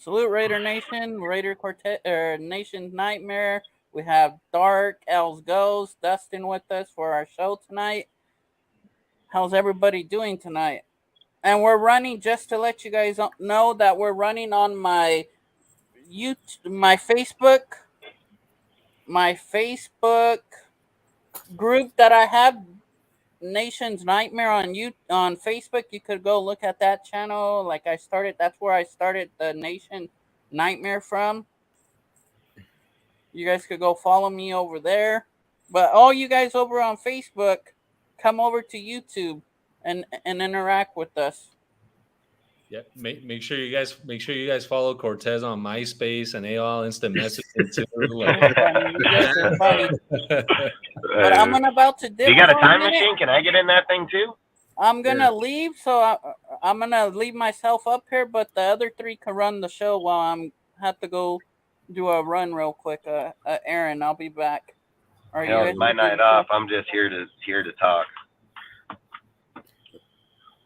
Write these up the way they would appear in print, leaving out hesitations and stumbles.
Salute Raider Nation, Raider Quartet, Nation Nightmare. We have Dark, Els Ghost, Dustin with us for our show tonight. How's everybody doing tonight? And we're running, just to let you guys know that we're running on my YouTube, my Facebook group that I have, Nation's Nightmare on Facebook. You could go look at that channel. Like I started, that's where I started the Nation Nightmare from. You guys could go follow me over there. But all you guys over on Facebook, come over to YouTube and interact with us. Yeah, make sure you guys follow Cortez on MySpace and AOL Instant Messaging too. You guys are funny. But I'm about to dip. You got a time machine? Can I get in that thing too? I'm gonna leave, so I'm gonna leave myself up here, but the other three can run the show while I'm have to go do a run real quick. Aaron, I'll be back. Are you guys my night off? I'm just here to talk.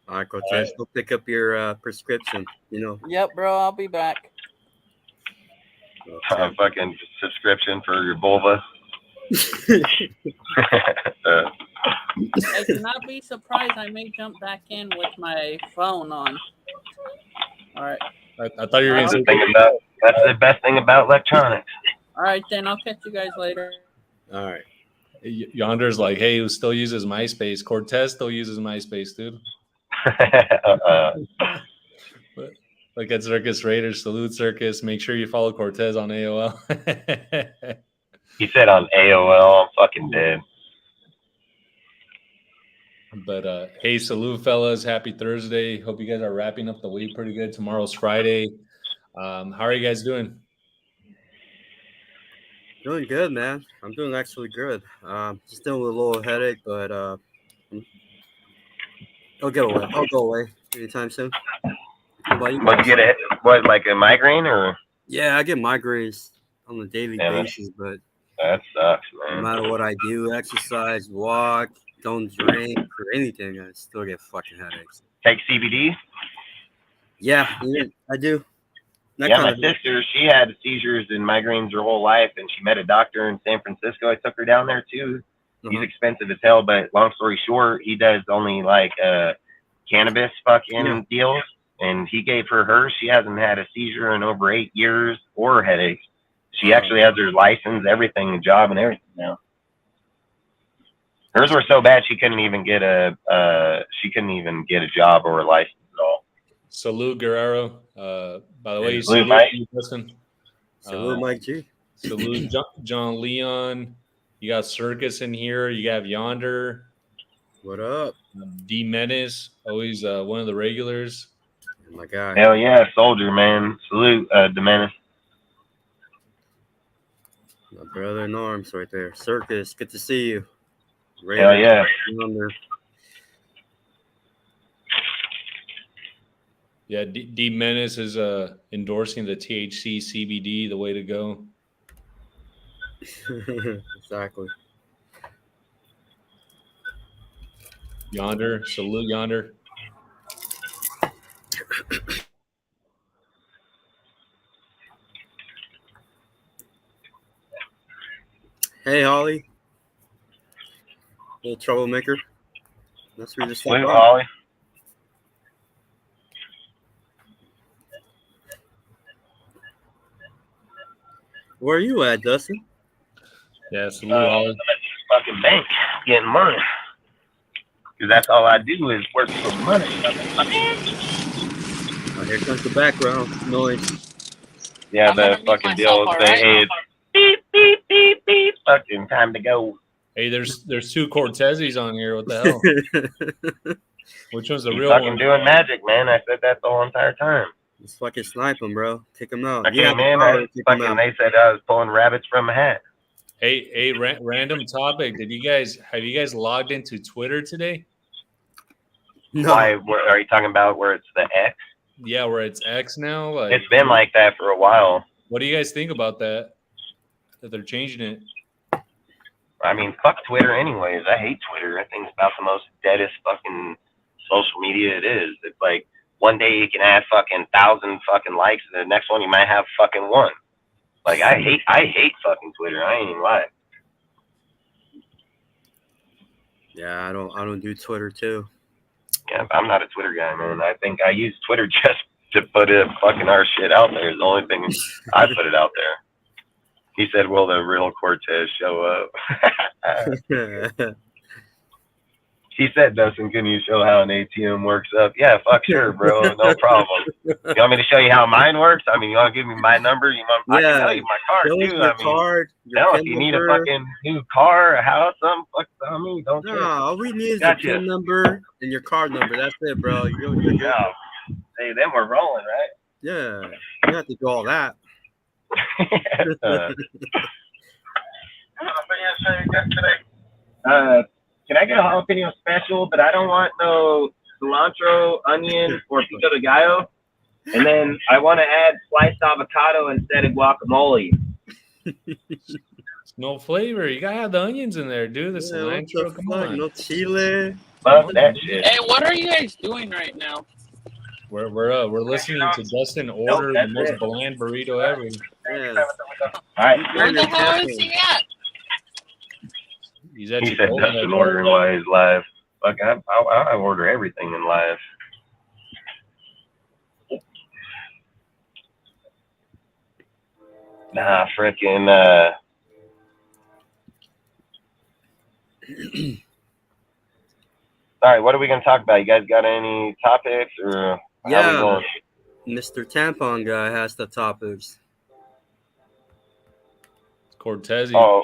All right, Cortez, go pick up your prescription. Yep, bro. I'll be back. A fucking subscription for your vulva. I cannot be surprised. I may jump back in with my phone on. All right. I thought you were going to say that's the best thing about electronics. All right, then I'll catch you guys later. All right. Yonder's like, hey, who still uses MySpace? Cortez still uses MySpace, dude. But look at Circus Raiders, Salute Circus. Make sure you follow Cortez on AOL. He said on AOL. I'm fucking dead. But hey, salute, fellas. Happy Thursday. Hope you guys are wrapping up the week pretty good. Tomorrow's Friday. How are you guys doing? Doing good, man. I'm doing actually good. Just dealing with a little headache, but I'll go away anytime soon. But you get like a migraine or? Yeah, I get migraines on a daily basis, but that sucks, man. No matter what I do, exercise, walk, don't drink or anything, I still get fucking headaches. Take CBD? Yeah, I do. My sister, she had seizures and migraines her whole life, and she met a doctor in San Francisco. I took her down there too. He's expensive as hell, but long story short, he does only like cannabis fucking deals, and he gave her hers. She hasn't had a seizure in over 8 years or headaches. She actually has her license, everything, a job, and everything now. Hers were so bad she couldn't even get a job or a license at all. Salute Guerrero. By the way, salute Mike. Salute Mike G. Salute John Leon. You got Circus in here. You have Yonder. What up? D Menace, always one of the regulars. Oh my God. Hell yeah, soldier, man. Salute, D Menace. My brother Norm's right there. Circus, good to see you. Hell yeah. Yeah, D Menace is endorsing the THC CBD, the way to go. Exactly. Yonder, salute Yonder. Hey, Holly. Little troublemaker. That's where you just salute Holly. Where are you at, Dustin? Yeah, salute Holly. Fucking bank, getting money. Because that's all I do is work for money. Oh, here comes the background noise. Yeah, the fucking deal. Hey, it's beep, beep, beep, beep. Fucking time to go. Hey, there's two Cortezes on here. What the hell? Which one's the real one? Fucking doing magic, man. I said that the whole entire time. Just fucking snipe him, bro. Kick him out. I came in. They said I was pulling rabbits from a hat. Hey, random topic. Have you guys logged into Twitter today? No. Why? Are you talking about where it's the X? Yeah, where it's X now. Like, it's been like that for a while. What do you guys think about that? That they're changing it. I mean, fuck Twitter anyways. I hate Twitter. I think it's about the most deadest fucking social media it is. It's like one day you can have fucking 1,000 fucking likes, and the next one you might have fucking 1. Like I hate fucking Twitter. I ain't even lie. Yeah, I don't do Twitter too. Yeah, I'm not a Twitter guy, man. I think I use Twitter just to put fucking our shit out there. Is the only thing I put it out there. He said, "Will the real Cortez show up?" She said, "Dustin, can you show how an ATM works up?" Yeah, fuck sure, bro. No problem. You want me to show you how mine works? I mean, you want to give me my number? I can tell you my card too. Your card, your hell, PIN if you need number. a fucking new car, a house, something, fuck on me. Don't No, care. all we need is your PIN number and your card number. That's it, bro. You're good. Yeah. Hey, then we're rolling, right? Yeah. You don't have to do all that. Can I get a jalapeno special? But I don't want no cilantro, onion, or pico de gallo. And then I want to add sliced avocado instead of guacamole. No flavor. You gotta have the onions in there, dude. The cilantro. Come on. No chile. Fuck that shit. Hey, what are you guys doing right now? We're listening to Dustin order the most bland burrito ever. Yeah. All right. Where the hell is he at? He's at He said Dustin ordering while he's live. Fuck, I order everything in live. Nah, frickin' all right, what are we gonna talk about? You guys got any topics or how we going? Mr. Tampon guy has the topics. Cortez. Oh,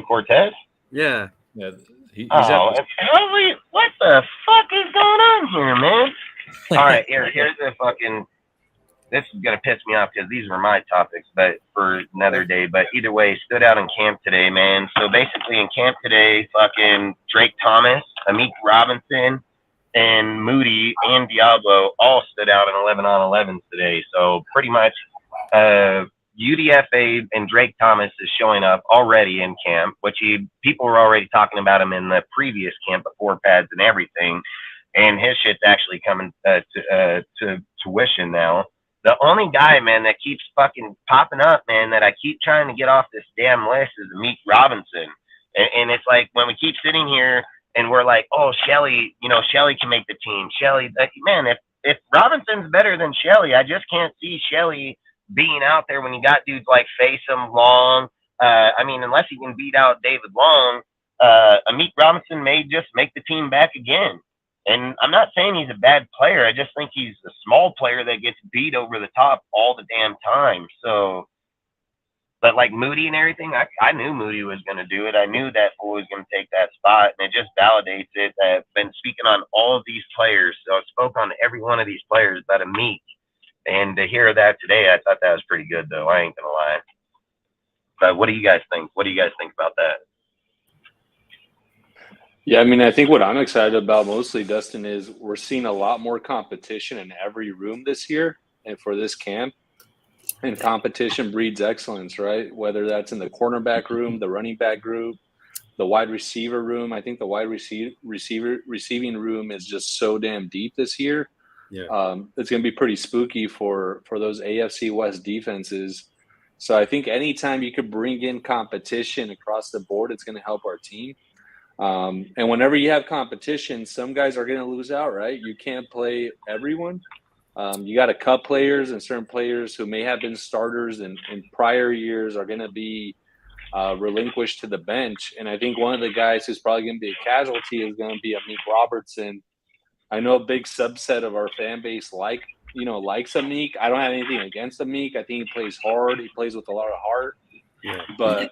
Cortez? Yeah. Yeah. He's what the fuck is going on here, man? All right, here's the fucking. This is gonna piss me off because these were my topics, but for another day. But either way, stood out in camp today, man. So basically, in camp today, fucking Drake Thomas, Amik Robinson, and Moody and Diablo all stood out in 11-on-11s today. So pretty much, UDFA and Drake Thomas is showing up already in camp, which people were already talking about him in the previous camp before pads and everything, and his shit's actually coming to tuition now. The only guy, man, that keeps fucking popping up, man, that I keep trying to get off this damn list is Amik Robinson. And it's like when we keep sitting here and we're like, oh, Shelly, Shelly can make the team. Shelly, man, if Robinson's better than Shelly, I just can't see Shelly being out there when you got dudes like Faceum, Long. Unless he can beat out David Long, Amik Robinson may just make the team back again. And I'm not saying he's a bad player. I just think he's a small player that gets beat over the top all the damn time. So, but like Moody and everything, I knew Moody was going to do it. I knew that fool was going to take that spot. And it just validates it that I've been speaking on all of these players. So I spoke on every one of these players but Amik. And to hear that today, I thought that was pretty good, though. I ain't going to lie. But what do you guys think? What do you guys think about that? Yeah, I think what I'm excited about mostly, Dustin, is we're seeing a lot more competition in every room this year and for this camp. And competition breeds excellence, right? Whether that's in the cornerback room, the running back group, the wide receiver room. I think the wide receiving room is just so damn deep this year. Yeah. It's going to be pretty spooky for those AFC West defenses. So I think anytime you could bring in competition across the board, it's going to help our team. And whenever you have competition, some guys are going to lose out, right? You can't play everyone. You got to cut players, and certain players who may have been starters in prior years are going to be relinquished to the bench. And I think one of the guys who's probably going to be a casualty is going to be Amik Robertson. I know a big subset of our fan base likes Amik. I don't have anything against Amik. I think he plays hard. He plays with a lot of heart. Yeah. But,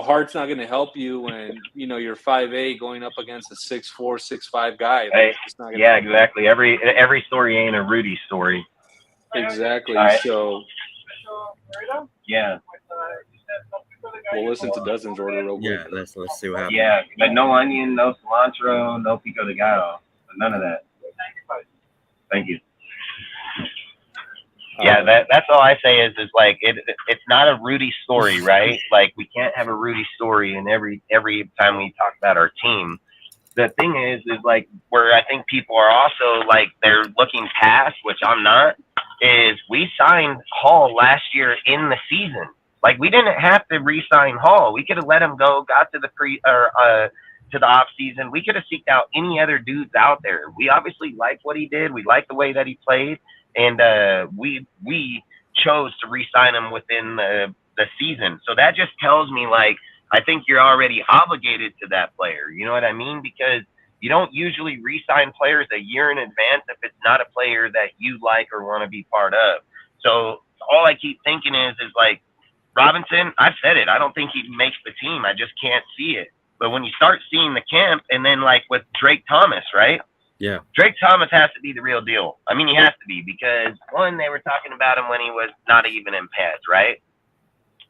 heart's not going to help you when, you're 5'8" going up against a 6'4", 6'5" guy. Hey, yeah, exactly. Every story ain't a Rudy story. Exactly. Right. So, yeah. We'll listen to Dustin's order real quick. Yeah, let's see what happens. Yeah, but no onion, no cilantro, no pico de gallo. None of that. Thank you. Yeah, that's all I say is like it's not a Rudy story, right? Like we can't have a Rudy story in every time we talk about our team. the thing is like where I think people are also like they're looking past, which I'm not, is we signed Hall last year in the season. Like we didn't have to re-sign Hall. We could have let him go, got to the to the off season. We could have seeked out any other dudes out there. We obviously liked what he did. We liked the way that he played, and we chose to re-sign him within the season. So that just tells me like I think you're already obligated to that player. You know what I mean? Because you don't usually re-sign players a year in advance if it's not a player that you like or want to be part of. So all I keep thinking is like Robinson, I've said it. I don't think he makes the team. I just can't see it. But when you start seeing the camp, and then like with Drake Thomas, right? Yeah. Drake Thomas has to be the real deal. I mean, he has to be because one, they were talking about him when he was not even in pads, right?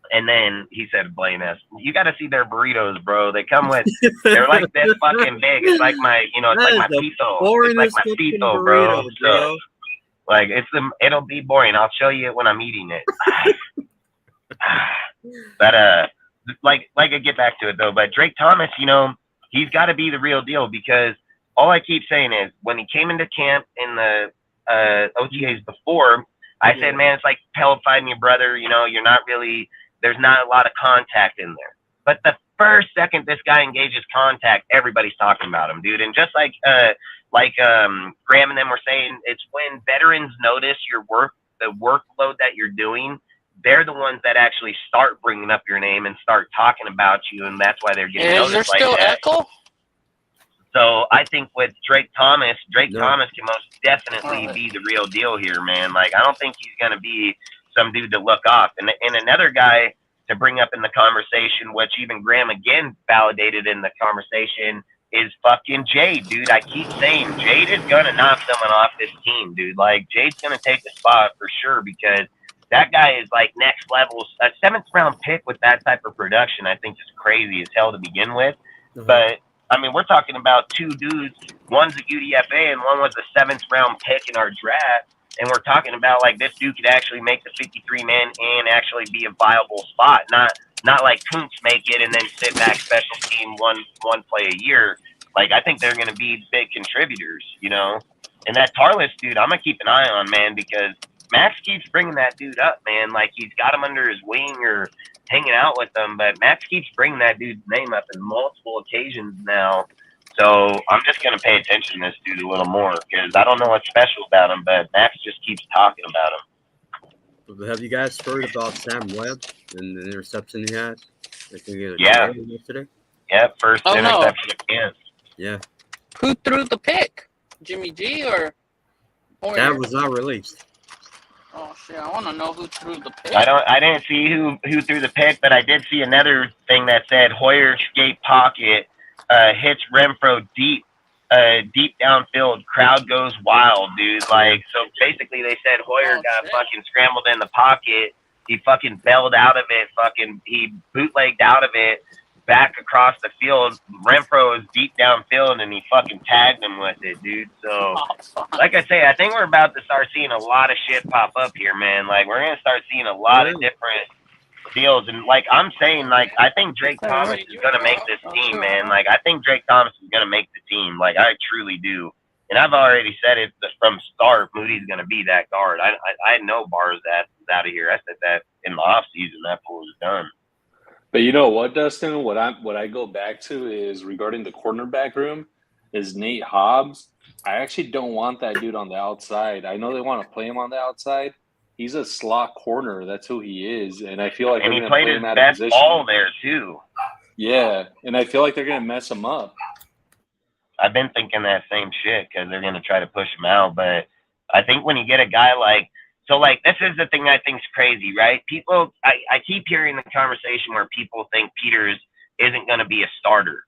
And then he said, blame us. You got to see their burritos, bro. They come with, they're like this fucking big. It's like my, it's like my pito. It's like my pito, bro. So, like, it'll be boring. I'll show you it when I'm eating it. But, like I get back to it, though. But Drake Thomas, he's got to be the real deal because all I keep saying is when he came into camp in the OTAs before, I said, man, it's like fighting your brother. You're not really – there's not a lot of contact in there. But the first second this guy engages contact, everybody's talking about him, dude. And just like Graham and them were saying, it's when veterans notice the workload that you're doing, they're the ones that actually start bringing up your name and start talking about you, and that's why they're getting noticed like that. Is there still echo? So I think with Drake Thomas Thomas can most definitely be the real deal here, man. Like, I don't think he's going to be some dude to look off. And another guy to bring up in the conversation, which even Graham again validated in the conversation, is fucking Jade, dude. I keep saying Jade is going to knock someone off this team, dude. Like, Jade's going to take the spot for sure because that guy is like next level. A 7th round pick with that type of production, I think, is crazy as hell to begin with. But I mean, we're talking about two dudes. One's a UDFA and one was a 7th round pick in our draft. And we're talking about like this dude could actually make the 53-man and actually be a viable spot, not like Koontz make it and then sit back special team one play a year. Like, I think they're going to be big contributors, And that Tarlis dude, I'm gonna keep an eye on, man, because Max keeps bringing that dude up, man. Like, he's got him under his wing or hanging out with him, but Max keeps bringing that dude's name up in multiple occasions now. So I'm just going to pay attention to this dude a little more because I don't know what's special about him, but Max just keeps talking about him. Have you guys heard about Sam Webb and the interception he had? Yeah. Yesterday? Yeah, first interception of camp. Yeah. Who threw the pick? Jimmy G or Boyer? That was not released. Oh shit! I want to know who threw the pick. I didn't see who threw the pick, but I did see another thing that said Hoyer escape pocket. Hits Renfro deep downfield. Crowd goes wild, dude. Like, so basically they said Hoyer got fucking scrambled in the pocket. He fucking bailed out of it. He bootlegged out of it back across the field. Renfro is deep downfield and he fucking tagged him with it, dude. So, like I say, I think we're about to start seeing a lot of shit pop up here, man. Like, we're going to start seeing a lot of different deals. And like I'm saying, like, I think Drake Thomas is going to make this team, man. Like, I think Drake Thomas is going to make the team. Like, I truly do. And I've already said it from start. Moody's going to be that guard. I know Barr's out of here. I said that in the off season. That pool was done. But you know what, Dustin? What I go back to is regarding the cornerback room is Nate Hobbs. I actually don't want that dude on the outside. I know they want to play him on the outside. He's a slot corner. That's who he is, and I feel like and they're he going to played play his him out best of position. ball there too. Yeah, and I feel like they're going to mess him up. I've been thinking that same shit because they're going to try to push him out. But I think when you get a guy like, so like, this is the thing I think is crazy, right? People, I keep hearing the conversation where people think Peters isn't going to be a starter.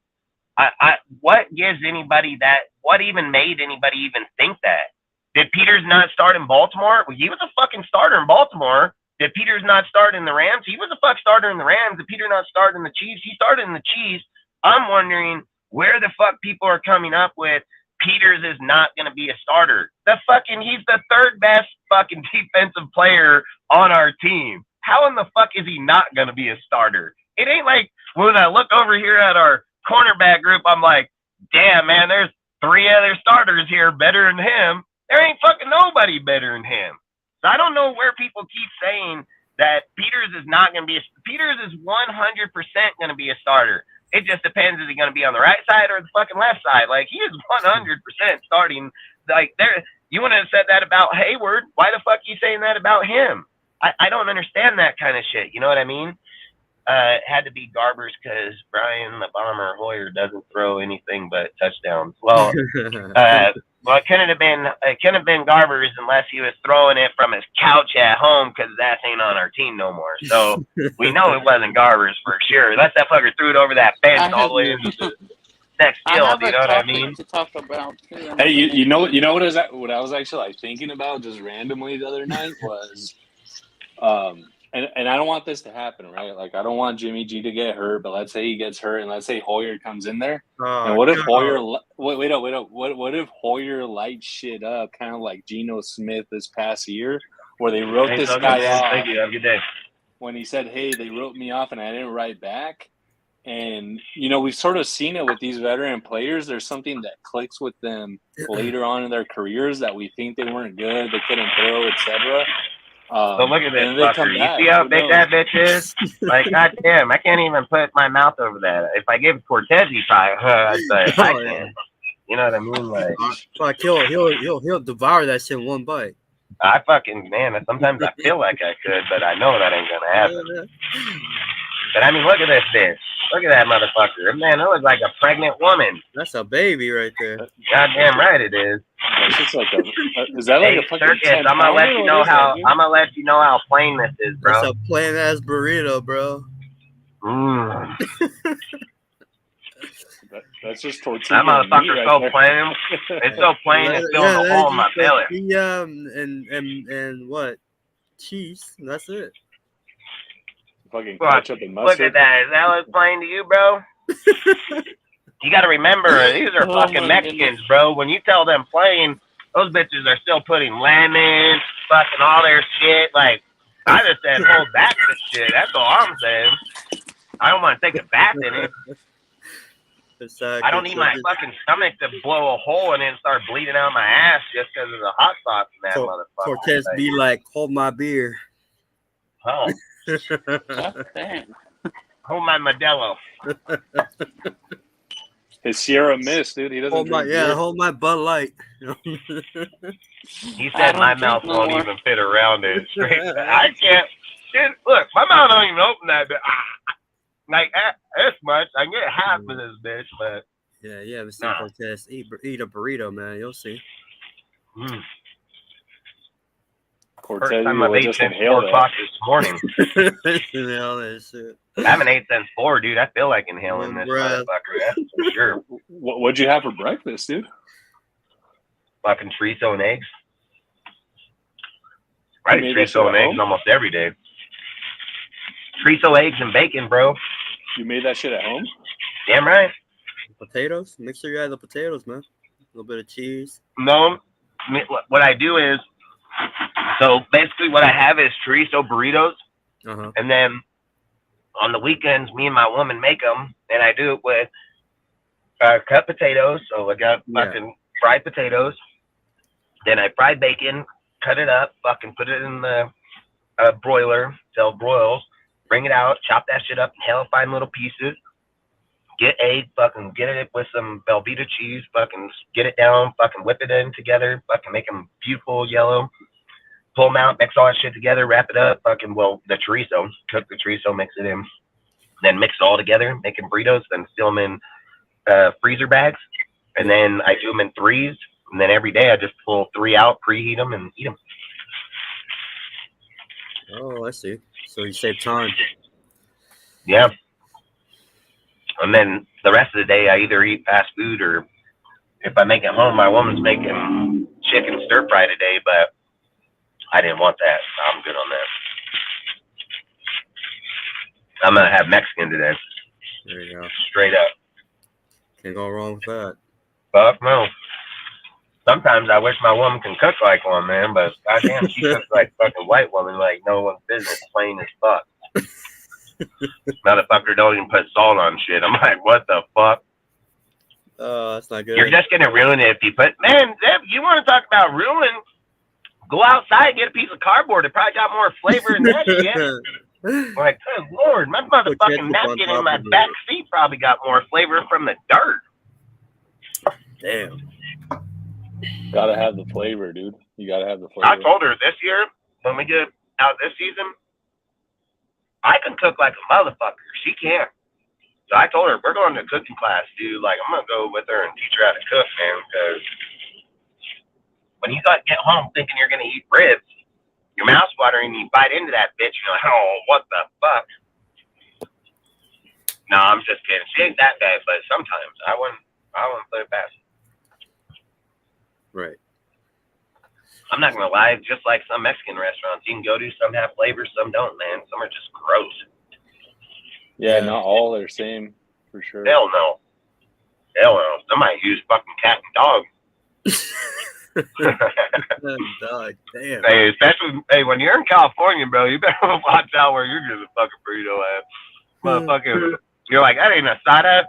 What gives anybody that? What even made anybody even think that? Did Peters not start in Baltimore? Well, he was a fucking starter in Baltimore. Did Peters not start in the Rams? He was a fuck starter in the Rams. Did Peters not start in the Chiefs? He started in the Chiefs. I'm wondering where the fuck people are coming up with Peters is not going to be a starter. He's the third best fucking defensive player on our team. How in the fuck is he not going to be a starter? It ain't like when I look over here at our cornerback group, I'm like, damn, man, there's 3 other starters here better than him. There ain't fucking nobody better than him. So I don't know where people keep saying that Peters is not going to be Peters is 100% going to be a starter. It just depends, is he going to be on the right side or the fucking left side? Like, he is 100% starting. Like, there, you wouldn't have said that about Hayward. Why the fuck are you saying that about him? I don't understand that kind of shit. You know what I mean? It had to be Garbers because Brian the Bomber Hoyer doesn't throw anything but touchdowns. Well, it couldn't have been Garbers unless he was throwing it from his couch at home because his ass ain't on our team no more. So we know it wasn't Garbers for sure. Unless that fucker threw it over that fence all the way into the next field. You know what I mean? To talk about too. Hey, you know what what I was actually like thinking about just randomly the other night was, and I don't want this to happen, right? Like, I don't want Jimmy G to get hurt, but let's say he gets hurt, and let's say Hoyer comes in there, and what if Hoyer? Wait up! What if Hoyer lights shit up, kind of like Geno Smith this past year, where they wrote this guy off? Thank you. Have a good day. When he said, "Hey, they wrote me off, and I didn't write back." And, you know, we've sort of seen it with these veteran players. There's something that clicks with them later on in their careers that we think they weren't good, they couldn't throw, etc. So look at this fucker. You see how big that bitch is? Like, goddamn, I can't even put my mouth over that. If I give Cortez, he probably, I can't. You know what I mean? Like, he'll devour that shit in one bite. I fucking, man, sometimes I feel like I could, but I know that ain't gonna happen. But I mean, look at this bitch. Look at that motherfucker. Man, that looks like a pregnant woman. That's a baby right there. Goddamn right it is. It's like is that like a fucking Circus, I'm gonna let you know how plain this is, bro. That's a plain ass burrito, bro. That's just tortilla. That motherfucker's so plain. It's so plain. It's filling a hole in my belly. And what? Cheese. That's it. Fucking ketchup and mustard. Look at that. Does that look plain to you, bro? You got to remember, these are fucking Mexicans, bro. When you tell them plain, those bitches are still putting lemon, fucking all their shit. Like, I just said, hold back this shit. That's all I'm saying. I don't want to take a bath in it. I don't need my fucking stomach to blow a hole and then start bleeding out my ass just because of the hot sauce in that motherfucker. Cortez be like, hold my beer. Oh. Hold my Modelo. His Sierra Mist, dude. He doesn't hold my Bud Light. He said my mouth won't even fit around it. I can't. Dude, look, my mouth don't even open that bit. Like, this much. I can get half of this bitch, but. Yeah, but see, Cortez, eat a burrito, man. You'll see. Cortez, first time I've ate since 4 o'clock this morning. I haven't ate since 4, dude. I feel like inhaling this motherfucker. That's for sure. What'd you have for breakfast, dude? Fucking chorizo and eggs. I eat chorizo and eggs almost every day. Chorizo, eggs, and bacon, bro. You made that shit at home? Damn right. Potatoes? Make sure you have the potatoes, man. A little bit of cheese. No. What I do is, so basically what I have is chorizo burritos. And then on the weekends, me and my woman make them. And I do it with cut potatoes. So I got fucking fried potatoes. Then I fry bacon, cut it up, fucking put it in the broiler till it broils. Bring it out, chop that shit up in hella fine little pieces. Get egg, fucking get it with some Velveeta cheese, fucking get it down, fucking whip it in together, fucking make them beautiful yellow. Pull them out, mix all that shit together, wrap it up, fucking, the chorizo. Cook the chorizo, mix it in. Then mix it all together, making burritos, then seal them in freezer bags. And then I do them in 3s. And then every day I just pull 3 out, preheat them, and eat them. Oh, I see. So you save time. Yeah. And then the rest of the day, I either eat fast food or if I make it home, my woman's making chicken stir fry today, but I didn't want that. So I'm good on that. I'm going to have Mexican today. There you go. Straight up. Can't go wrong with that. Fuck no. Sometimes I wish my woman can cook like one, man, but goddamn, she cooks like fucking white woman, like no one's business, plain as fuck. Motherfucker don't even put salt on shit. I'm like, what the fuck? That's not good. You're just gonna ruin it if you put. Man, Zeb, you want to talk about ruin? Go outside, get a piece of cardboard. It probably got more flavor than that shit. Like, good Lord, my motherfucking napkin in my back seat probably got more flavor from the dirt. Damn. Gotta have the flavor, dude. You gotta have the flavor. I told her this year, when we get out this season, I can cook like a motherfucker. She can't. So I told her, we're going to cooking class, dude. Like, I'm going to go with her and teach her how to cook, man, because when you get home thinking you're going to eat ribs, your mouth's watering, you bite into that bitch, and you're like, oh, what the fuck? No, I'm just kidding. She ain't that bad, but sometimes I wouldn't put it past. Right. I'm not going to lie. Just like some Mexican restaurants you can go to, some have flavor, some don't, man. Some are just gross. Yeah, not all are the same, for sure. Hell no. Hell no. Somebody use fucking cat and dog. Dog, damn. Hey, especially when you're in California, bro, you better watch out where you're getting a fucking burrito at. Motherfucker, you're like, that ain't asada.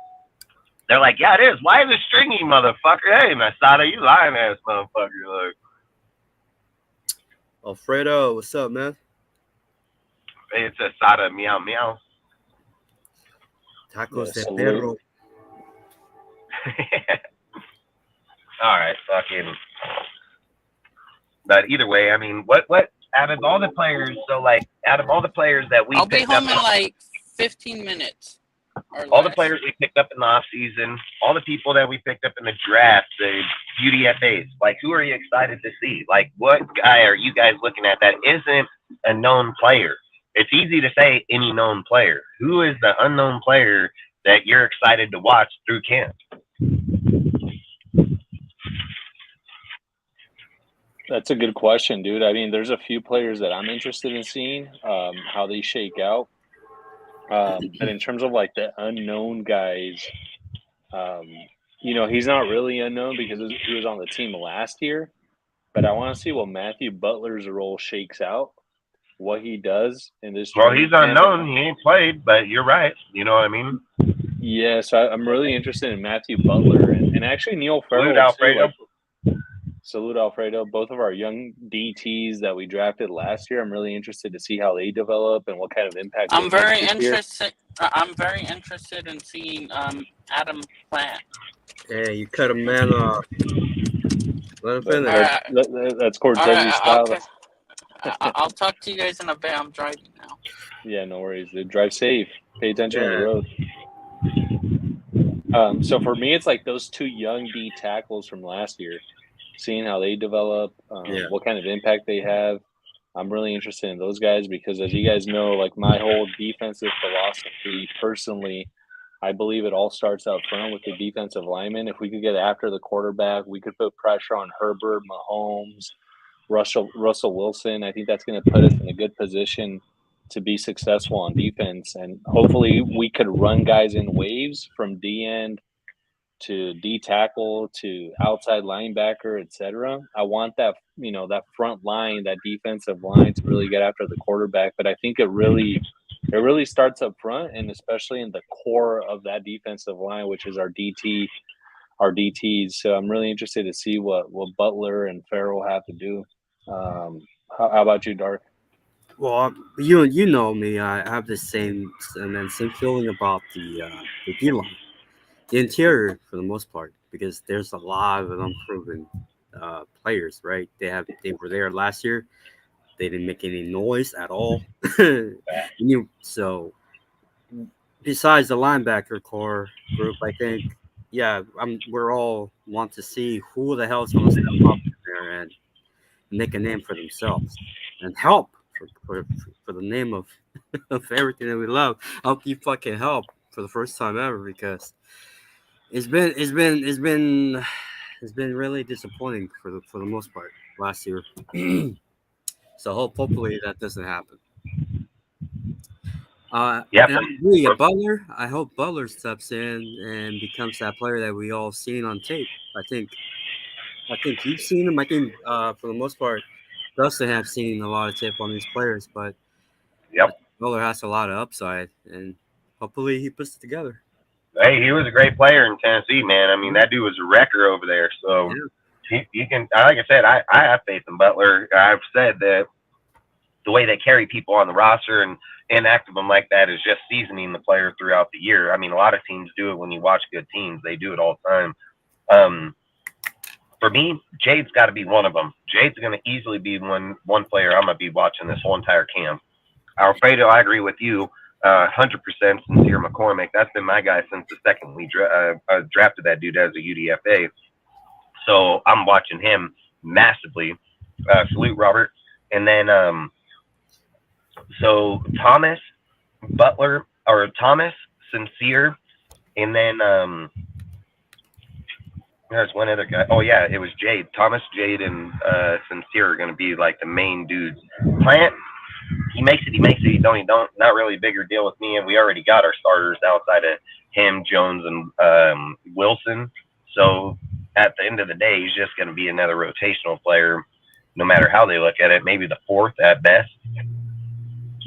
They're like, yeah, it is. Why is it stringy, motherfucker? That ain't asada. You lying ass motherfucker. Like, Alfredo, what's up, man? hey, it's asada, meow meow. Tacos de salute. perro. All right, fucking. But either way, I mean, what out of all the players? So like, out of all the players that we I'll be picked up, home in like 15 minutes. all the players we picked up in the off season, all the people that we picked up in the draft, the UDFAs, like, who are you excited to see? Like, what guy are you guys looking at that isn't a known player? It's easy to say any known player. Who is the unknown player that you're excited to watch through camp? That's a good question, dude. I mean, there's a few players that I'm interested in seeing how they shake out. But in terms of like the unknown guys, he's not really unknown because he was on the team last year. But I want to see what Matthew Butler's role shakes out, what he does in this. Well, he's unknown. He ain't played, but you're right. You know what I mean? Yeah, so I'm really interested in Matthew Butler and actually Neil Farrell. Salute, Alfredo. Salute, Alfredo. Both of our young DTs that we drafted last year. I'm really interested to see how they develop and what kind of impact. I'm very interested in seeing Adam Plant. Hey, you cut a man off. Let him finish. That's Cortez' style. Okay. I'll talk to you guys in a bit. I'm driving now. Yeah, no worries, dude. Drive safe. Pay attention on the road. So for me, it's like those two young D tackles from last year, seeing how they develop, what kind of impact they have. I'm really interested in those guys because, as you guys know, like my whole defensive philosophy, personally, I believe it all starts out front with the defensive lineman. If we could get after the quarterback, we could put pressure on Herbert, Mahomes, Russell Wilson. I think that's going to put us in a good position to be successful on defense. And hopefully we could run guys in waves from D end to D tackle to outside linebacker, etc. I want that, that front line, that defensive line to really get after the quarterback. But I think it really starts up front, and especially in the core of that defensive line, which is our DTs. So I'm really interested to see what Butler and Farrell have to do. How about you, Dark? Well, you know me. I have the same feeling about the D line, the interior for the most part, because there's a lot of unproven players, right? They were there last year. They didn't make any noise at all. So besides the linebacker core group, I think, we're all want to see who the hell is going to step up there and make a name for themselves and help for the name of everything that we love. Help you fucking help for the first time ever, because it's been really disappointing for the most part last year. So hopefully that doesn't happen. Really, a Butler. I hope Butler steps in and becomes that player that we all seen on tape. I think you've seen him. I think for the most part, Dustin have seen a lot of tape on these players, but Butler has a lot of upside, and hopefully he puts it together. Hey, he was a great player in Tennessee, man. I mean, that dude was a wrecker over there. So he can, like I said, I have faith in Butler. I've said that the way they carry people on the roster and inactive them like that is just seasoning the player throughout the year. I mean, a lot of teams do it when you watch good teams. They do it all the time. For me, Jade's got to be one of them. Jade's going to easily be one player I'm going to be watching this whole entire camp. Alfredo, I agree with you. 100% Sincere McCormick. That's been my guy since the second we drafted that dude as a UDFA. So I'm watching him massively. Salute, Robert. And then, so Thomas, Butler, or Thomas, Sincere, and then there's one other guy. Oh, yeah, it was Jade. Thomas, Jade, and Sincere are going to be like the main dudes. Plant, he makes it. He don't. Not really a bigger deal with me, and we already got our starters outside of him, Jones, and Wilson. So at the end of the day, he's just going to be another rotational player, no matter how they look at it. Maybe the fourth at best.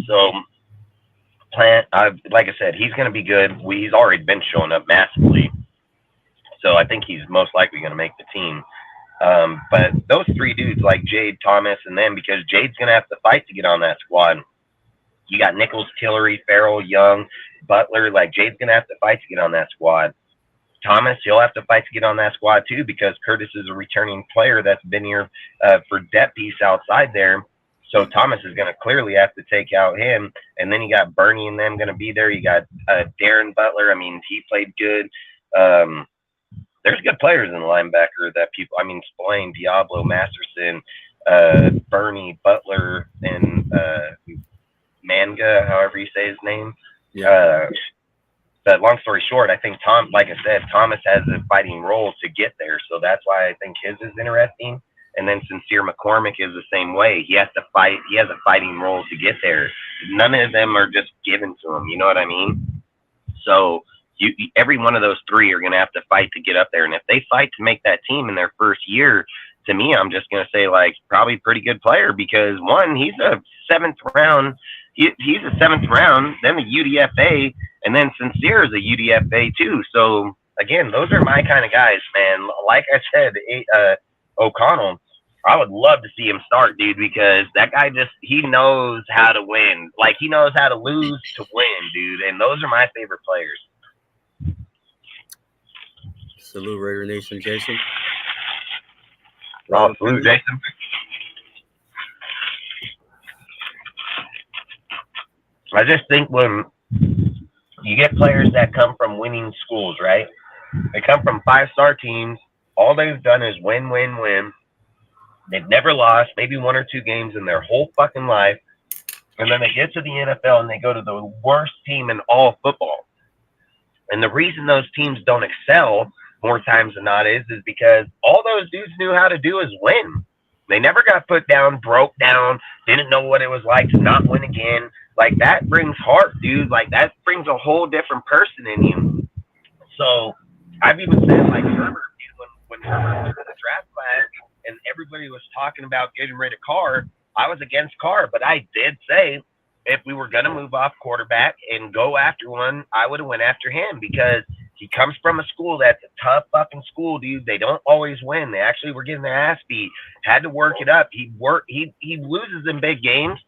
So Plant, like I said, he's going to be good. He's already been showing up massively. So I think he's most likely going to make the team. But those three dudes like Jade, Thomas, and them, because Jade's going to have to fight to get on that squad. You got Nichols, Tillery, Farrell, Young, Butler. Like, Jade's going to have to fight to get on that squad. Thomas, he'll have to fight to get on that squad too, because Curtis is a returning player that's been here for depth piece outside there. So Thomas is going to clearly have to take out him. And then you got Bernie and them going to be there. You got Darren Butler. I mean, he played good. There's good players in the linebacker that people, I mean, Spillane, Diablo, Masterson, Bernie, Butler, and Manga, however you say his name. Yeah. But long story short, I think like I said, Thomas has a fighting role to get there. So that's why I think his is interesting. And then Sincere McCormick is the same way. He has to fight. He has a fighting role to get there. None of them are just given to him. You know what I mean? So every one of those three are going to have to fight to get up there. And if they fight to make that team in their first year, to me, I'm just going to say, like, probably pretty good player, because one, he's a seventh round. He's a seventh round, then a UDFA, and then Sincere is a UDFA too. So again, those are my kind of guys, man. Like I said, O'Connell, I would love to see him start, dude, because that guy he knows how to win. Like, he knows how to lose to win, dude. And those are my favorite players. Salute, Raider Nation, Jason. Oh, salute, Jason. I just think when you get players that come from winning schools, right? They come from 5-star teams. All they've done is win, win, win. They've never lost, maybe 1 or 2 games in their whole fucking life. And then they get to the NFL and they go to the worst team in all of football. And the reason those teams don't excel more times than not is because all those dudes knew how to do is win. They never got put down, broke down, didn't know what it was like to not win again. Like, that brings heart, dude. Like, that brings a whole different person in you. So I've even said, like, Herbert, when Herbert was in the draft class and everybody was talking about getting rid of Carr, I was against Carr. But I did say, if we were going to move off quarterback and go after one, I would have went after him, because he comes from a school that's a tough fucking school, dude. They don't always win. They actually were getting their ass beat. Had to work it up. He loses in big games,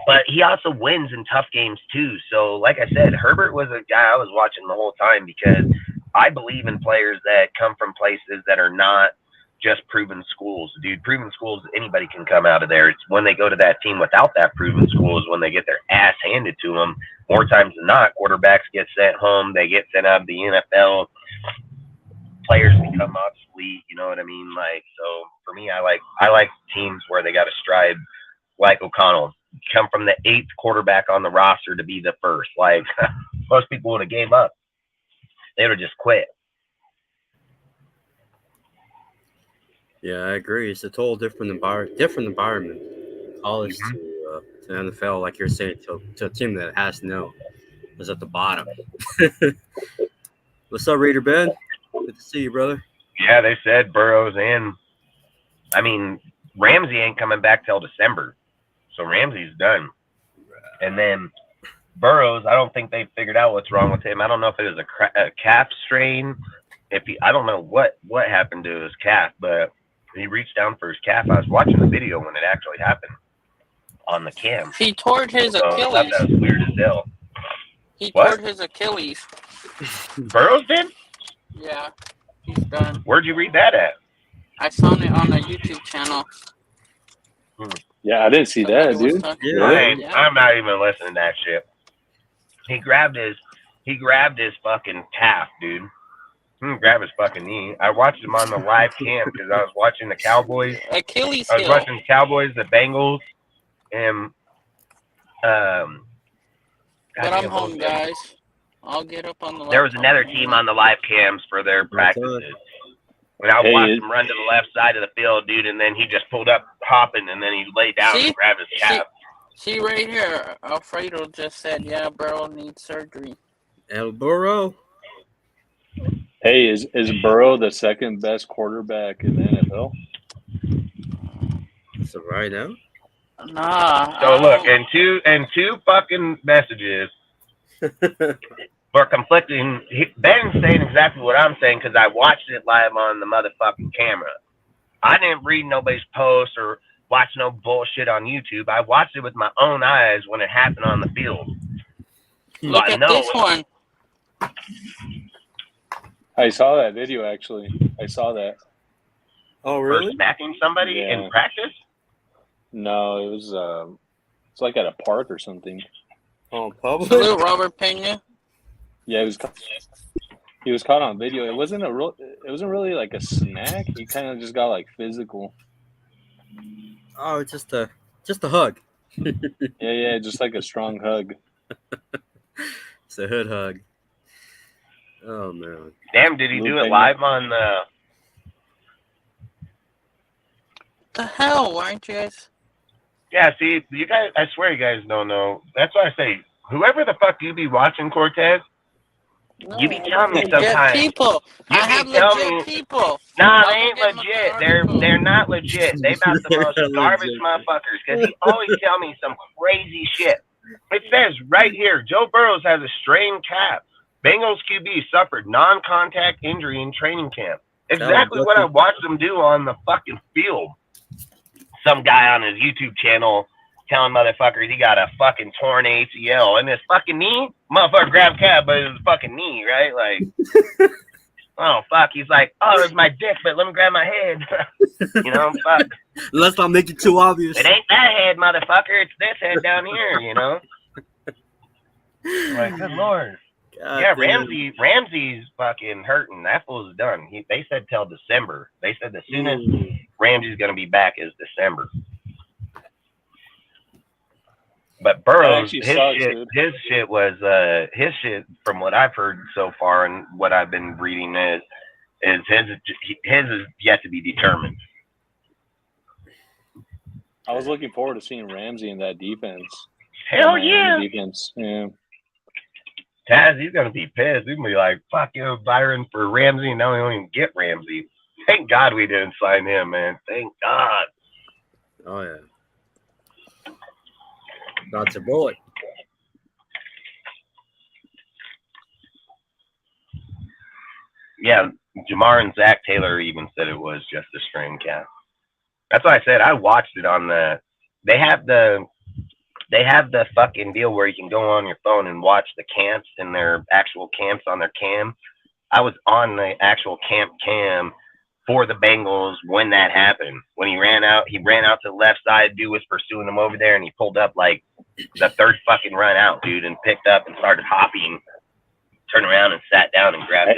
but he also wins in tough games too. So, like I said, Herbert was a guy I was watching the whole time, because I believe in players that come from places that are not just proven schools, dude. Proven schools, anybody can come out of there. It's when they go to that team without that proven school is when they get their ass handed to them. More times than not, quarterbacks get sent home. They get sent out of the NFL. Players become obsolete. You know what I mean? Like, so for me, I like teams where they got a stride, like O'Connell. Come from the 8th quarterback on the roster to be the first. Like, most people would have gave up. They would have just quit. Yeah, I agree. It's a total different environment. College to NFL, like you're saying, to a team that has no is at the bottom. What's up, Raider Ben? Good to see you, brother. Yeah, they said Burrows and, I mean, Ramsey ain't coming back till December, so Ramsey's done. And then Burrows, I don't think they figured out what's wrong with him. I don't know if it was a calf strain. I don't know what happened to his calf, but he reached down for his calf. I was watching the video when it actually happened on the cam. He tore his So I Achilles. thought that was weird as hell. He What? tore his Achilles. Burrows did? Yeah, he's done. Where'd you read that at? I saw it on a YouTube channel. Yeah, I didn't see that, dude. Yeah. I'm not even listening to that shit. He grabbed his fucking calf, dude. He didn't grab his fucking knee. I watched him on the live cam because I was watching the Cowboys. Achilles I was heel. watching the Cowboys, the Bengals, and But I'm home, guys. I'll get up on the. There was another team on the live cams for their practices. And I watched him run to the left side of the field, dude, and then he just pulled up hopping, and then he laid down and grabbed his calf. See right here, Alfredo just said, yeah, Burrow needs surgery. El Burrow. Hey, is Burrow the second best quarterback in the NFL? So right now? Nah. So look, and two fucking messages for conflicting. Ben's saying exactly what I'm saying because I watched it live on the motherfucking camera. I didn't read nobody's post or watch no bullshit on YouTube. I watched it with my own eyes when it happened on the field. Look at this one. I saw that video, actually. I saw that. Oh, really? For smacking somebody in practice? No, it was it's like at a park or something. Oh, public? Salute, Robert Pena. Yeah, he was caught on video. It wasn't really like a snack. He kind of just got like physical. Oh, just a hug. Yeah, just like a strong hug. It's a hood hug. Oh man! Damn, did he do it live on the? The hell, why aren't you guys? Yeah, see, you guys. I swear, you guys don't know. That's why I say, whoever the fuck you be watching, Cortez. No, You be telling me sometimes. People. I have legit people. Nah, they ain't legit. They're not legit. They about the most garbage motherfuckers. Because he always tell me some crazy shit. It says right here, Joe Burrows has a strained calf. Bengals QB suffered non-contact injury in training camp. Exactly what I watched him do on the fucking field. Some guy on his YouTube channel telling motherfuckers he got a fucking torn ACL in his fucking knee. Motherfucker grabbed calf, but it was fucking knee, right? Like, oh, fuck. He's like, oh, there's my dick, but let me grab my head. You know, fuck. Let's not make it too obvious. It ain't that head, motherfucker. It's this head down here, you know? Like, good Lord. God, yeah, Ramsey's fucking hurting. That fool's done. They said till December. They said the soonest Ramsey's going to be back is December. But Burrows, his shit from what I've heard so far and what I've been reading is his is yet to be determined. I was looking forward to seeing Ramsey in that defense. Hell yeah. Defense. Yeah. Taz, he's going to be pissed. He's going to be like, fuck you, Byron, for Ramsey, and now we don't even get Ramsey. Thank God we didn't sign him, man. Thank God. Oh, yeah. That's a bullet. Yeah, Jamar and Zach Taylor even said it was just a strained calf. That's why I said I watched it on the. They have the fucking deal where you can go on your phone and watch the camps and their actual camps on their cam. I was on the actual camp cam for the Bengals when that happened. When he ran out to the left side. Dude was pursuing him over there, and he pulled up like the third fucking run out, dude, and picked up and started hopping, turned around and sat down and grabbed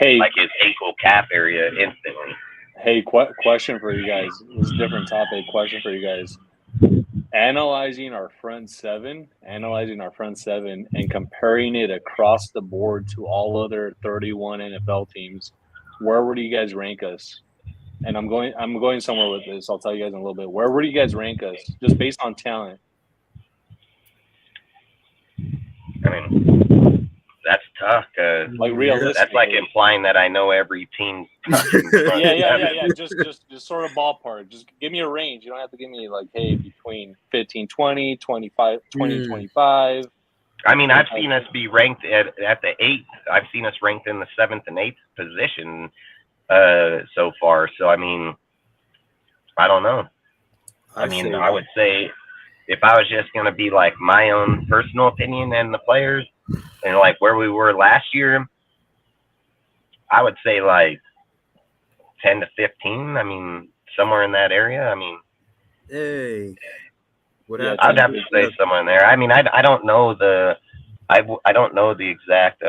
his ankle calf area instantly. Hey, question for you guys. This is a different topic. Question for you guys. Analyzing our front seven and comparing it across the board to all other 31 NFL teams, where would you guys rank us? And I'm going somewhere with this. I'll tell you guys in a little bit. Where would you guys rank us, just based on talent? I mean, that's tough. Like realistic. That's like implying that I know every team. Yeah. Just sort of ballpark. Just give me a range. You don't have to give me like, hey, between 15, 20, 25, 20, 25. I mean, I've seen us be ranked at the 8th. I've seen us ranked in the 7th and 8th position so far. So, I mean, I don't know. I would say if I was just going to be like my own personal opinion and the players and like where we were last year, I would say like 10 to 15. I mean, somewhere in that area. I mean, hey, I'd have to say somewhere in there. I mean, I don't know I don't know the exact.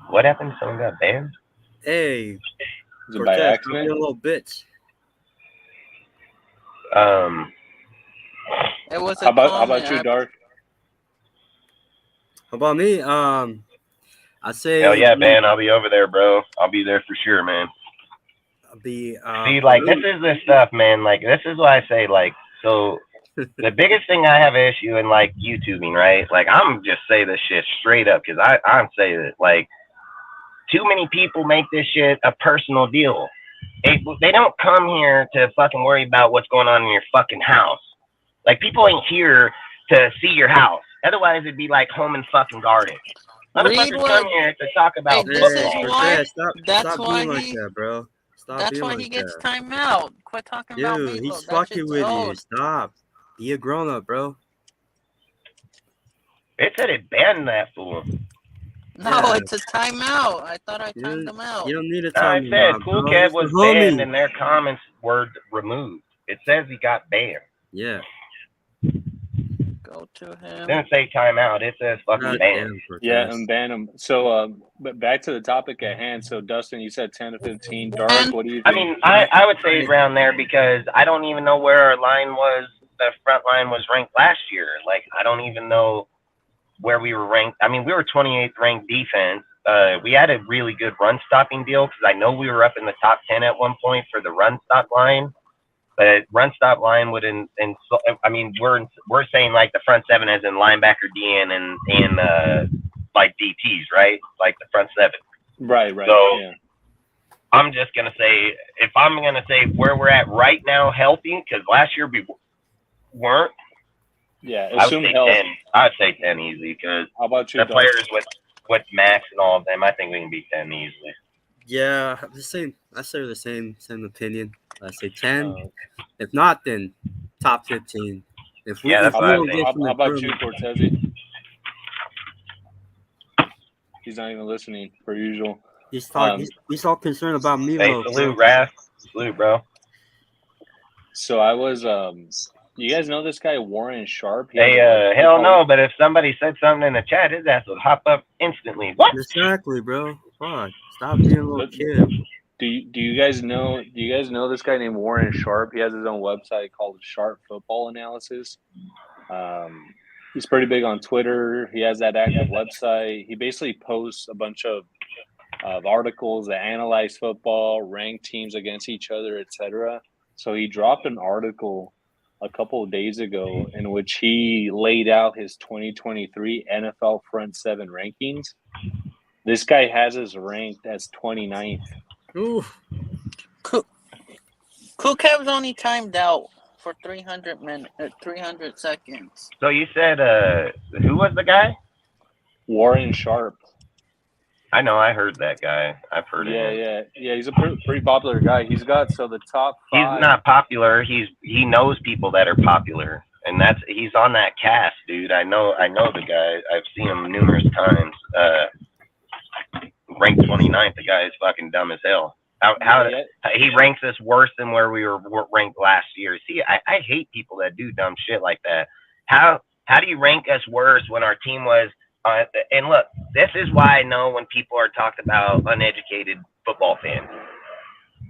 What happened? Someone got banned? Hey, is it by Cortez, accident? you're a little bitch. It was How about you, Dark? How about me? I say. Hell yeah, man! I'll be over there, bro. I'll be there for sure, man. See, like this is the stuff, man. Like this is why I say, like, so the biggest thing I have an issue in like YouTubing, right? Like I'm just say this shit straight up because I'm saying that like too many people make this shit a personal deal. They don't come here to fucking worry about what's going on in your fucking house. Like people ain't here to see your house. Otherwise, it'd be like home and fucking garden. Motherfuckers come here to talk about this football. is why. Stop being like that, bro. That's why he gets time out. Quit talking about me. Dude, he's fucking with you. Stop. Be a grown up, bro. It said it banned that fool. No, it's a timeout. I thought I timed them out. You don't need a timeout. I said Cool Kev was banned and their comments were removed. It says he got banned. Yeah. Go to him. It didn't say timeout. It says fucking banned. Yeah, and ban him. So, but back to the topic at hand. So, Dustin, you said 10 to 15. Dark, what do you think? I mean, I would say around there because I don't even know where our line was. The front line was ranked last year. Like, I don't even know where we were ranked. I mean, we were 28th ranked defense. We had a really good run stopping deal because I know we were up in the top 10 at one point for the run stop line. But run stop line would I mean, we're saying like the front seven as in linebacker, DN, and like DTs, right? Like the front seven. Right. So yeah. I'm just gonna say, if I'm gonna say where we're at right now, healthy, because last year we weren't. Yeah, I would say 10. I'd say 10 easy because how about you, the players with Max and all of them, I think we can beat 10 easily. Yeah, the same. I say the same opinion. I say 10. If not, then top 15. If we, yeah, if how about you, Cortez? He's not even listening, per usual. He's all concerned about me. Hey, salute, Raph. Salute, bro. So I was, you guys know this guy, Warren Sharp? Hey, hell no, but if somebody said something in the chat, his ass would hop up instantly. What? Exactly, bro. Fuck. Stop being a little kid. Do you guys know this guy named Warren Sharp? He has his own website called Sharp Football Analysis. He's pretty big on Twitter. He has that active website. He basically posts a bunch of articles that analyze football, rank teams against each other, etc. So he dropped an article a couple of days ago in which he laid out his 2023 NFL front seven rankings. This guy has us ranked as 29th. Ooh. Cool Kev's only timed out for 300 seconds. So you said, who was the guy? Warren Sharp. I know, I heard that guy. I've heard of him. Yeah. He's a pretty popular guy. He's got the top 5. He's not popular. He knows people that are popular, and he's on that cast, dude. I know the guy. I've seen him numerous times. Ranked 29th. The guy is fucking dumb as hell. He ranks us worse than where we were ranked last year. See, I hate people that do dumb shit like that. How do you rank us worse when our team was? And look, this is why I know when people are talking about uneducated football fans.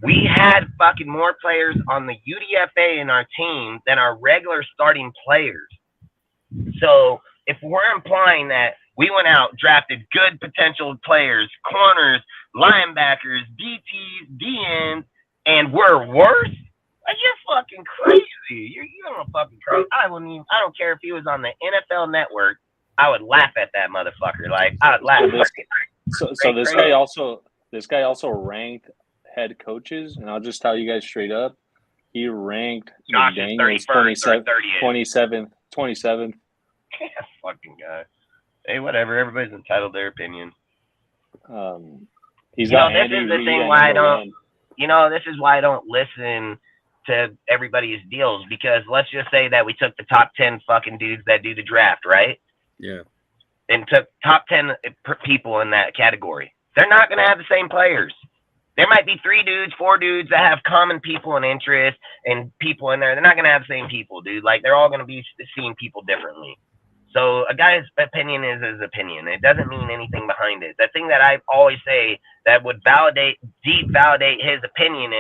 We had fucking more players on the UDFA in our team than our regular starting players. So if we're implying that we went out, drafted good potential players, corners, linebackers, DTs, DNs, and we're worse, you're fucking crazy. You're fucking crazy. I don't care if he was on the NFL Network. I would laugh at that motherfucker. Like, I would laugh. So this guy also ranked head coaches, and I'll just tell you guys straight up, he ranked McDaniels 27th 27th. Fucking guy. Hey, whatever. Everybody's entitled to their opinion. He's You know, got this Andy is the Reid thing at why I number don't. one. You know, this is why I don't listen to everybody's deals, because let's just say that we took the top 10 fucking dudes that do the draft, right? Yeah. And took top 10 people in that category. They're not going to have the same players. There might be 3 dudes, 4 dudes that have common people and interests and people in there. They're not going to have the same people, dude. Like, they're all going to be seeing people differently. So a guy's opinion is his opinion. It doesn't mean anything behind it. The thing that I always say that would deep validate his opinion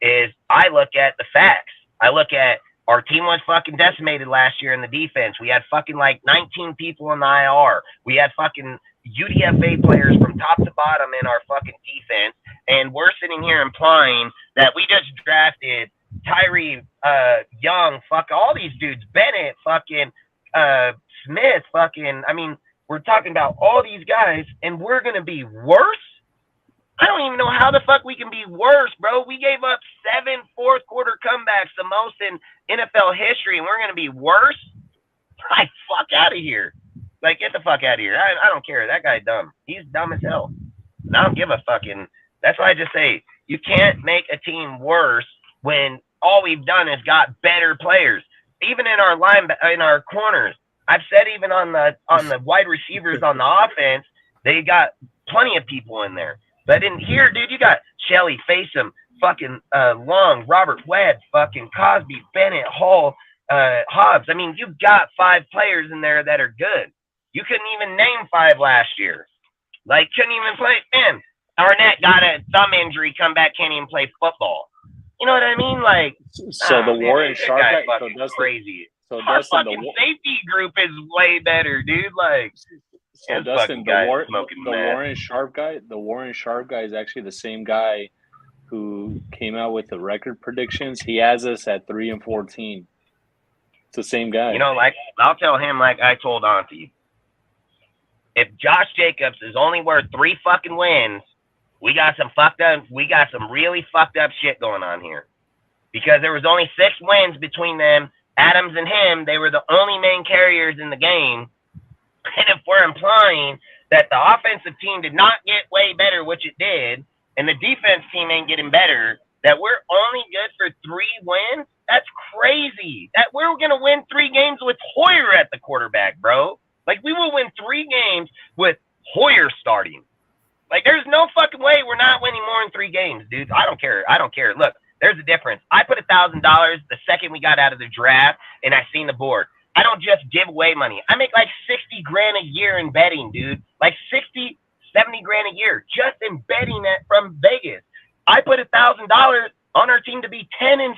is I look at the facts. I look at our team was fucking decimated last year in the defense. We had fucking like 19 people in the IR. We had fucking UDFA players from top to bottom in our fucking defense. And we're sitting here implying that we just drafted Tyree, Young, fuck all these dudes, Bennett, fucking, Smith, fucking, I mean, we're talking about all these guys, and we're going to be worse? I don't even know how the fuck we can be worse, bro. We gave up 7 fourth-quarter comebacks, the most in NFL history, and we're going to be worse? Like, fuck out of here. Like, get the fuck out of here. I don't care. That guy's dumb. He's dumb as hell. And I don't give a fucking... That's why I just say, you can't make a team worse when all we've done is got better players. Even in our corners. I've said even on the wide receivers on the offense, they got plenty of people in there. But in here, dude, you got Shelley, Fasem, fucking Long, Robert Webb, fucking Cosby, Bennett, Hall, Hobbs. I mean, you've got 5 players in there that are good. You couldn't even name 5 last year. Like, couldn't even play. Man, Arnett got a thumb injury, come back, can't even play football. You know what I mean? Like, so the Warren Sharp guy, fucking crazy. So Our Dustin, fucking safety group is way better, dude. Like, so Dustin, the Warren Sharp guy is actually the same guy who came out with the record predictions. He has us at 3-14. It's the same guy. You know, like, I'll tell him like I told Auntie. If Josh Jacobs is only worth 3 fucking wins, we got some really fucked up shit going on here. Because there was only 6 wins between them, Adams and him. They were the only main carriers in the game. And if we're implying that the offensive team did not get way better, which it did, and the defense team ain't getting better, that we're only good for 3 wins, that's crazy. That we're going to win 3 games with Hoyer at the quarterback, bro. Like, we will win 3 games with Hoyer starting. Like, there's no fucking way we're not winning more than 3 games, dude. I don't care. Look, there's a difference. I put $1,000 the second we got out of the draft, and I seen the board. I don't just give away money. I make like 60 grand a year in betting, dude. Like 60, 70 grand a year just in betting from Vegas. I put $1,000 on our team to be 10-7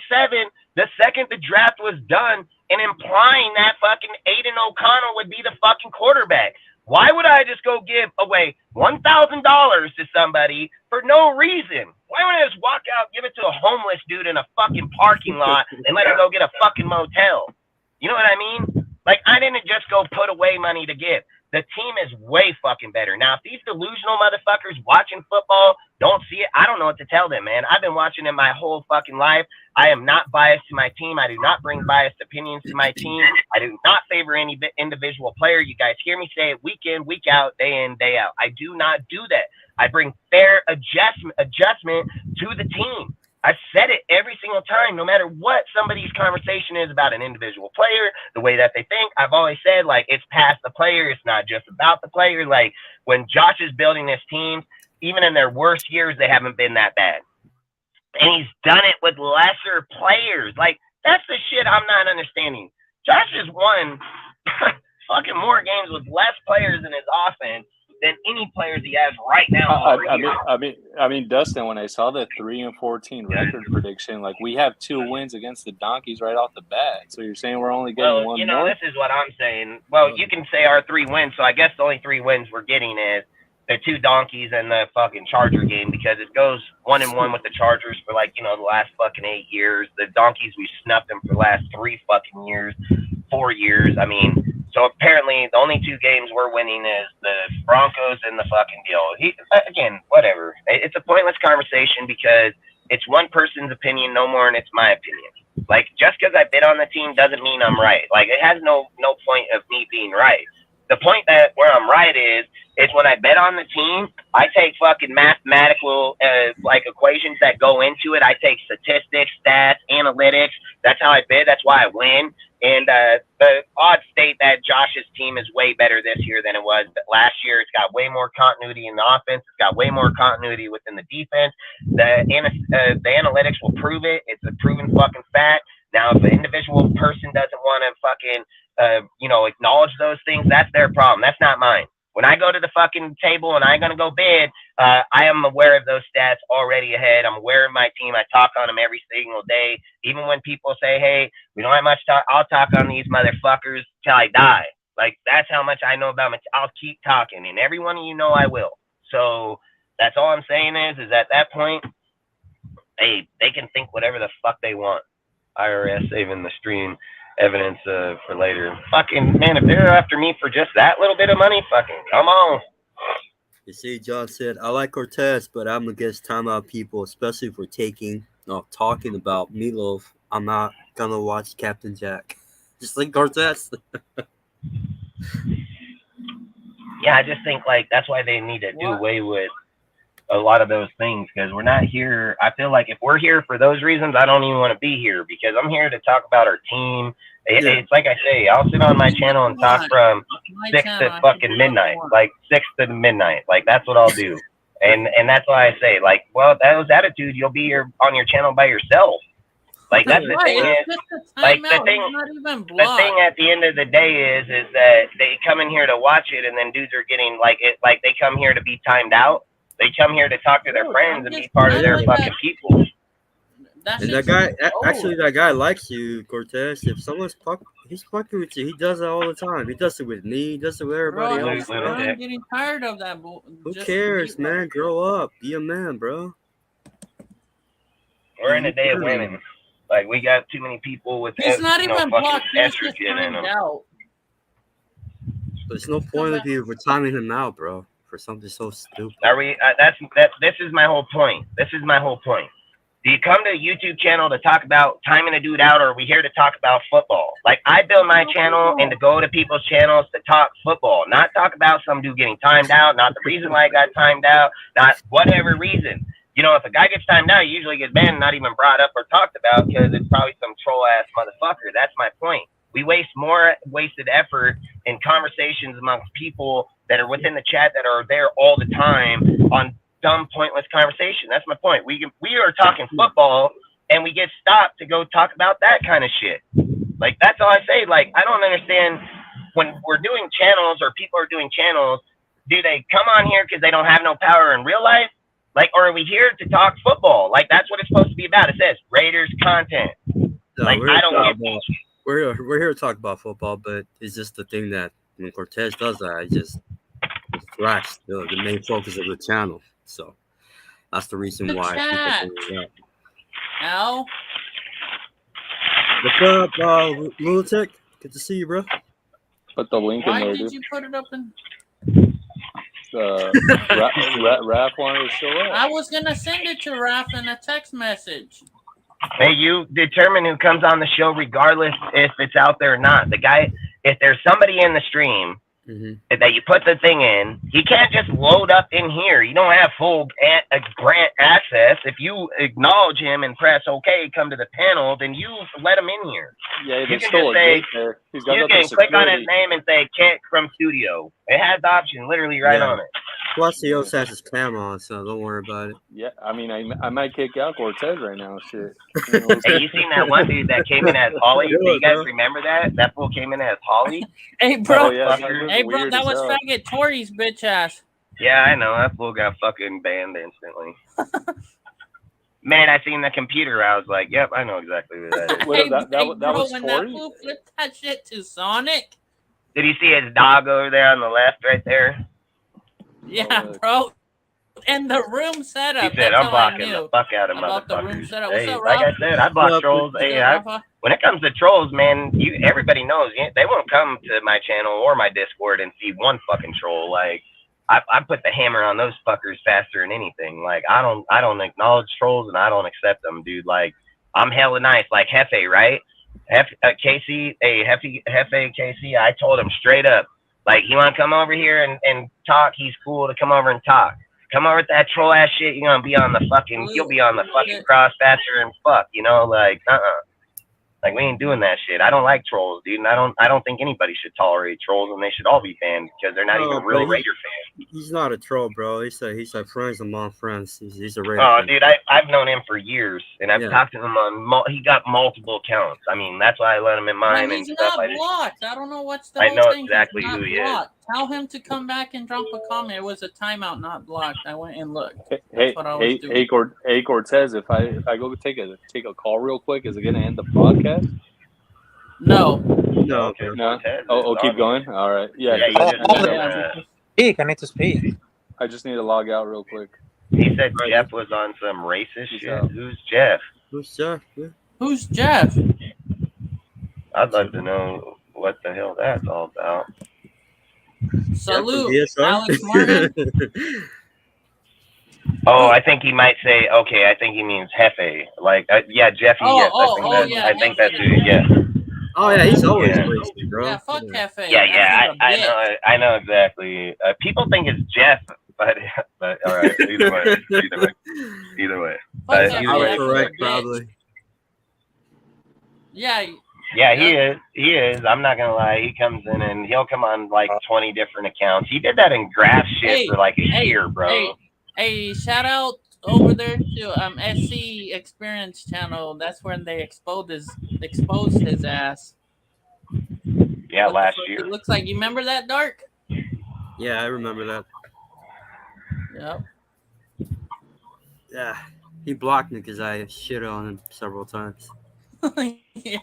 the second the draft was done, and implying that fucking Aiden O'Connell would be the fucking quarterback. Why would I just go give away $1,000 to somebody for no reason? Why wouldn't I just walk out, give it to a homeless dude in a fucking parking lot and let him go get a fucking motel? You know what I mean? Like, I didn't just go put away money to give. The team is way fucking better. Now, if these delusional motherfuckers watching football don't see it, I don't know what to tell them, man. I've been watching it my whole fucking life. I am not biased to my team. I do not bring biased opinions to my team. I do not favor any individual player. You guys hear me say it week in, week out, day in, day out. I do not do that. I bring fair adjustment to the team. I've said it every single time, no matter what somebody's conversation is about an individual player, the way that they think. I've always said, like, it's past the player. It's not just about the player. Like, when Josh is building his teams, even in their worst years, they haven't been that bad. And he's done it with lesser players. Like, that's the shit I'm not understanding. Josh has won fucking more games with less players in his offense than any players he has right now. I mean, Dustin, when I saw the 3-14 record prediction, like, we have 2 wins against the Donkeys right off the bat. So you're saying we're only getting one more? This is what I'm saying. Well, you can say our 3 wins. So I guess the only 3 wins we're getting is the 2 Donkeys and the fucking Charger game, because it goes 1-1 with the Chargers for, like, the last fucking 8 years. The Donkeys, we snuffed them for the last 3 fucking years, 4 years. I mean, so apparently the only 2 games we're winning is the Broncos and the fucking deal. Again, whatever. It's a pointless conversation because it's one person's opinion no more, and it's my opinion. Like, just because I bid on the team doesn't mean I'm right. Like, it has no point of me being right. The point that where I'm right is when I bet on the team, I take fucking mathematical like equations that go into it. I take statistics, stats, analytics. That's how I bid. That's why I win. And the odds state that Josh's team is way better this year than it was last year. It's got way more continuity in the offense. It's got way more continuity within the defense. The analytics will prove it. It's a proven fucking fact. Now, if an individual person doesn't want to fucking acknowledge those things, that's their problem. That's not mine. When I go to the fucking table and I'm going to go bid, I am aware of those stats already ahead. I'm aware of my team. I talk on them every single day. Even when people say, hey, we don't have much talk, I'll talk on these motherfuckers till I die. Like, that's how much I know about them. I'll keep talking. And every one of you know I will. So that's all I'm saying is at that point, hey, they can think whatever the fuck they want. IRS saving the stream evidence for later. Fucking man, if they're after me for just that little bit of money, fucking come on. You see, John said, I like Cortez, but I'm against timeout people, especially for talking about Meatloaf. I'm not gonna watch Captain Jack. Just like Cortez. Yeah, I just think like that's why they need to do away with a lot of those things, because we're not here. I feel like if we're here for those reasons, I don't even want to be here, because I'm here to talk about our team. It's like I say, I'll sit on my channel and talk from 6 to fucking midnight, like 6 to midnight. Like, that's what I'll do. And that's why I say, like, well, that was attitude. You'll be on your channel by yourself. Like, that's the thing is, like, the thing at the end of the day is that they come in here to watch it, and then dudes are getting like it, like they come here to be timed out. They come here to talk to their friends and be part of their fucking people. And that guy, actually, that guy likes you, Cortez. If someone's he's fucking with you. He does it all the time. He does it with me. He does it with everybody else. I'm getting tired of that. Who cares, man? Grow up. Be a man, bro. We're in a day of women. Like, we got too many people with not even blocked. estrogen in them. There's no point of you for timing him out, bro. For something so stupid. Are we? This is my whole point. This is my whole point. Do you come to a YouTube channel to talk about timing a dude out, or are we here to talk about football? Like, I build my channel and to go to people's channels to talk football, not talk about some dude getting timed out, not the reason why I got timed out, not whatever reason. You know, if a guy gets timed out, he usually gets banned, not even brought up or talked about, because it's probably some troll-ass motherfucker. That's my point. We waste more wasted effort in conversations amongst people that are within the chat that are there all the time on dumb, pointless conversation. That's my point. We are talking football, and we get stopped to go talk about that kind of shit. Like, that's all I say. Like, I don't understand when we're doing channels or people are doing channels, do they come on here because they don't have no power in real life? Like, or are we here to talk football? Like, that's what it's supposed to be about. It says Raiders content. No, like, I don't get we're here to talk about football, but it's just the thing that when Cortez does that, it just distracts the main focus of the channel. So that's the reason why people bring it up. Al? What's up, Lunatic? Good to see you, bro. Put the link in there, Why dude. did you put it up in? Raph wanted to show up. I was gonna send it to Raph in a text message. Hey, you determine who comes on the show regardless if it's out there or not. The guy, if there's somebody in the stream that you put the thing in, he can't just load up in here. You don't have full grant access. If you acknowledge him and press OK, come to the panel, then you let him in here. Yeah, you can just say, you can click on his name and say Kent from studio. It has the option literally right on it. Plus, he also has his cam on, so don't worry about it. Yeah, I mean, I might kick out Cortez right now. Shit. Hey, you seen that one dude that came in as Holly? Do you guys remember that? That fool came in as Holly. Hey, bro. Oh, yeah, hey, bro, that was faggot Tori's bitch ass. Yeah, I know. That fool got fucking banned instantly. Man, I seen the computer. I was like, yep, I know exactly who that is. Hey, that was when Tori? that fool flipped that shit to Sonic. Did you see his dog over there on the left right there? Yeah, bro. And the room setup. He said, I'm blocking the fuck out of about motherfuckers. The room setup. Hey, What's up, like I said, I block trolls. Hey, when it comes to trolls, man, everybody knows they won't come to my channel or my Discord and see one fucking troll. Like, I put the hammer on those fuckers faster than anything. Like, I don't acknowledge trolls and I don't accept them, dude. Like, I'm hella nice, like Hefe, right? Casey, hey, Hefe, Casey, I told him straight up, like, you want to come over here and talk? He's cool to come over and talk. Come over with that troll ass shit. You're gonna be on the fucking. You'll be on the fucking cross faster and fuck. You know, like Like, we ain't doing that shit. I don't like trolls, dude. And I don't think anybody should tolerate trolls, and they should all be banned because they're not even real Raider fans. He's not a troll, bro. He's a friends among friends. He's a Raider fan. Dude, I've known him for years, and I've talked to him on. He got multiple accounts. I mean, that's why I let him in mine and stuff. He's not blocked. I don't know what's the I whole know thing. exactly who he is. Tell him to come back and drop a comment. It was a timeout, not blocked. I went and looked. Hey, Cortez, if I go take a call real quick, is it gonna end the podcast? No. Okay. No. Oh, keep going. All right. Yeah. Speak. I need to speak. I just need to log out real quick. He said Jeff was on some racist shit. Who's Jeff? Who's Jeff? Who's Jeff? I'd love to know what the hell that's all about. Salute, Alex Martin. Oh, I think he might say. Okay, I think he means Hefe. Like, yeah, Jeffy. I think that's who. Yeah. Oh yeah, he's always racist, bro. Yeah, fuck Hefe. Yeah. I know exactly. People think it's Jeff, but all right. Either way. Correct, probably. Yeah. Yeah, he is. I'm not gonna lie. He comes in and he'll come on like 20 different accounts. He did that in graph shit for like a year, bro. Hey, shout out over there to SC Experience channel. That's when they exposed his ass. Yeah, last year. It looks like, you remember that, Dark? Yeah, I remember that. Yep. Yeah, he blocked me because I shit on him several times. Yeah.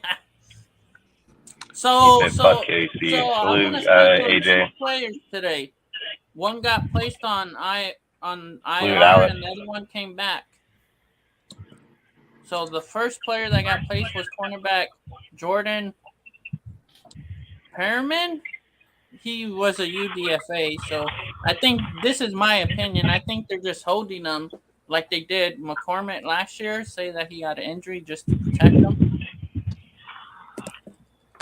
So fuck KC. Salute, AJ. Players today. One got placed on IR and the other one came back. So the first player that got placed was cornerback Jordan Perriman. He was a UDFA, so I think, this is my opinion, I think they're just holding him like they did McCormick last year, say that he had an injury just to protect him.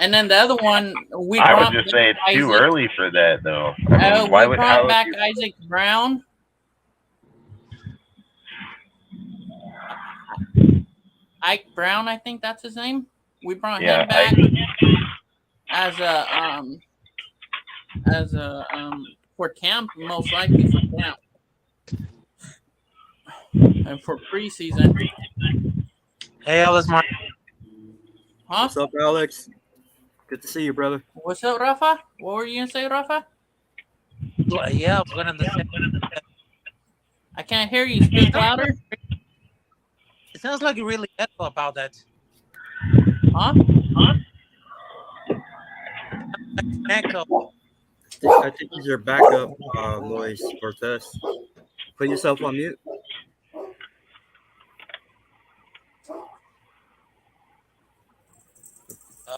And then the other one, I would just say it's too early for that, though. I mean, we brought back Isaac Brown. Ike Brown, I think that's his name. We brought him back as a for camp, most likely for camp, and for preseason. Hey, Alex Martin. Huh? What's up, Alex? Good to see you, brother. What's up, Rafa? What were you gonna say, Rafa? Yeah, I'm gonna say. I can't hear you. Speak louder. It sounds like you really echo about that. Huh? Echo. I think he's your backup noise, Cortez. Put yourself on mute.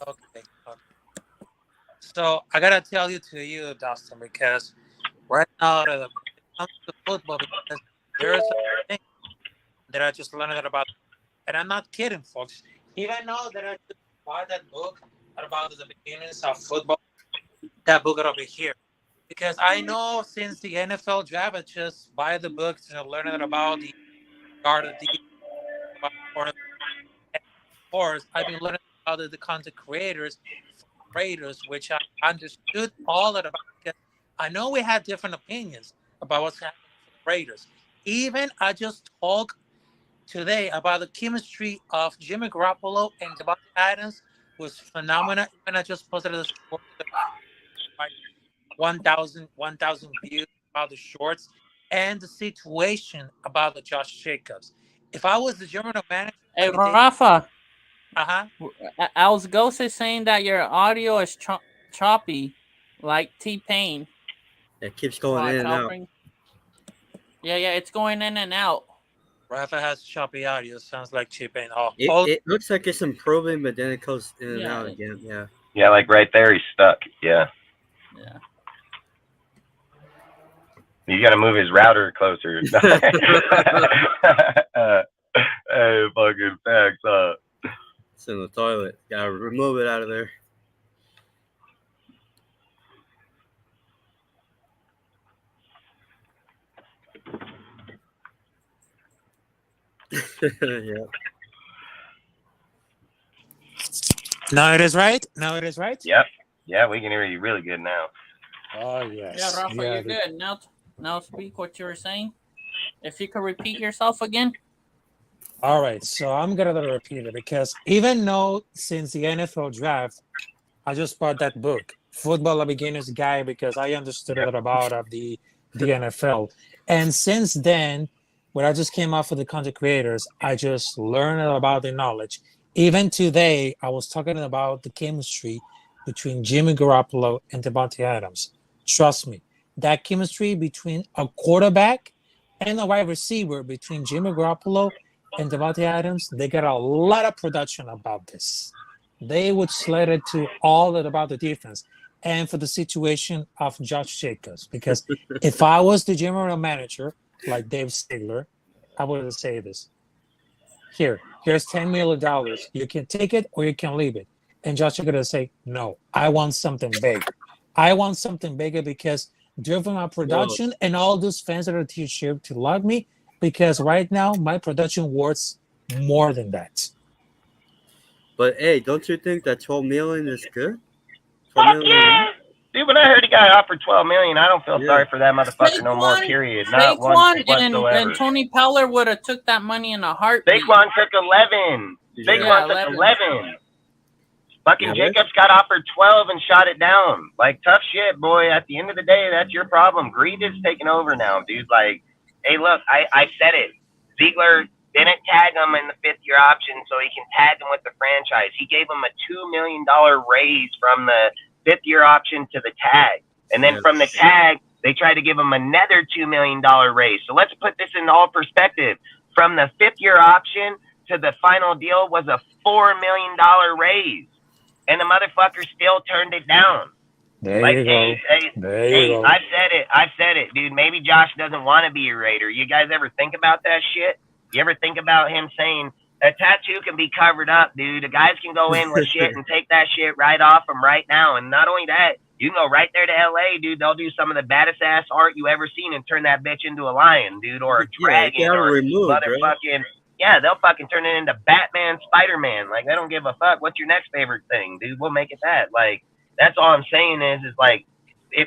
Okay. So I gotta tell you, Dustin, because right now, when it comes to football, because there's a thing that I just learned about, and I'm not kidding, folks. Even though that I just bought that book about the beginnings of football, that book over here, because I know since the NFL draft, I just buy the books and learn about the guard of the, of course, I've been learning about the content creators, Raiders, which I understood all of it about, because I know we had different opinions about what's happening with the Raiders. Even I just talked today about the chemistry of Jimmy Garoppolo and Devontae Adams was phenomenal. And I just posted a short, like 1,000 views about the shorts and the situation about the Josh Jacobs. If I was the general manager, hey, Rafa. Al's Ghost is saying that your audio is choppy, like T-Pain. It keeps going in and out. Yeah, it's going in and out. Rafa has choppy audio. Sounds like T-Pain. It looks like it's improving, but then it goes in and out again. Yeah. Yeah, like right there, he's stuck. Yeah. Yeah. You got to move his router closer. saying fucking facts, huh? It's in the toilet. Gotta remove it out of there. Yeah. Now it is right. Now it is right. Yep. Yeah, we can hear you really good now. Oh yes. Yeah, Rafa, you're good. Now speak what you were saying. If you could repeat yourself again. All right, so I'm gonna repeat it because even though since the NFL draft, I just bought that book, Football a Beginner's Guide, because I understood a lot about of the NFL, and since then, when I just came out for the content creators, I just learned about the knowledge. Even today, I was talking about the chemistry between Jimmy Garoppolo and Devontae Adams. Trust me, that chemistry between a quarterback and a wide receiver between Jimmy Garoppolo and Devontae Adams, they got a lot of production about this. They would sled it to all about the defense and for the situation of Josh Jacobs. Because if I was the general manager, like Dave Stigler, I would say this. Here's $10 million. You can take it or you can leave it. And Josh is going to say, no, I want something big. I want something bigger because driven my production and all those fans that are here to love me, because right now my production worth more than that. But hey, don't you think that 12 million is good? 12 Fuck million? Yeah! Dude, when I heard he got offered $12 million, I don't feel sorry for that motherfucker no more. Period. Not once whatsoever. And Tony Pollard would have took that money in a heartbeat. Saquon took 11. Saquon took 11. Fucking Jacobs got offered 12 and shot it down. Like, tough shit, boy. At the end of the day, that's your problem. Greed is taking over now, dude. Like, hey, look, I said it. Ziegler didn't tag him in the fifth-year option so he can tag him with the franchise. He gave him a $2 million raise from the fifth-year option to the tag. And then from the tag, they tried to give him another $2 million raise. So let's put this in all perspective. From the fifth-year option to the final deal was a $4 million raise. And the motherfucker still turned it down. There you go. I've said it, dude. Maybe Josh doesn't want to be a Raider. You guys ever think about that shit? You ever think about him saying, a tattoo can be covered up, dude. The guys can go in with shit and take that shit right off him right now. And not only that, you can go right there to LA, dude. They'll do some of the baddest ass art you ever seen and turn that bitch into a lion, dude, or a dragon, or motherfucking... Right? Yeah, they'll fucking turn it into Batman, Spider-Man. Like, they don't give a fuck. What's your next favorite thing, dude? We'll make it that. Like, that's all I'm saying is like,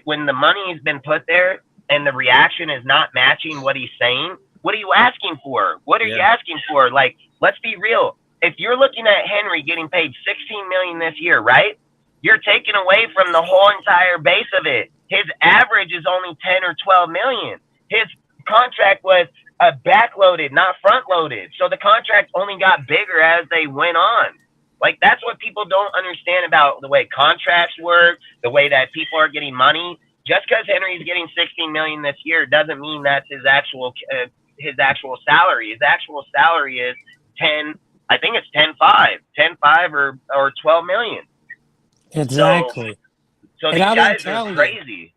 when the money's been put there and the reaction is not matching what he's saying, what are you asking for? What are you asking for? Like, let's be real. If you're looking at Henry getting paid $16 million this year, right? You're taking away from the whole entire base of it. His average is only 10 or 12 million. His contract was backloaded, not front loaded. So the contract only got bigger as they went on. Like, that's what people don't understand about the way contracts work, the way that people are getting money. Just because Henry's getting $16 million this year doesn't mean that's his actual salary. His actual salary is 10. I think it's 10.5 or 12 million. Exactly. So these guys are crazy.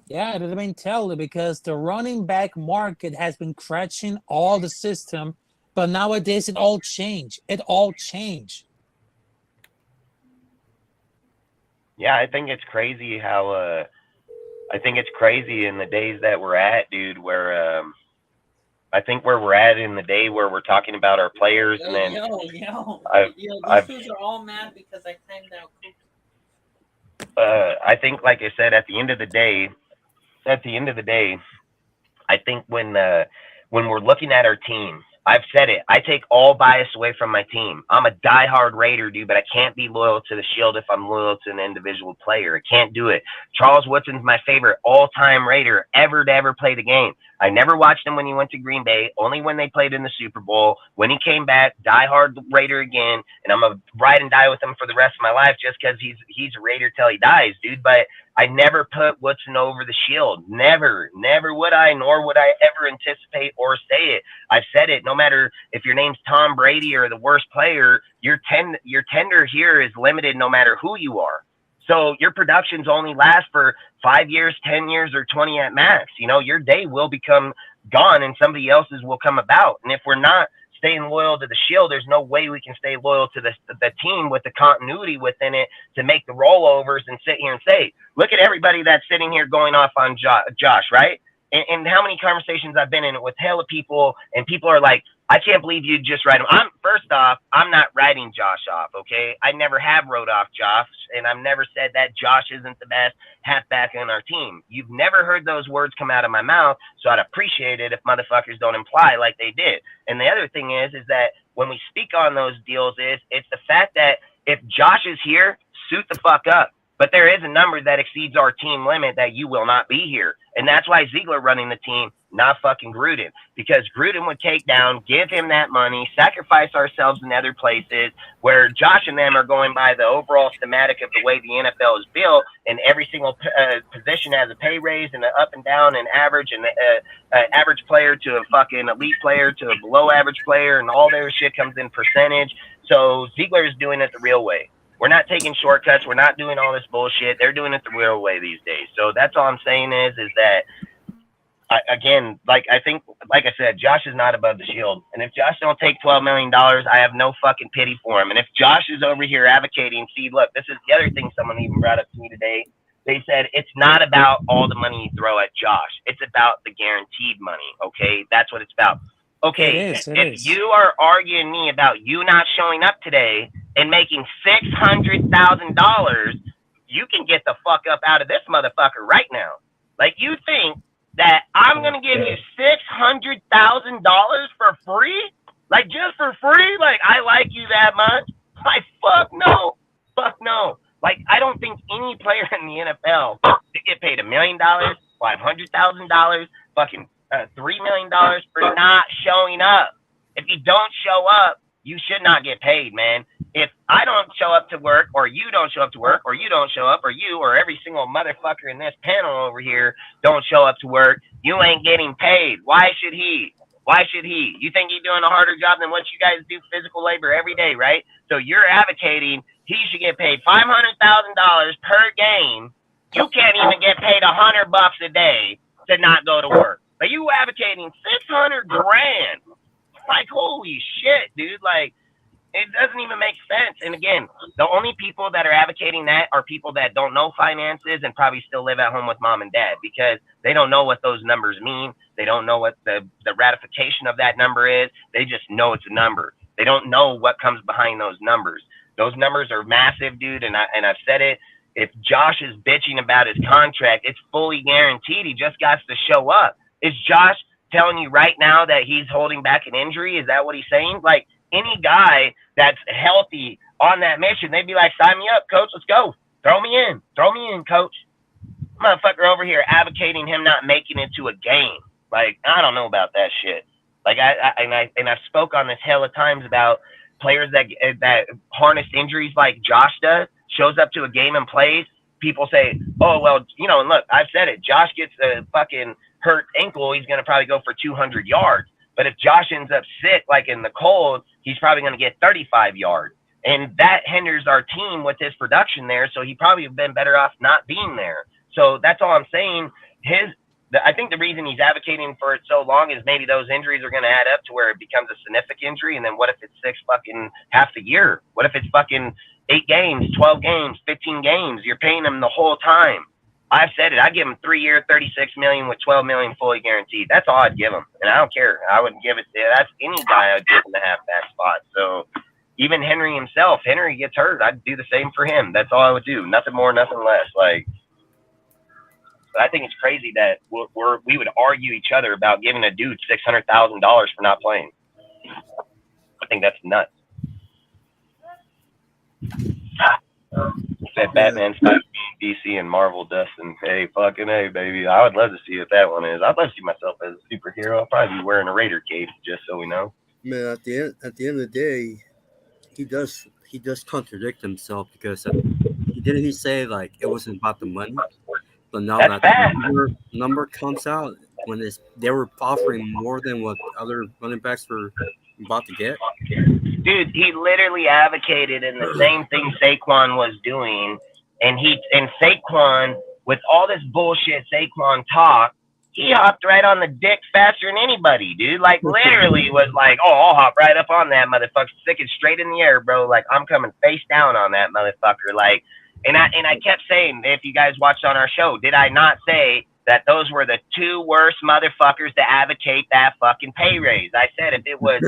Yeah, I mean, tell you, because the running back market has been crashing all the system, but nowadays it all changed. Yeah, I think it's crazy how I think it's crazy in the days that we're at, dude, where I think where we're at in the day where we're talking about our players and then these dudes are all mad because I timed out I think, like I said, at the end of the day, I think when we're looking at our team, I've said it, I take all bias away from my team. I'm a diehard Raider, dude, but I can't be loyal to the Shield if I'm loyal to an individual player. I can't do it. Charles Woodson's my favorite all-time Raider ever to ever play the game. I never watched him when he went to Green Bay, only when they played in the Super Bowl. When he came back, diehard Raider again, and I'm a ride and die with him for the rest of my life just because he's a Raider till he dies, dude. But I never put Woodson over the Shield. Never would I, nor would I ever anticipate or say it. I've said it, no matter if your name's Tom Brady or the worst player, your tender here is limited no matter who you are. So your productions only last for 5 years, 10 years, or 20 at max. You know, your day will become gone and somebody else's will come about. And if we're not staying loyal to the Shield, there's no way we can stay loyal to the team with the continuity within it to make the rollovers and sit here and say, look at everybody that's sitting here going off on Josh, right? And how many conversations I've been in with hella people, and people are like, I can't believe you just write him. First off, I'm not writing Josh off, okay? I never have wrote off Josh, and I've never said that Josh isn't the best halfback on our team. You've never heard those words come out of my mouth, so I'd appreciate it if motherfuckers don't imply like they did. And the other thing is that when we speak on those deals it's the fact that if Josh is here, suit the fuck up. But there is a number that exceeds our team limit that you will not be here. And that's why Ziegler running the team, not fucking Gruden. Because Gruden would take down, give him that money, sacrifice ourselves in other places, where Josh and them are going by the overall schematic of the way the NFL is built, and every single position has a pay raise and an up and down and average, and average player to a fucking elite player to a below average player, and all their shit comes in percentage. So Ziegler is doing it the real way. We're not taking shortcuts. We're not doing all this bullshit. They're doing it the real way these days. So that's all I'm saying is that, again, like I said, Josh is not above the Shield. And if Josh don't take $12 million, I have no fucking pity for him. And if Josh is over here advocating, see, look, this is the other thing someone even brought up to me today. They said it's not about all the money you throw at Josh. It's about the guaranteed money, okay? That's what it's about. Okay, if you are arguing me about you not showing up today and making $600,000, you can get the fuck up out of this motherfucker right now. Like, you think that I'm gonna give you $600,000 for free? Like, just for free? Like, I like you that much? Like, fuck no. Fuck no. Like, I don't think any player in the NFL should get paid $1 million, $500,000, fucking $3 million for not showing up. If you don't show up, you should not get paid, man. If I don't show up to work, or you don't show up to work, or you don't show up, or you or every single motherfucker in this panel over here don't show up to work, you ain't getting paid. Why should he? Why should he? You think he's doing a harder job than what you guys do physical labor every day, right? So you're advocating he should get paid $500,000 per game. You can't even get paid $100 a day to not go to work. But you advocating $600,000? Like, holy shit, dude! Like, it doesn't even make sense. And again, the only people that are advocating that are people that don't know finances and probably still live at home with mom and dad, because they don't know what those numbers mean. They don't know what the ratification of that number is. They just know it's a number. They don't know what comes behind those numbers. Those numbers are massive, dude. And I've said it. If Josh is bitching about his contract, it's fully guaranteed. He just got to show up. Is Josh telling you right now that he's holding back an injury? Is that what he's saying? Like, any guy that's healthy on that mission, they'd be like, sign me up, coach. Let's go. Throw me in, coach. Motherfucker over here advocating him not making it to a game. Like, I don't know about that shit. Like, I've spoke on this hella times about players that harness injuries like Josh does, shows up to a game and plays. People say, oh, well, and look, I've said it. Josh gets a fucking hurt ankle, he's going to probably go for 200 yards. But if Josh ends up sick, like in the cold, he's probably going to get 35 yards. And that hinders our team with his production there. So he probably have been better off not being there. So that's all I'm saying. I think the reason he's advocating for it so long is maybe those injuries are going to add up to where it becomes a significant injury. And then what if it's half the year? What if it's fucking 8 games, 12 games, 15 games? You're paying him the whole time. I've said it. I give him 3 years, $36 million with $12 million fully guaranteed. That's all I'd give him, and I don't care. I wouldn't give it. That's any guy I'd give him the halfback spot. So even Henry himself, Henry gets hurt, I'd do the same for him. That's all I would do. Nothing more, nothing less. Like, but I think it's crazy that we would argue each other about giving a dude $600,000 for not playing. I think that's nuts. Said Batman, DC, and Marvel, Dustin. Hey, fucking hey, baby. I would love to see what that one is. I'd love to see myself as a superhero. I'll probably be wearing a Raider cape, just so we know. Man, at the end of the day, he does contradict himself, because he say like it wasn't about the money, but now That's that the number comes out, when they were offering more than what other running backs were about to get. Dude, he literally advocated in the same thing Saquon was doing, and Saquon, with all this bullshit Saquon talk, he hopped right on the dick faster than anybody, dude. Like, literally was like, oh, I'll hop right up on that motherfucker, stick it straight in the air, bro. Like, I'm coming face down on that motherfucker. Like, and I kept saying, if you guys watched on our show, did I not say that those were the two worst motherfuckers to advocate that fucking pay raise? I said if it was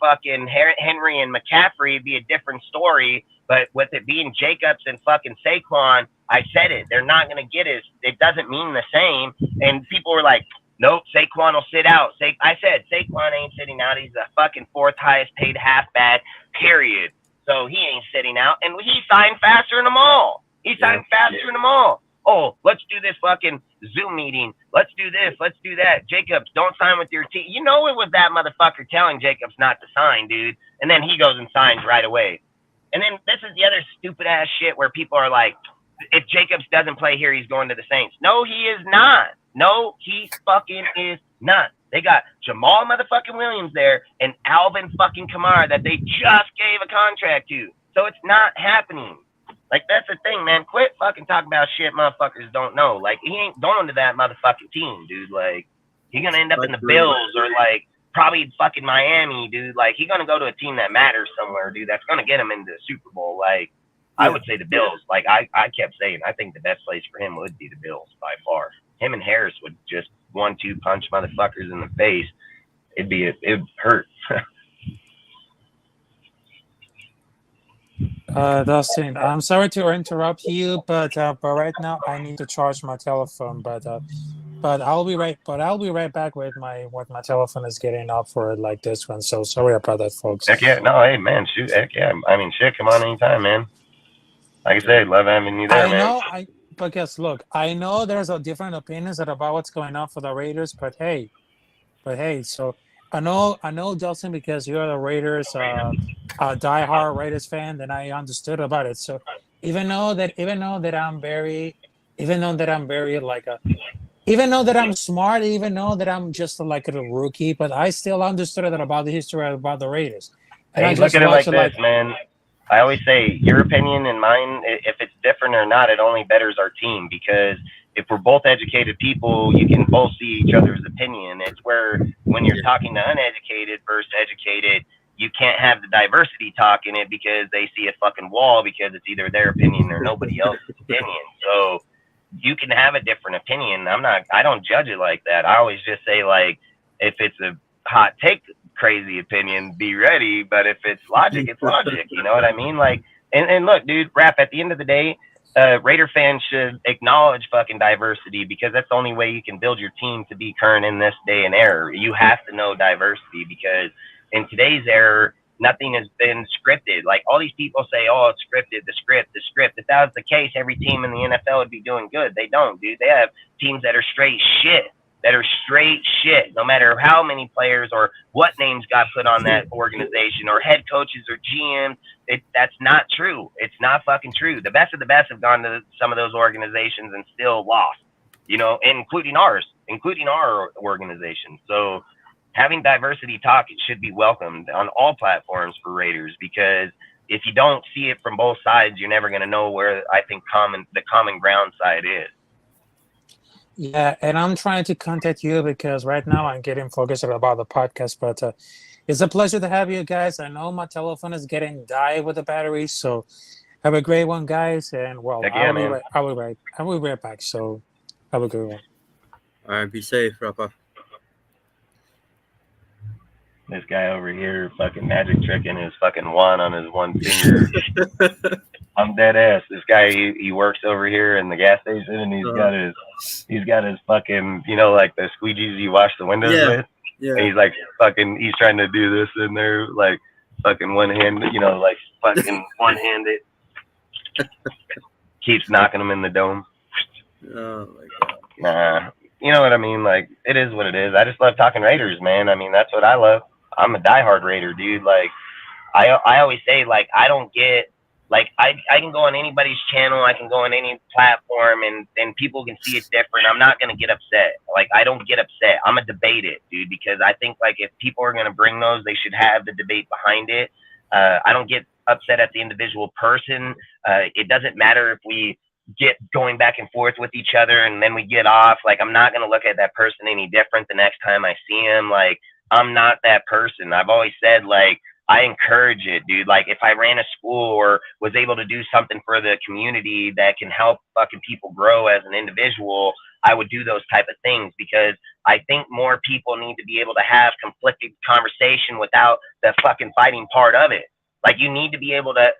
fucking Henry and McCaffrey, it'd be a different story. But with it being Jacobs and fucking Saquon, I said it. They're not gonna get it. It doesn't mean the same. And people were like, nope, Saquon will sit out. I said Saquon ain't sitting out. He's the fucking fourth highest paid halfback, period. So he ain't sitting out. And he signed faster than them all. He signed faster than them all. Oh, let's do this fucking Zoom meeting. Let's do this. Let's do that. Jacobs, don't sign with your team. You know it was that motherfucker telling Jacobs not to sign, dude. And then he goes and signs right away. And then this is the other stupid ass shit where people are like, if Jacobs doesn't play here, he's going to the Saints. No, he is not. No, he fucking is not. They got Jamal motherfucking Williams there and Alvin fucking Kamara that they just gave a contract to. So it's not happening. Like, that's the thing, man. Quit fucking talking about shit motherfuckers don't know. Like, he ain't going to that motherfucking team, dude. Like, he's going to end up in the Bills or, like, probably fucking Miami, dude. Like, he's going to go to a team that matters somewhere, dude. That's going to get him into the Super Bowl. Like, I would say the Bills. Like, I kept saying, I think the best place for him would be the Bills by far. Him and Harris would just 1-2 punch motherfuckers in the face. It'd hurt. Dustin, I'm sorry to interrupt you, but right now I need to charge my telephone. But I'll be right back with my telephone is getting up for like this one. So sorry about that, folks. Heck yeah, no, hey man, shoot, heck yeah. I mean, shit, come on anytime, man. Like I said, love having you there, man. Because look, I know there's a different opinions about what's going on for the Raiders, but hey, so I know Dustin, because you're the Raiders, diehard Raiders fan, then I understood about it. So even though that I'm smart, even though that I'm just like a rookie, but I still understood that about the history about the Raiders. And hey, look at it like this, man. I always say your opinion and mine, if it's different or not, it only betters our team, because if we're both educated people, you can both see each other's opinion. It's where when you're talking to uneducated versus educated, you can't have the diversity talk in it because they see a fucking wall because it's either their opinion or nobody else's opinion. So you can have a different opinion. I don't judge it like that. I always just say, like, if it's a hot take, crazy opinion, be ready. But if it's logic, it's logic. You know what I mean? Like, and look, dude, Rap, at the end of the day, Raider fans should acknowledge fucking diversity, because that's the only way you can build your team to be current in this day and era. You have to know diversity, because in today's era, nothing has been scripted. Like, all these people say, oh, it's scripted, the script. If that was the case, every team in the NFL would be doing good. They don't, dude. They have teams that are straight shit. No matter how many players or what names got put on that organization or head coaches or GMs. That's not true. It's not fucking true. The best of the best have gone to some of those organizations and still lost, you know, including our organization. So having diversity talk, it should be welcomed on all platforms for Raiders, because if you don't see it from both sides, you're never going to know where I think the common ground side is. Yeah, and I'm trying to contact you because right now I'm getting focused about the podcast, but it's a pleasure to have you guys. I know my telephone is getting die with the battery, so have a great one, guys. And well, I will be right back. So have a good one. All right, be safe, Rafa. This guy over here fucking magic tricking his fucking wand on his one finger. I'm dead ass. This guy, he works over here in the gas station, and he's got his fucking, you know, like the squeegees you wash the windows with. Yeah. And he's like he's trying to do this in there, like fucking one hand, you know, like fucking one handed. Keeps knocking him in the dome. Oh my god. Nah, you know what I mean? Like, it is what it is. I just love talking Raiders, man. I mean, that's what I love. I'm a diehard Raider, dude. Like, I always say, like, I don't get, like, I can go on anybody's channel, I can go on any platform, and people can see it different. I'm not going to get upset. Like, I don't get upset. I'm going to debate it, dude, because I think, like, if people are going to bring those, they should have the debate behind it. I don't get upset at the individual person. It doesn't matter if we get going back and forth with each other and then we get off. Like, I'm not going to look at that person any different the next time I see him. Like, I'm not that person. I've always said, like, I encourage it, dude. Like, if I ran a school or was able to do something for the community that can help fucking people grow as an individual, I would do those type of things, because I think more people need to be able to have conflicted conversation without the fucking fighting part of it. Like, you need to be able to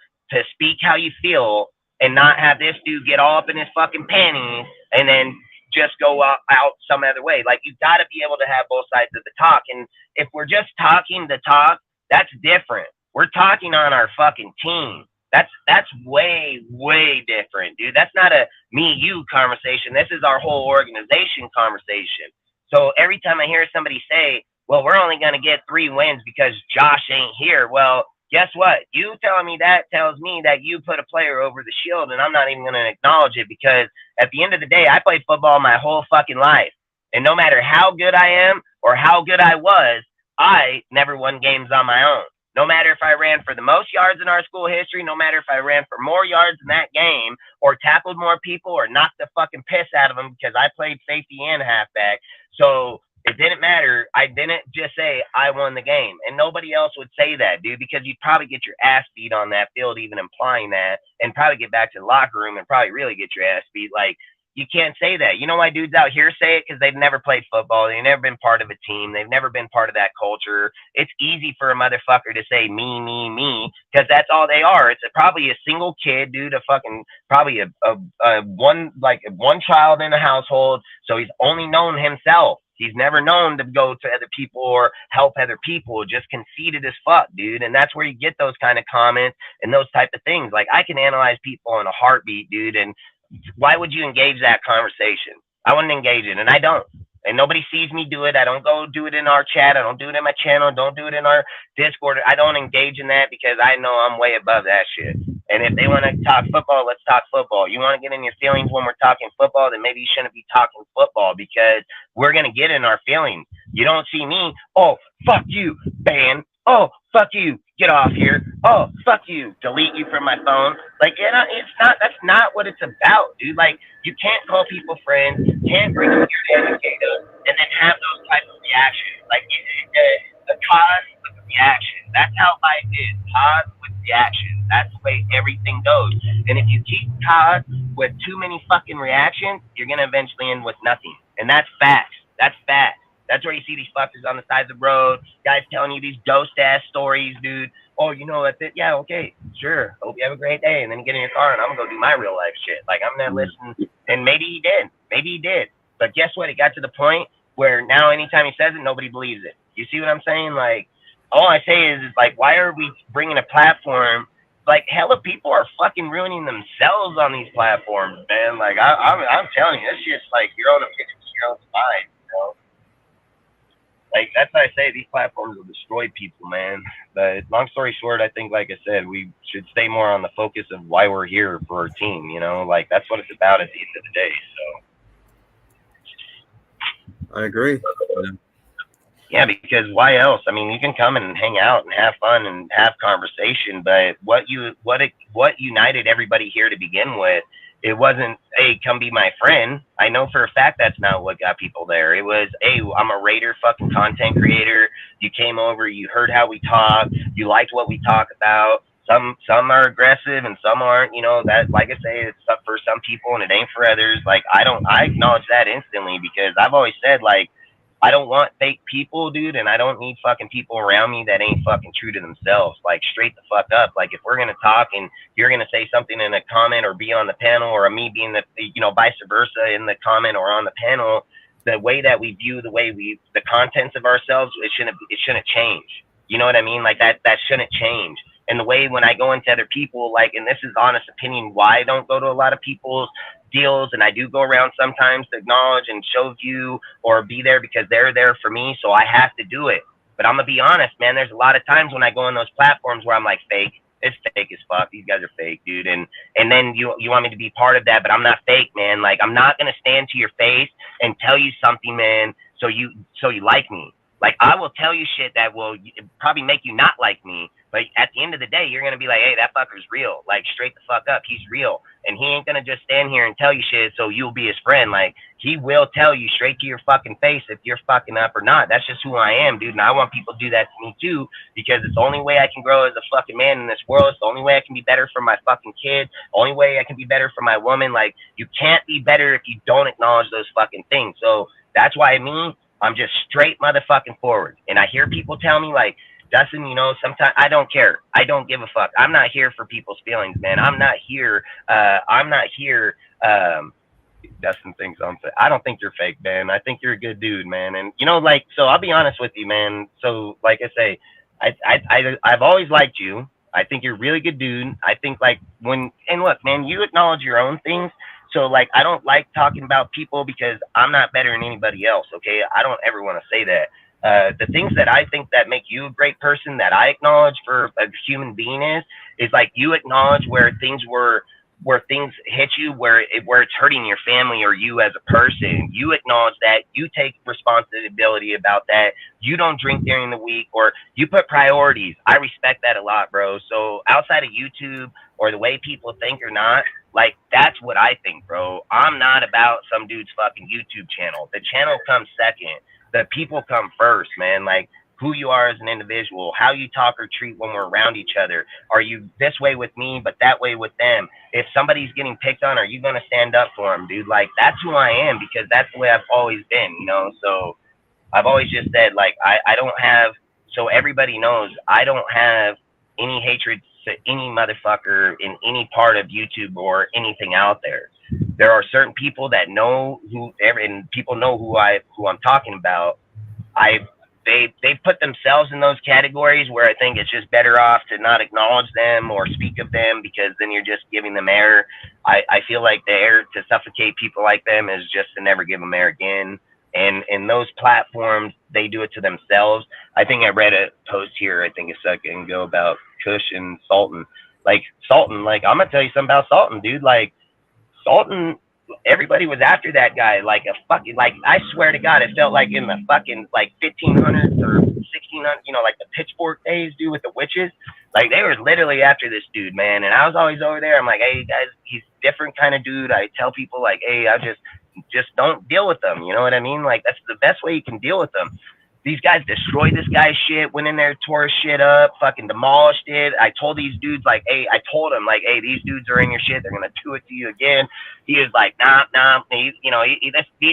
speak how you feel and not have this dude get all up in his fucking panties and then just go out some other way. Like, you got to be able to have both sides of the talk. And if we're just talking the talk, that's different. We're talking on our fucking team. That's way, way different, dude. That's not a me-you conversation. This is our whole organization conversation. So every time I hear somebody say, well, we're only going to get 3 wins because Josh ain't here. Well, guess what? You telling me that tells me that you put a player over the shield, and I'm not even going to acknowledge it, because at the end of the day, I played football my whole fucking life. And no matter how good I am or how good I was, I never won games on my own. No matter if I ran for the most yards in our school history, no matter if I ran for more yards in that game or tackled more people or knocked the fucking piss out of them, because I played safety and halfback. So it didn't matter. I didn't just say I won the game. And nobody else would say that, dude, because you'd probably get your ass beat on that field, even implying that, and probably get back to the locker room and probably really get your ass beat. Like, you can't say that. You know why dudes out here say it? Because they've never played football. They've never been part of a team. They've never been part of that culture. It's easy for a motherfucker to say me, because that's all they are. It's probably a single kid, dude, probably one child in a household. So he's only known himself. He's never known to go to other people or help other people. Just conceited as fuck, dude. And that's where you get those kind of comments and those type of things. Like, I can analyze people in a heartbeat, dude, and why would you engage that conversation? I wouldn't engage it, and I don't. And nobody sees me do it. I don't go do it in our chat. I don't do it in my channel. Don't do it in our Discord. I don't engage in that, because I know I'm way above that shit. And if they want to talk football, let's talk football. You want to get in your feelings when we're talking football, then maybe you shouldn't be talking football, because we're going to get in our feelings. You don't see me, oh, fuck you, ban. Oh, fuck you, get off here. Oh, fuck you, delete you from my phone. Like, that's not what it's about, dude. Like, you can't call people friends, can't bring them here to educate them, and then have those type of reactions. Like, the cause with the reaction. That's how life is, cause with reaction. That's the way everything goes. And if you keep cause with too many fucking reactions, you're going to eventually end with nothing. And that's facts. That's facts. That's where you see these fuckers on the sides of the road, guys telling you these ghost-ass stories, dude. Oh, you know, that's it. Yeah, okay, sure. Hope you have a great day. And then you get in your car, and I'm going to go do my real-life shit. Like, I'm not listening. And maybe he did. Maybe he did. But guess what? It got to the point where now anytime he says it, nobody believes it. You see what I'm saying? Like, all I say is like, why are we bringing a platform? Like, hella people are fucking ruining themselves on these platforms, man. Like, I'm telling you, this shit's like your own opinion, your own mind, you know? Like, that's why I say these platforms will destroy people, man. But long story short, I think, like I said, we should stay more on the focus of why we're here for our team, you know? Like, that's what it's about at the end of the day, so. I agree. Yeah, because why else? I mean, you can come and hang out and have fun and have conversation, but what united everybody here to begin with, it wasn't, hey, come be my friend. I know for a fact that's not what got people there. It was, hey, I'm a Raider fucking content creator. You came over, you heard how we talk, you liked what we talk about. Some are aggressive and some aren't, you know, that, like I say, it's up for some people and it ain't for others. Like, I acknowledge that instantly, because I've always said, like, I don't want fake people, dude, and I don't need fucking people around me that ain't fucking true to themselves. Like, straight the fuck up. Like, if we're going to talk and you're going to say something in a comment or be on the panel, or me being vice versa in the comment or on the panel, the way that we view the contents of ourselves, it shouldn't change. You know what I mean? Like, that shouldn't change. And the way when I go into other people, like, and this is honest opinion, why I don't go to a lot of people's deals, and I do go around sometimes to acknowledge and show view or be there, because they're there for me, so I have to do it. But I'm gonna be honest, man, there's a lot of times when I go on those platforms where I'm like, fake. It's fake as fuck. These guys are fake, dude. And then you want me to be part of that, but I'm not fake, man. Like, I'm not gonna stand to your face and tell you something, man, so you like me. Like, I will tell you shit that will probably make you not like me, but at the end of the day, you're going to be like, hey, that fucker's real. Like, straight the fuck up. He's real. and he ain't gonna just stand here and tell you shit so you'll be his friend. Like, he will tell you straight to your fucking face if you're fucking up or not. That's just who I am, dude. And I want people to do that to me too, because it's the only way I can grow as a fucking man in this world. It's the only way I can be better for my fucking kids. The only way I can be better for my woman. Like, you can't be better if you don't acknowledge those fucking things. So that's why I'm just straight motherfucking forward. And I hear people tell me, like, Dustin, you know, sometimes I don't care. I don't give a fuck. I'm not here for people's feelings, man. I'm not here. Dustin thinks I'm fake. I don't think you're fake, man. I think you're a good dude, man. And, you know, like, so I'll be honest with you, man. So, like I say, I've always liked you. I think you're a really good dude. I think, like, and look, man, you acknowledge your own things. So, like, I don't like talking about people because I'm not better than anybody else, okay? I don't ever want to say that. The things that I think that make you a great person that I acknowledge for a human being is like, you acknowledge where things hit you, where it's hurting your family or you as a person. You acknowledge that. You take responsibility about that. You don't drink during the week, or you put priorities. I respect that a lot, bro. So outside of YouTube or the way people think or not, like, that's what I think, bro. I'm not about some dude's fucking YouTube channel. The channel comes second. The people come first, man. Like, who you are as an individual, how you talk or treat when we're around each other. Are you this way with me, but that way with them? If somebody's getting picked on, are you going to stand up for them, dude? Like, that's who I am, because that's the way I've always been, you know? So I've always just said, like, I don't have, so everybody knows, I don't have any hatred to any motherfucker in any part of YouTube or anything out there. There are certain people that know and people know who I'm talking about. They put themselves in those categories where I think it's just better off to not acknowledge them or speak of them, because then you're just giving them air. I feel like the air to suffocate people like them is just to never give them air again. And in those platforms, they do it to themselves. I think I read a post here, I think a second ago, about Kush and Sultan. Like, Sultan, like, I'm gonna tell you something about Sultan, dude. Like, Sultan, everybody was after that guy like a fucking, like, I swear to God, it felt like in the fucking, like, 1500s or 1600s, you know, like the pitchfork days, dude, with the witches. Like, they were literally after this dude, man. And I was always over there. I'm like, hey, guys, he's different kind of dude. I tell people, like, hey, I just don't deal with them. You know what I mean? Like, that's the best way you can deal with them. These guys destroyed this guy's shit, went in there, tore his shit up, fucking demolished it. I told these dudes, like, hey, these dudes are in your shit. They're going to do it to you again. He was like, nah. These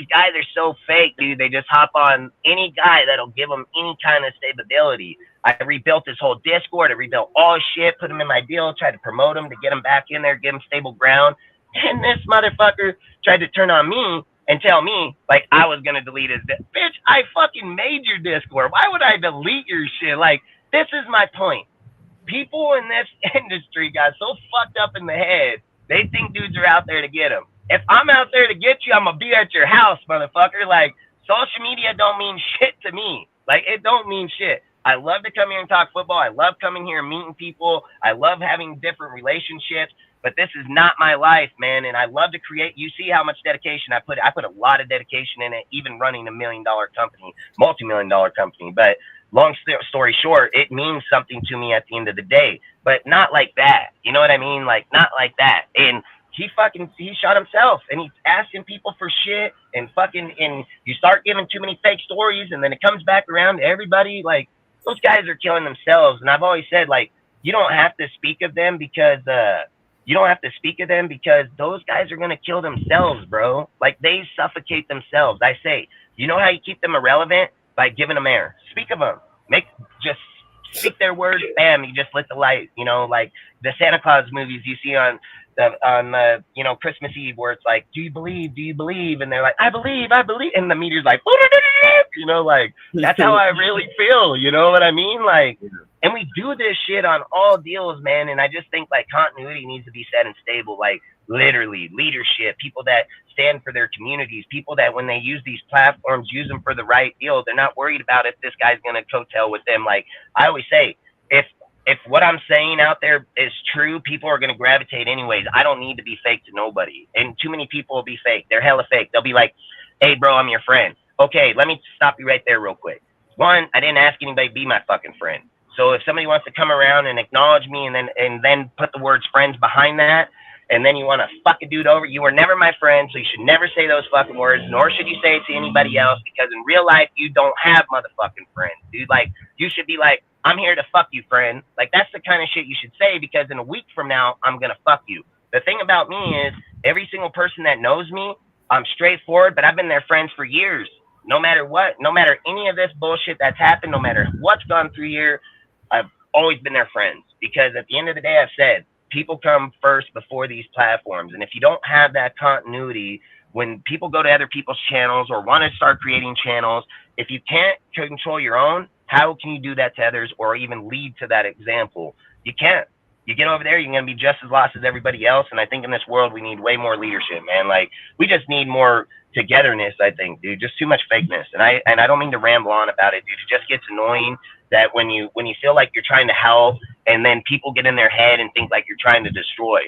guys are so fake, dude. They just hop on any guy that'll give them any kind of stability. I rebuilt his whole Discord. I rebuilt all his shit, put him in my deal, tried to promote him to get him back in there, give him stable ground. And this motherfucker tried to turn on me and tell me, like, I was going to delete his bitch, I fucking made your Discord. Why would I delete your shit? Like, this is my point. People in this industry got so fucked up in the head, they think dudes are out there to get them. If I'm out there to get you, I'm going to be at your house, motherfucker. Like, social media don't mean shit to me. Like, it don't mean shit. I love to come here and talk football. I love coming here and meeting people. I love having different relationships. But this is not my life, man. And I love to create. You see how much dedication I put. I put a lot of dedication in it, even running $1 million company, multi-million-dollar company. But long story short, it means something to me at the end of the day. But not like that. You know what I mean? Like, not like that. And he shot himself, and he's asking people for shit, and you start giving too many fake stories, and then it comes back around to everybody. Like, those guys are killing themselves. And I've always said, like, you don't have to speak of them because those guys are going to kill themselves, bro. Like, they suffocate themselves. I say, you know how you keep them irrelevant? By giving them air. Speak of them. Just speak their words. Bam, you just lit the light. You know, like the Santa Claus movies you see on Christmas Eve, where it's like, do you believe? Do you believe? And they're like, I believe. And the meteor's like, you know, like, that's how I really feel. You know what I mean? Like, and we do this shit on all deals, man. And I just think, like, continuity needs to be set and stable. Like, literally, leadership, people that stand for their communities, people that when they use these platforms, use them for the right deal. They're not worried about if this guy's going to coattail with them. Like, I always say, if what I'm saying out there is true, people are going to gravitate anyways. I don't need to be fake to nobody. And too many people will be fake. They're hella fake. They'll be like, hey, bro, I'm your friend. Okay, let me stop you right there real quick. One, I didn't ask anybody to be my fucking friend. So if somebody wants to come around and acknowledge me and then put the words friends behind that, and then you want to fuck a dude over. You were never my friend, so you should never say those fucking words, nor should you say it to anybody else, because in real life, you don't have motherfucking friends, dude. Like, you should be like, I'm here to fuck you, friend. Like, that's the kind of shit you should say, because in a week from now, I'm going to fuck you. The thing about me is, every single person that knows me, I'm straightforward, but I've been their friends for years. No matter what, no matter any of this bullshit that's happened, no matter what's gone through here, I've always been their friends, because at the end of the day, I've said, people come first before these platforms. And if you don't have that continuity, when people go to other people's channels or want to start creating channels, if you can't control your own, how can you do that to others or even lead to that example? You can't. You get over there, you're going to be just as lost as everybody else. And I think in this world, we need way more leadership, man. Like, we just need more togetherness, I think, dude. Just too much fakeness. And I don't mean to ramble on about it, dude. It just gets annoying that when you feel like you're trying to help, and then people get in their head and think like you're trying to destroy.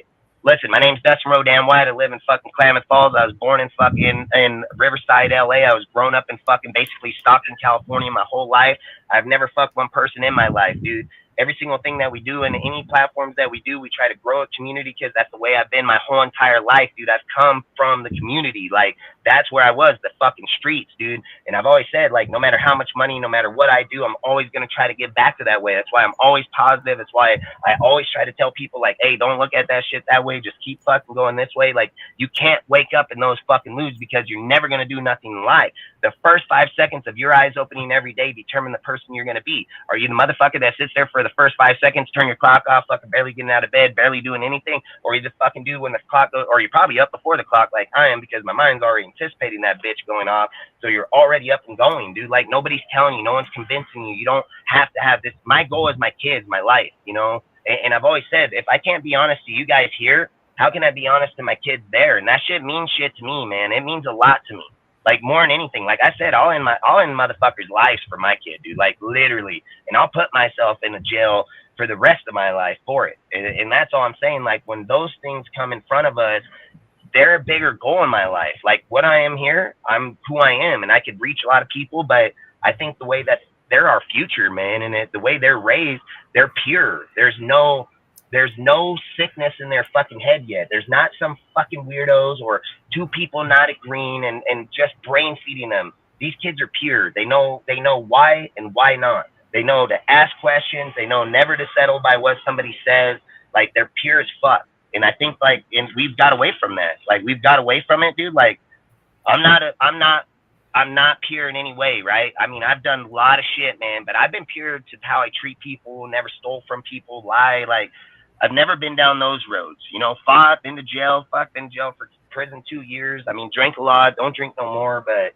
Listen, my name's Dustin Rodan White. I live in fucking Klamath Falls. I was born in fucking in Riverside, LA. I was grown up in fucking basically Stockton, California my whole life. I've never fucked one person in my life, dude. Every single thing that we do and any platforms that we do, we try to grow a community, because that's the way I've been my whole entire life, dude. I've come from the community. Like, that's where I was, the fucking streets, dude. And I've always said, like, no matter how much money, no matter what I do, I'm always going to try to give back to that way. That's why I'm always positive. That's why I always try to tell people, like, hey, don't look at that shit that way. Just keep fucking going this way. Like, you can't wake up in those fucking moods, because you're never going to do nothing in life. The first 5 seconds of your eyes opening every day determine the person you're going to be. Are you the motherfucker that sits there for the first 5 seconds, turn your clock off, fucking barely getting out of bed, barely doing anything? Or you the fucking dude when the clock goes, or you're probably up before the clock like I am, because my mind's already anticipating that bitch going off. So you're already up and going, dude. Like, nobody's telling you, no one's convincing you. You don't have to have this. My goal is my kids, my life, you know? And I've always said, if I can't be honest to you guys here, how can I be honest to my kids there? And that shit means shit to me, man. It means a lot to me. Like, more than anything. Like I said, I'll end motherfuckers' lives for my kid, dude. Like, literally. And I'll put myself in a jail for the rest of my life for it. And that's all I'm saying. Like, when those things come in front of us, they're a bigger goal in my life. Like, what I am here, I'm who I am, and I could reach a lot of people, but I think the way that they're our future, man, and the way they're raised, they're pure. There's no sickness in their fucking head yet. There's not some fucking weirdos or two people not agreeing and just brain feeding them. These kids are pure. They know why and why not. They know to ask questions. They know never to settle by what somebody says. Like, they're pure as fuck. And I think, like, and we've got away from that. Like, we've got away from it, dude. Like, I'm not pure in any way, right? I mean, I've done a lot of shit, man, but I've been pure to how I treat people, never stole from people, lie. Like, I've never been down those roads, you know, fought, been to jail, been in jail for prison 2 years. I mean, drank a lot, don't drink no more, but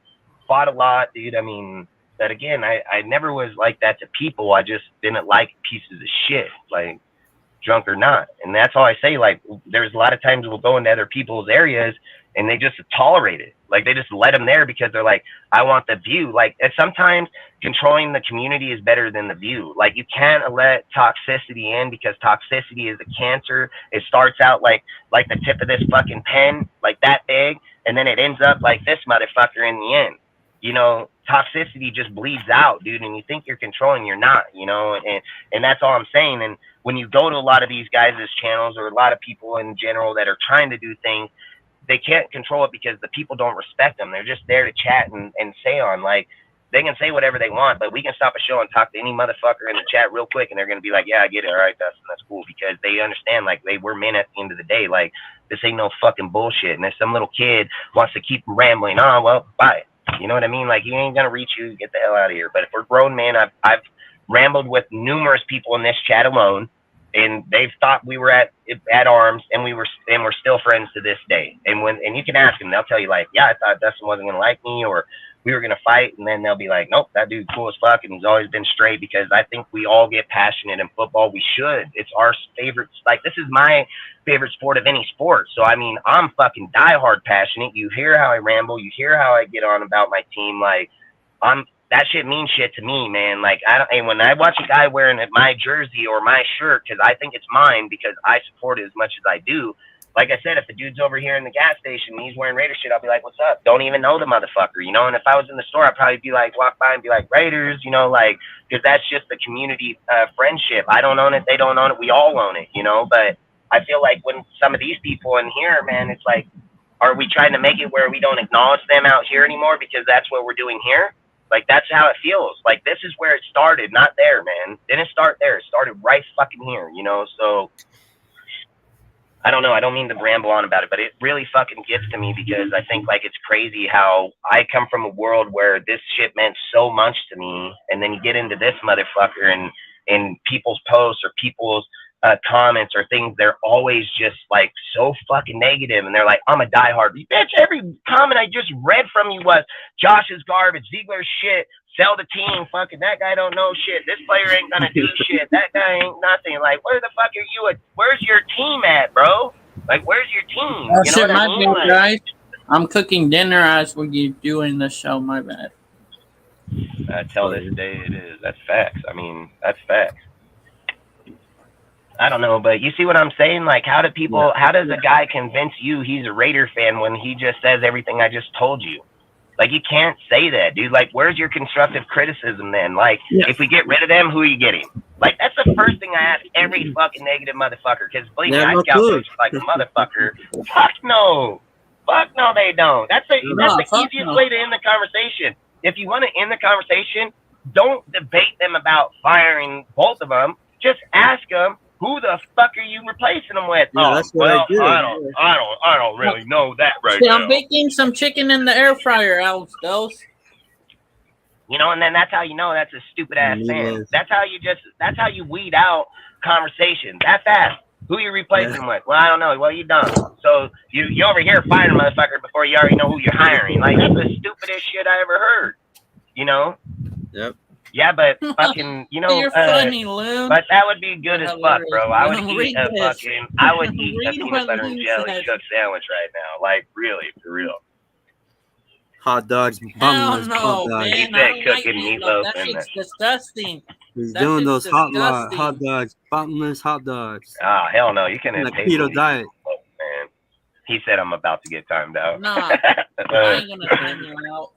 fought a lot, dude. I mean, but again, I never was like that to people. I just didn't like pieces of shit, like, drunk or not. And that's all I say. Like, there's a lot of times we'll go into other people's areas and they just tolerate it. Like, they just let them there because they're like, I want the view. Like, and sometimes controlling the community is better than the view. Like, you can't let toxicity in, because toxicity is a cancer. It starts out like the tip of this fucking pen, like that big, and then it ends up like this motherfucker in the end. You know, toxicity just bleeds out, dude, and you think you're controlling, you're not, you know, and that's all I'm saying. And when you go to a lot of these guys' channels, or a lot of people in general that are trying to do things, they can't control it because the people don't respect them. They're just there to chat and say on. Like, they can say whatever they want, but we can stop a show and talk to any motherfucker in the chat real quick, and they're going to be like, yeah, I get it. All right, Dustin, that's cool, because they understand, like, we're men at the end of the day. Like, this ain't no fucking bullshit. And if some little kid wants to keep rambling on, well, bye. You know what I mean? Like, he ain't going to reach you. Get the hell out of here. But if we're grown men, I've rambled with numerous people in this chat alone, and they've thought we were at arms, and we're still friends to this day. And you can ask them, they'll tell you, like, yeah, I thought Dustin wasn't gonna like me, or we were gonna fight, and then they'll be like, nope, that dude's cool as fuck, and he's always been straight. Because I think we all get passionate in football. We should. It's our favorite. Like, this is my favorite sport of any sport. So I mean, I'm fucking diehard passionate. You hear how I ramble. You hear how I get on about my team. Like, that shit means shit to me, man. Like, and when I watch a guy wearing my jersey or my shirt, because I think it's mine, because I support it as much as I do. Like I said, if the dude's over here in the gas station and he's wearing Raider shit, I'll be like, what's up? Don't even know the motherfucker, you know? And if I was in the store, I'd probably be like, walk by and be like, Raiders, you know, like, because that's just the community friendship. I don't own it. They don't own it. We all own it, you know? But I feel like when some of these people in here, man, it's like, are we trying to make it where we don't acknowledge them out here anymore because that's what we're doing here? Like, that's how it feels. Like, this is where it started, not there, man. Didn't start there. It started right fucking here, you know? So, I don't know. I don't mean to ramble on about it, but it really fucking gets to me because I think, like, it's crazy how I come from a world where this shit meant so much to me, and then you get into this motherfucker and people's posts or people's comments or things, they're always just, like, so fucking negative, and they're like, I'm a diehard. Bitch, every comment I just read from you was, Josh is garbage, Ziegler's shit, sell the team, fucking that guy don't know shit, this player ain't gonna do shit, that guy ain't nothing. Like, where the fuck are you at? Where's your team at, bro? Like, where's your team? You know Shit, what I my mean? bad, guys. I'm cooking dinner as we're doing the show. My bad. Till this day it is. That's facts. I mean, that's facts. I don't know, but you see what I'm saying? Like, how does a guy convince you he's a Raider fan when he just says everything I just told you? Like, you can't say that, dude. Like, where's your constructive criticism then? Like, if we get rid of them, who are you getting? Like, that's the first thing I ask every fucking negative motherfucker. Because, believe me, I scout coach like a motherfucker. Fuck no. Fuck no, they don't. That's the easiest way to end the conversation. If you want to end the conversation, don't debate them about firing both of them. Just ask them, who the fuck are you replacing them with? Yeah, that's what I do. I don't really know that right See, now. I'm baking some chicken in the air fryer, Alex goes. You know, and then that's how you know that's a stupid ass fan. That's how you weed out conversation that fast. Who you replacing with? Well, I don't know. Well, you don't. So you over here firing a motherfucker before you already know who you're hiring. Like, that's the stupidest shit I ever heard. You know? Yep. Yeah, but fucking, you know, You're funny, Lou. but that would be good as fuck, bro. I would eat a peanut butter and jelly cooked sandwich right now. Like, really, for real. Hot dogs, Hell bumless no, hot dogs. He man. said I don't like cooking meatloaf. meatloaf That in shit's there. disgusting. He's That doing shit's those hot disgusting. dogs, bumless hot dogs. Ah, hell no. You can In a pay keto me, diet. man. He said I'm about to get timed out. Nah, I ain't gonna time you out.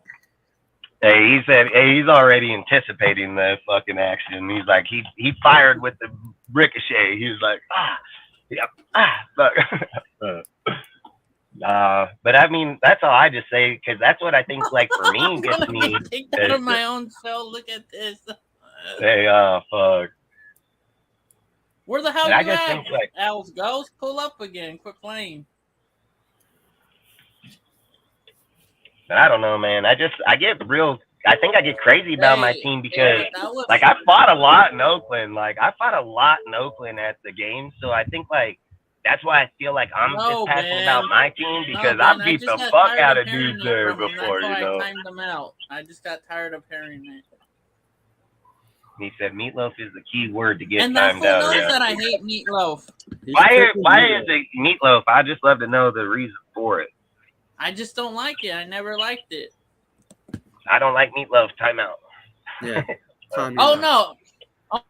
Hey, he said, hey, he's already anticipating the fucking action. He's like, he fired with the ricochet. He was like, fuck. But I mean, that's all I just say, because that's what I think, like, for me, gets me. Take that on my own show. Look at this. Hey, fuck. Where the hell And you I just at? think, like, Alex goes, pull up again. Quit playing. But I don't know, man. I think I get crazy about my team because, like, I fought a lot in Oakland. Like, I fought a lot in Oakland at the game. So I think, like, that's why I feel like I'm just passionate about my team, because I beat the fuck out of dudes there before, you know. I timed them out. I just got tired of hearing it. He said meatloaf is the key word to get and that timed fool out. knows Yeah. that I hate meatloaf. Why is it meatloaf? I just love to know the reason for it. I just don't like it. I never liked it. I don't like meatloaf. Timeout. Yeah. Oh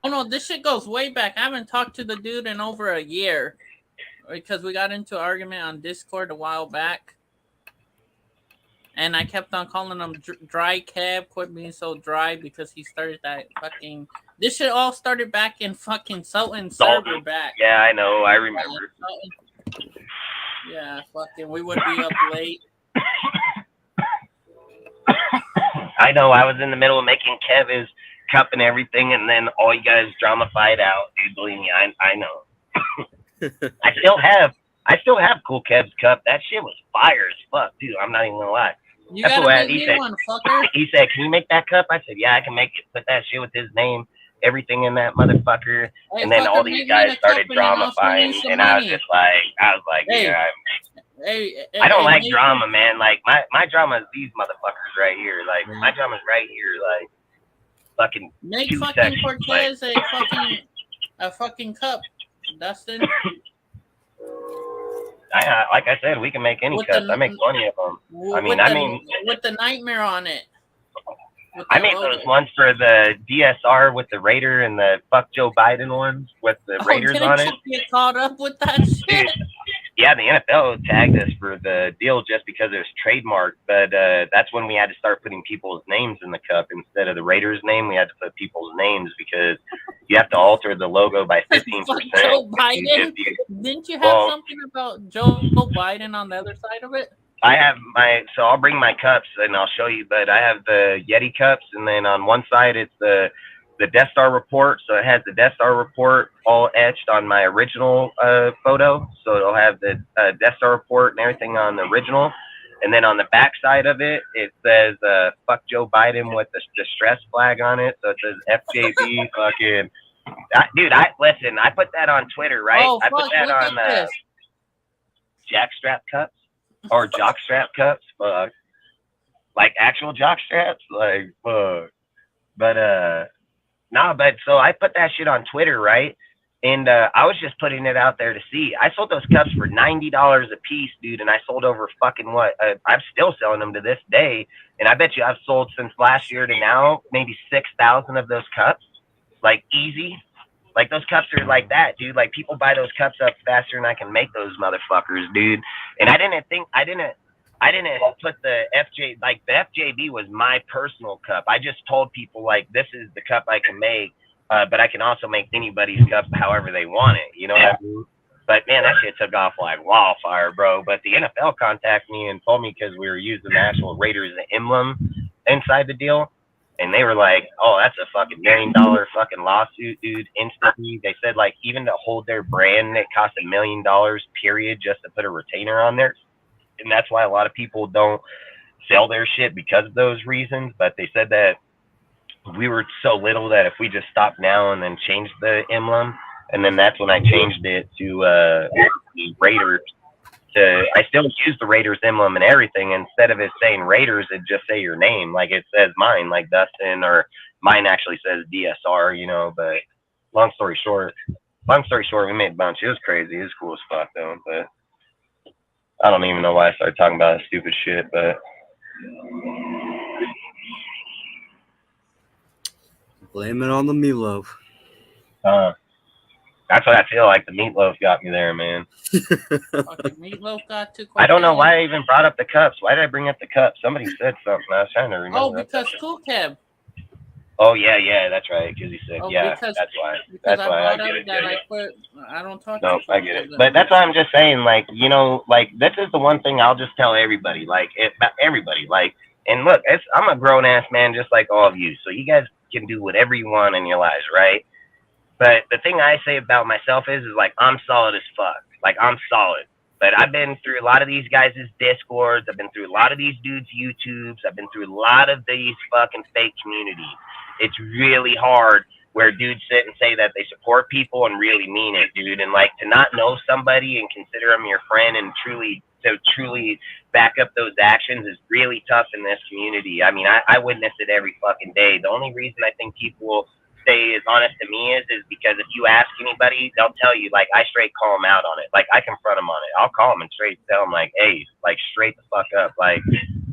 no, this shit goes way back. I haven't talked to the dude in over a year because we got into an argument on Discord a while back. And I kept on calling him Dry Cab, quit being so dry, because he started that fucking... This shit all started back in fucking Sultan server back. Yeah, I know. I remember. Yeah, fucking, we would be up late. I know. I was in the middle of making Kevin's cup and everything, and then all you guys drama-fied out. Dude, believe me, I know. I still have Cool Kev's cup. That shit was fire as fuck, dude. I'm not even gonna lie. You gotta make me one, fucker. He said, "Can you make that cup?" I said, "Yeah, I can make it. Put that shit with his name, everything in that motherfucker." Hey, and then all these guys started drama-fying, and I was like, hey, yeah. I don't like drama, man. Like, my drama is these motherfuckers right here. Like, my drama's right here. Like, fucking make 2 fucking seconds. Cortez a fucking cup, Dustin. Like I said, we can make any cups. I make plenty of them. With the nightmare on it. I made those ones for the DSR with the Raider and the fuck Joe Biden ones with the Raiders on it. Get caught up with that shit. Yeah, the NFL tagged us for the deal just because it was trademarked, but that's when we had to start putting people's names in the cup instead of the Raiders' name. We had to put people's names because You have to alter the logo by 15%. Joe Biden? Didn't you have something about Joe Biden on the other side of it? I have so I'll bring my cups and I'll show you, but I have the Yeti cups, and then on one side it's the Death Star report. So it has the Death Star report all etched on my original photo. So it'll have the Death Star report and everything on the original. And then on the back side of it, it says fuck Joe Biden with the distress flag on it. So it says FJB fucking. Dude, listen, I put that on Twitter, right? Oh, I put that on Jackstrap cups or jockstrap cups. Fuck. Like actual jockstraps? Like, fuck. But, but so I put that shit on Twitter, right? And I was just putting it out there to see. I sold those cups for $90 a piece, dude, and I sold over fucking what? I'm still selling them to this day, and I bet you I've sold since last year to now maybe 6,000 of those cups, like easy. Like those cups are like that, dude. Like people buy those cups up faster than I can make those motherfuckers, dude. And I didn't put the FJ, like the FJB was my personal cup. I just told people like this is the cup I can make. But I can also make anybody's cup however they want it. You know what I mean? But man, that shit took off like wildfire, bro. But the NFL contacted me and told me because we were using the actual Raiders emblem inside the deal. And they were like, oh, that's a fucking $1 million fucking lawsuit, dude. Instantly. They said like even to hold their brand, it cost $1 million period just to put a retainer on there. And that's why a lot of people don't sell their shit because of those reasons. But they said that we were so little that if we just stopped now and then changed the emblem, and then that's when I changed it to the Raiders. I still use the Raiders emblem and everything. Instead of it saying Raiders, it just say your name, like it says mine, like Dustin, or mine actually says DSR, you know. But long story short, we made a bunch. It was crazy. It was cool as fuck though. But I don't even know why I started talking about that stupid shit, but. Blame it on the meatloaf. That's what I feel like. The meatloaf got me there, man. Meatloaf got too. I don't know why I even brought up the cups. Why did I bring up the cups? Somebody said something. I was trying to remember. Oh, because Cool Cab. Oh yeah, that's right. Because he said, that's why. That's why I get it. I don't talk. No, I get it. But that's why I'm just saying, like, you know, like this is the one thing I'll just tell everybody, like, everybody, like, and look, I'm a grown ass man just like all of you, so you guys can do whatever you want in your lives, right? But the thing I say about myself is like I'm solid as fuck. Like I'm solid. But I've been through a lot of these guys' Discords. I've been through a lot of these dudes' YouTubes. I've been through a lot of these fucking fake communities. It's really hard where dudes sit and say that they support people and really mean it, dude. And like to not know somebody and consider them your friend and truly back up those actions is really tough in this community. I mean, I witness it every fucking day. The only reason I think people stay as honest to me is because if you ask anybody, they'll tell you, like, I straight call them out on it. Like, I confront them on it. I'll call them and straight tell them, like, hey, like, straight the fuck up. Like,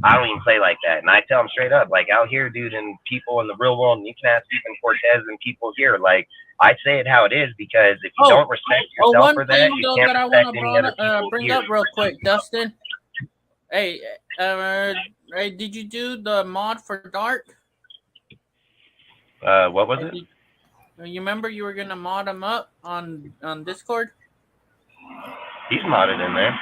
I don't even play like that. And I tell them straight up, like, out here, dude, and people in the real world, and you can ask even Cortez and people here, like, I say it how it is because if you don't respect yourself for that, you can't respect any other people bring here. up real quick, Dustin. Hey, did you do the mod for Dark? What was it? You remember you were gonna mod him up on Discord? He's modded in there.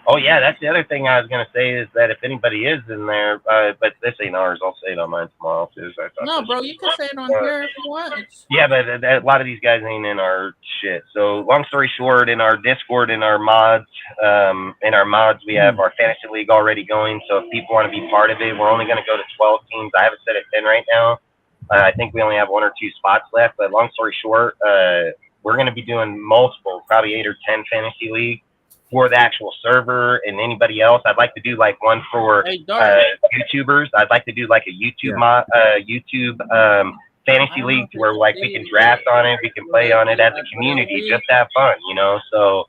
Oh yeah, that's the other thing I was gonna say is that if anybody is in there, but this ain't ours, I'll say it on mine tomorrow too. So no, bro, you can say it on here if you want. Yeah, but a lot of these guys ain't in our shit. So long story short, in our Discord, in our mods, we have our fantasy league already going. So if people want to be part of it, we're only gonna go to 12 teams. I have it set at 10 right now. I think we only have 1 or 2 spots left. But long story short, we're gonna be doing multiple, probably 8 or 10 fantasy league. For the actual server and anybody else, I'd like to do like one for YouTubers. I'd like to do like a YouTube fantasy league where like we can draft on it, we can play on it as a community, just have fun, you know. So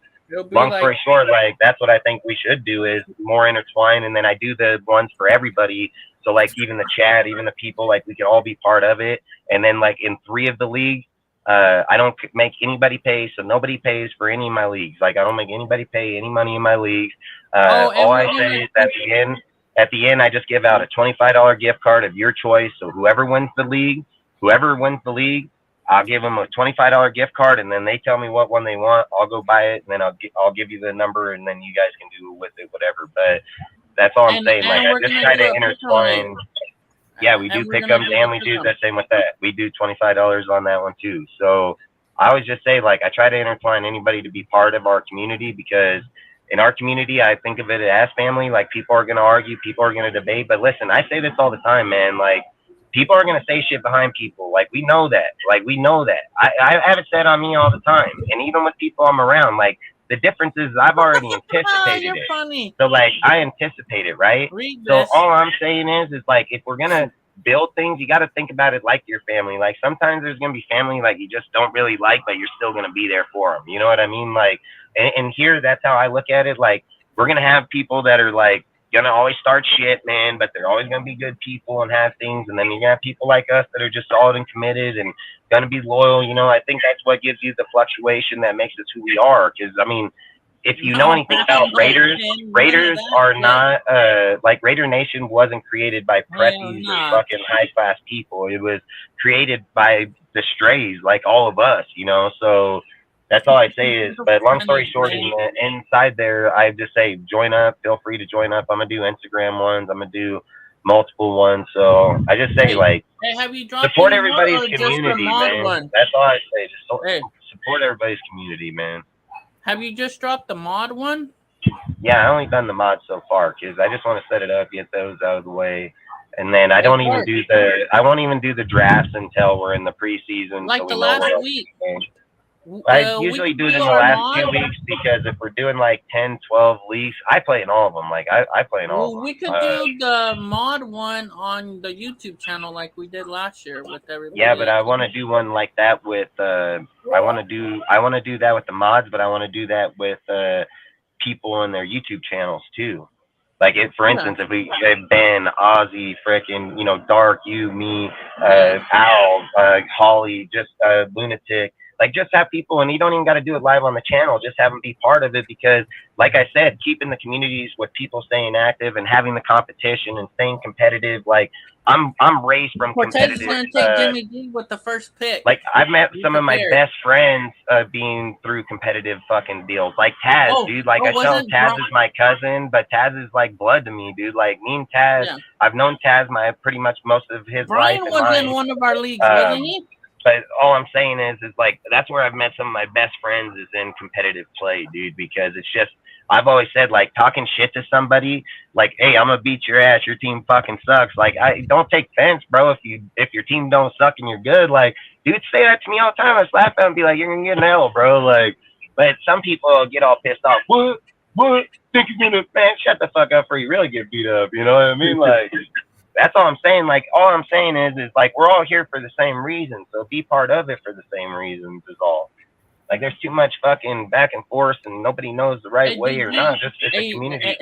long story short, like that's what I think we should do is more intertwine, and then I do the ones for everybody. So like even the chat, even the people, like we can all be part of it. And then like in 3 of the leagues, I don't make anybody pay, so nobody pays for any of my leagues. Like I don't make anybody pay any money in my leagues. All I say is at the end, I just give out a $25 gift card of your choice. So whoever wins the league, I'll give them a $25 gift card, and then they tell me what one they want. I'll go buy it, and then I'll give you the number, and then you guys can do with it whatever. But that's all I'm saying. Like, I just try to intertwine. Yeah, we do pick'ems, and we do the same with that. We do $25 on that one too. So I always just say, like, I try to intertwine anybody to be part of our community, because in our community, I think of it as family. Like, people are going to argue, people are going to debate. But listen, I say this all the time, man. Like, people are going to say shit behind people. Like, we know that. Like, we know that. I have it said on me all the time. And even with people I'm around, like, the difference is I've already anticipated it. Funny. So, like, I anticipate it, right? So all I'm saying is like, if we're going to build things, you got to think about it like your family. Like, sometimes there's going to be family like you just don't really like, but you're still going to be there for them. You know what I mean? Like, and here, that's how I look at it. Like, we're going to have people that are like, gonna always start shit, man, but they're always gonna be good people and have things. And then you got people like us that are just solid and committed and gonna be loyal. You know, I think that's what gives you the fluctuation that makes us who we are. Because I mean, if you know anything about Raiders are not like, Raider Nation wasn't created by preppies or fucking high class people. It was created by the strays, like all of us. You know, so. That's all I say is, but long story short, inside there, I just say, join up, feel free to join up. I'm going to do Instagram ones. I'm going to do multiple ones. So I just say, like, have you dropped support everybody's community, man. That's all I say. Just support everybody's community, man. Have you just dropped the mod one? Yeah, I only done the mod so far, because I just want to set it up, get those out of the way. And then I won't even do the drafts until we're in the preseason. Like the last week. I usually do it in the last 2 weeks, because if we're doing like 10, 12 leagues, I play in all of them. Like, I play in all of them. We could do the mod one on the YouTube channel like we did last year with everybody. Yeah, but I want to do one like that with I want to do that with the mods, but I want to do that with people in their YouTube channels too. Like, for instance, if we Ben, Ozzy, frickin', you know, Dark, you, me, Al, Holly, just Lunatic. Like, just have people, and you don't even got to do it live on the channel. Just have them be part of it, because, like I said, keeping the communities with people staying active and having the competition and staying competitive. Like, I'm raised from competitive. Cortez is gonna take Jimmy D with the first pick. Like, I've met some of my best friends being through competitive fucking deals. Like Taz, dude. Like, I tell Taz is my cousin, but Taz is like blood to me, dude. Like, me and Taz, I've known Taz pretty much most of his life. Brian was in one of our leagues, wasn't he? But all I'm saying is like, that's where I've met some of my best friends, is in competitive play, dude, because it's just, I've always said, like, talking shit to somebody, like, hey, I'm gonna beat your ass, your team fucking sucks. Like, I don't take offense, bro, if your team don't suck and you're good. Like, dude, say that to me all the time. I slap at him and be like, you're gonna get an L, bro. Like, but some people get all pissed off. What? Think you're gonna, man, shut the fuck up, or you really get beat up. You know what I mean? Like, that's all I'm saying. Like, all I'm saying is like, we're all here for the same reason. So be part of it for the same reasons is all. Like, there's too much fucking back and forth, and nobody knows the right way or not. Just it's a community.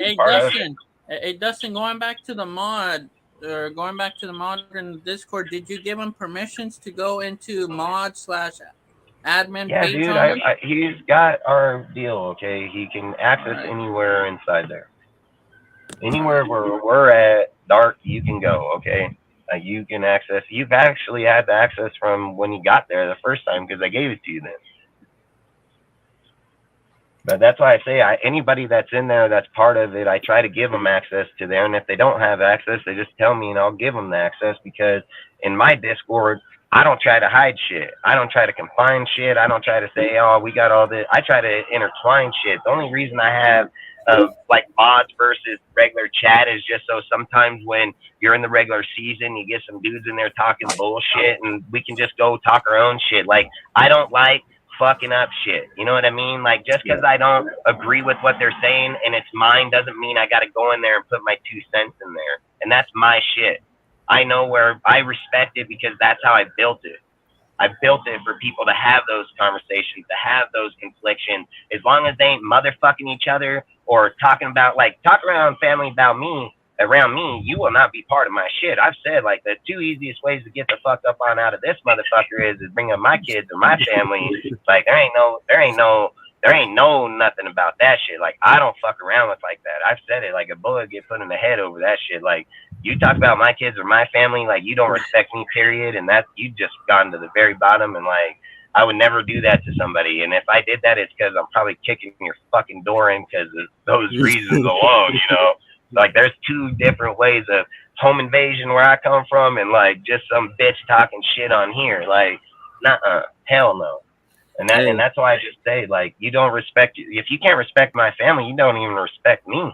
Hey, Dustin, going back to the mod in Discord, did you give him permissions to go into mod/admin page? Yeah, dude, he's got our deal, okay? He can access anywhere inside there. Anywhere where we're at, Dark, you can go, okay? You can access. You've actually had the access from when you got there the first time, because I gave it to you then. But that's why I say, anybody that's in there that's part of it, I try to give them access to there. And if they don't have access, they just tell me and I'll give them the access, because in my Discord, I don't try to hide shit. I don't try to confine shit. I don't try to say, oh, we got all this. I try to intertwine shit. The only reason I have like mods versus regular chat is just so sometimes when you're in the regular season, you get some dudes in there talking bullshit and we can just go talk our own shit. Like, I don't like fucking up shit. You know what I mean? Like, just because I don't agree with what they're saying and it's mine doesn't mean I got to go in there and put my 2 cents in there. And that's my shit. I know where I respect it because that's how I built it. I built it for people to have those conversations, to have those conflictions. As long as they ain't motherfucking each other or talking about, like, talk around family about me, around me, you will not be part of my shit. I've said, like, the 2 easiest ways to get the fuck up on out of this motherfucker is bring up my kids or my family. Like, there ain't no nothing about that shit. Like, I don't fuck around with like that. I've said it, like, a bullet get put in the head over that shit. Like, You talk about my kids or my family, like you don't respect me, period, and that you just gone to the very bottom. And like I would never do that to somebody. And if I did that, it's because I'm probably kicking your fucking door in because of those reasons alone. You know, like there's two different ways of home invasion where I come from, and like just some bitch talking shit on here. Like, nuh-uh, hell no. And that's why I just say, like, you don't respect you. If you can't respect my family, you don't even respect me.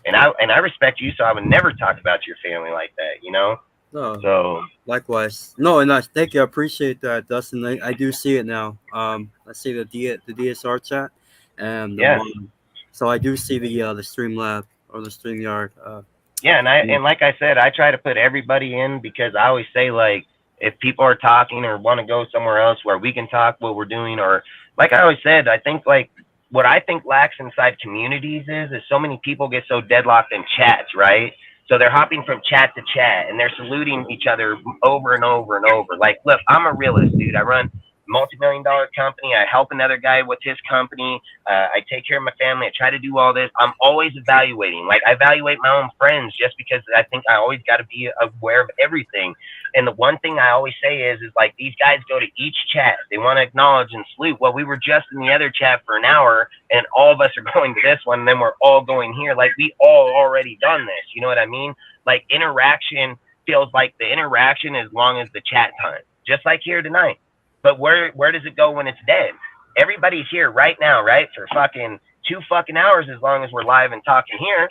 And I respect you, so I would never talk about your family like that, you know. No, So likewise. No, and thank you. I appreciate that, Dustin. I do see it now. I see the DSR chat, and the one. So I do see the Streamlab or the StreamYard. Yeah, and like I said, I try to put everybody in because I always say, like, if people are talking or want to go somewhere else where we can talk what we're doing, or like I always said, I think like what I think lacks inside communities is so many people get so deadlocked in chats, right? So they're hopping from chat to chat and they're saluting each other over and over and over. Like, look, I'm a realist, dude. I run multi-million-dollar company. I help another guy with his company. I take care of my family. I try to do all this. I'm always evaluating. Like, I evaluate my own friends just because I think I always got to be aware of everything. And the one thing I always say is like, these guys go to each chat. They want to acknowledge and salute. Well, we were just in the other chat for an hour, and all of us are going to this one, and then we're all going here. Like, we all already done this. You know what I mean? Like, interaction feels like the interaction as long as the chat time. Just like here tonight. But where does it go when it's dead? Everybody's here right now, right? For fucking 2 fucking hours as long as we're live and talking here.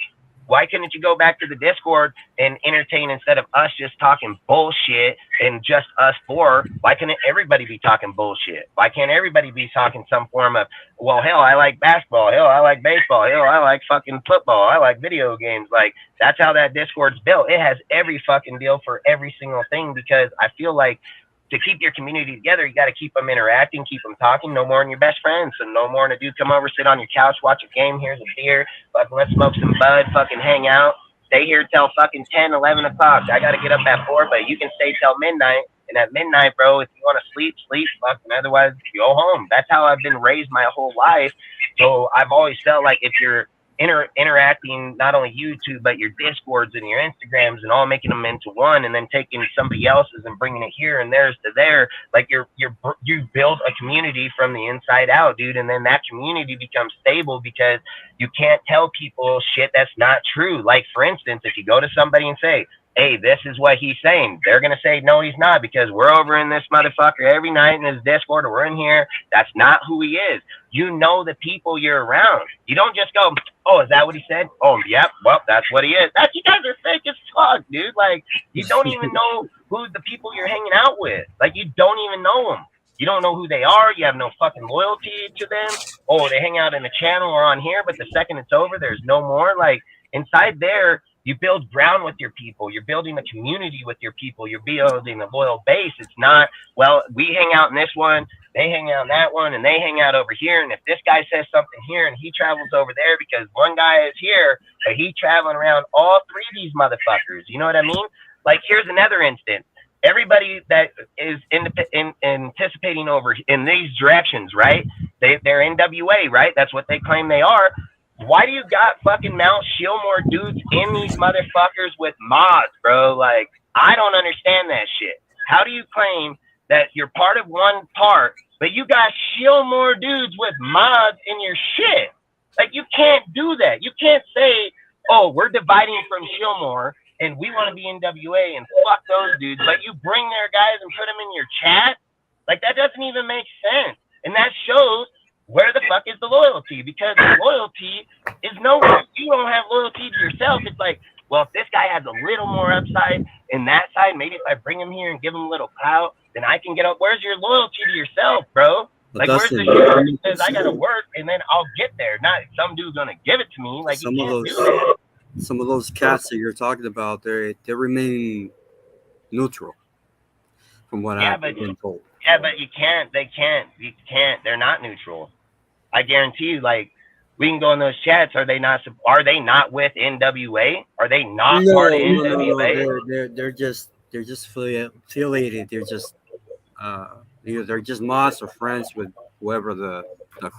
Why couldn't you go back to the Discord and entertain instead of us just talking bullshit and just us four? Why can't everybody be talking bullshit? Why can't everybody be talking some form of, well, hell, I like basketball. Hell, I like baseball. Hell, I like fucking football. I like video games. Like, that's how that Discord's built. It has every fucking deal for every single thing because I feel like to keep your community together, you got to keep them interacting, keep them talking. No more than your best friends. So no more than a dude come over, sit on your couch, watch a game. Here's a beer. Fucking let's smoke some bud. Fucking hang out. Stay here till fucking 10, 11 o'clock. I got to get up at 4, but you can stay till midnight. And at midnight, bro, if you want to sleep, sleep. Fucking otherwise, go home. That's how I've been raised my whole life. So I've always felt like if you're interacting not only YouTube but your Discords and your Instagrams and all making them into one, and then taking somebody else's and bringing it here and theirs to there, like you build a community from the inside out, dude, and then that community becomes stable because you can't tell people shit that's not true. Like, for instance, if you go to somebody and say, hey, this is what he's saying, they're going to say, no, he's not, because we're over in this motherfucker every night in his Discord, or we're in here. That's not who he is. You know the people you're around. You don't just go, oh, is that what he said? Oh, yep, well, that's what he is. That's, you guys are fake as fuck, dude. Like, you don't even know who the people you're hanging out with. Like, you don't even know them. You don't know who they are. You have no fucking loyalty to them. Oh, they hang out in the channel or on here, but the second it's over, there's no more. Like, inside there, you build ground with your people. You're building a community with your people. You're building a loyal base. It's not, well, we hang out in this one, they hang out in that one, and they hang out over here. And if this guy says something here and he travels over there because one guy is here, but he's traveling around all 3 of these motherfuckers. You know what I mean? Like, here's another instance. Everybody that is anticipating over in these directions, right? They're NWA, right? That's what they claim they are. Why do you got fucking Mount Shillmore dudes in these motherfuckers with mods, bro? Like, I don't understand that shit. How do you claim that you're part of one part, but you got Shillmore dudes with mods in your shit? Like, you can't do that. You can't say, oh, we're dividing from Shillmore and we want to be NWA and fuck those dudes, but you bring their guys and put them in your chat? Like, that doesn't even make sense. And that shows where the fuck is the loyalty? Because the loyalty is nowhere. You don't have loyalty to yourself. It's like, well, if this guy has a little more upside in that side, maybe if I bring him here and give him a little clout, then I can get up. Where's your loyalty to yourself, bro? Like, where's the shit that says I gotta work and then I'll get there? Not some dude's gonna give it to me. Like, you can't do that. Some of those cats that you're talking about, they remain neutral, from what I've been told. Yeah, but you can't. They can't. You can't. They're not neutral. I guarantee you. Like, we can go in those chats. Are they not? Are they not with NWA? Are they not part of NWA? No. They're just affiliated. They're just either they're just mods or friends with whoever the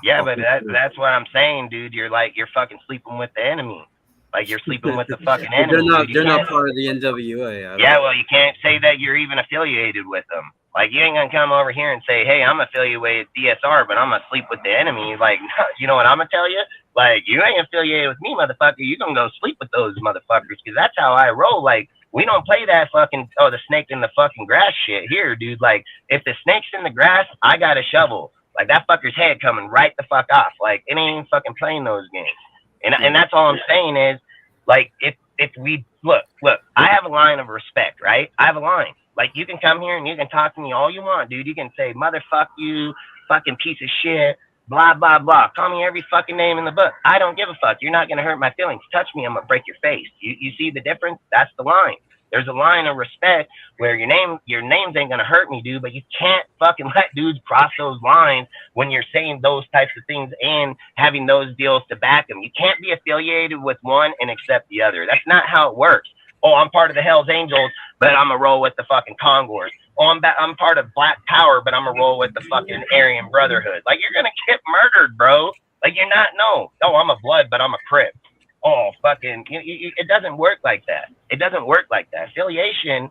yeah, but that's what I'm saying, dude. You're fucking sleeping with the enemy. Like you're sleeping with the fucking But enemy. they're not part of the NWA. Yeah, well, you can't say that you're even affiliated with them. Like, you ain't gonna come over here and say, hey, I'm affiliated with DSR, but I'm gonna sleep with the enemy. Like, you know what I'm gonna tell you? Like, you ain't affiliated with me, motherfucker. You gonna go sleep with those motherfuckers, because that's how I roll. Like, we don't play that fucking, oh, the snake in the fucking grass shit here, dude. Like, if the snake's in the grass, I got a shovel. Like, that fucker's head coming right the fuck off. Like, it ain't fucking playing those games. And that's all I'm saying is, like, if we look, I have a line of respect, right? I have a line. Like, you can come here and you can talk to me all you want, dude. You can say, motherfuck you, fucking piece of shit, blah, blah, blah. Call me every fucking name in the book. I don't give a fuck. You're not going to hurt my feelings. Touch me, I'm going to break your face. You see the difference? That's the line. There's a line of respect where your names ain't going to hurt me, dude, but you can't fucking let dudes cross those lines when you're saying those types of things and having those deals to back them. You can't be affiliated with one and accept the other. That's not how it works. Oh, I'm part of the Hells Angels, but I'm going to roll with the fucking Congors. Oh, I'm part of Black Power, but I'm going to roll with the fucking Aryan Brotherhood. Like, you're going to get murdered, bro. Like, you're not, no, I'm a Blood, but I'm a Crip. Oh, fucking, it doesn't work like that. It doesn't work like that. Affiliation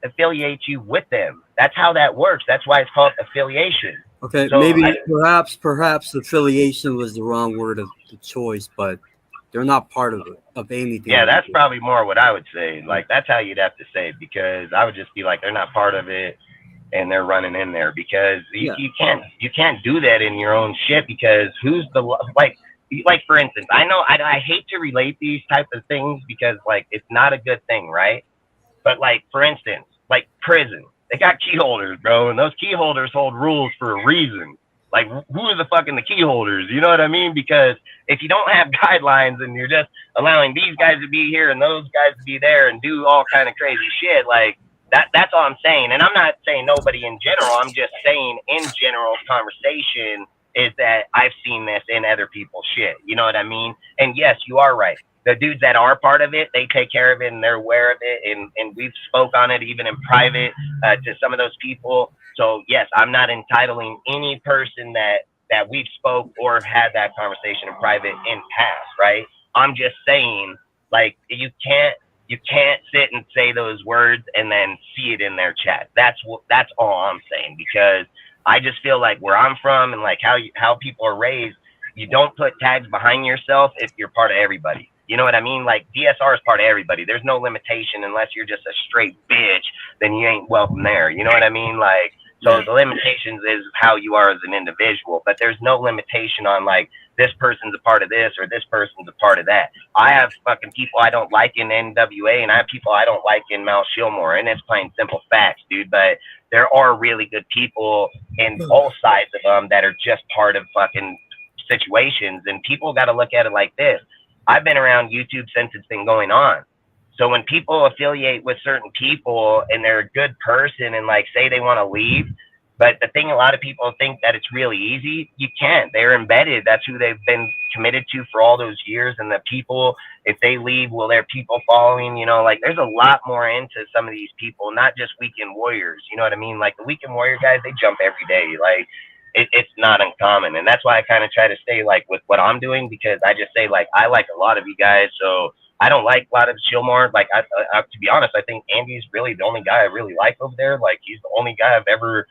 affiliates you with them. That's how that works. That's why it's called affiliation. Okay, so maybe perhaps affiliation was the wrong word of the choice, but they're not part of anything. Yeah, that's probably more what I would say. Like, that's how you'd have to say it, because I would just be like, they're not part of it and they're running in there, because you can't do that in your own shit, because who's the, like for instance, I know I hate to relate these type of things because, like, it's not a good thing, right? But, like, for instance, like prison, they got key holders, bro, and those key holders hold rules for a reason. Like, who are the fucking the key holders? You know what I mean? Because if you don't have guidelines and you're just allowing these guys to be here and those guys to be there and do all kind of crazy shit, like, that's all I'm saying. And I'm not saying nobody in general. I'm just saying in general conversation is that I've seen this in other people's shit. You know what I mean? And yes, you are right. The dudes that are part of it, they take care of it and they're aware of it. And we've spoke on it even in private to some of those people. So yes, I'm not entitling any person that we've spoke or had that conversation in private in past, right? I'm just saying, like, you can't sit and say those words and then see it in their chat. That's all I'm saying, because I just feel like where I'm from and like how people are raised, you don't put tags behind yourself if you're part of everybody. You know what I mean? Like, DSR is part of everybody. There's no limitation unless you're just a straight bitch, then you ain't welcome there. You know what I mean? Like, so the limitations is how you are as an individual, but there's no limitation on, like, this person's a part of this or this person's a part of that. I have fucking people I don't like in NWA, and I have people I don't like in Mount Shillmore, and it's plain simple facts, dude. But there are really good people in both sides of them that are just part of fucking situations, and people got to look at it like this. I've been around YouTube since it's been going on. So when people affiliate with certain people and they're a good person and, like, say they want to leave, but the thing, a lot of people think that it's really easy. You can't. They're embedded. That's who they've been committed to for all those years. And the people, if they leave, will their people following? You know, like, there's a lot more into some of these people, not just weekend warriors. You know what I mean? Like, the weekend warrior guys, they jump every day. Like, it's not uncommon. And that's why I kind of try to stay, like, with what I'm doing, because I just say, like, I like a lot of you guys. So I don't like a lot of Shillmore. Like, I to be honest, I think Andy's really the only guy I really like over there. Like, he's the only guy I've ever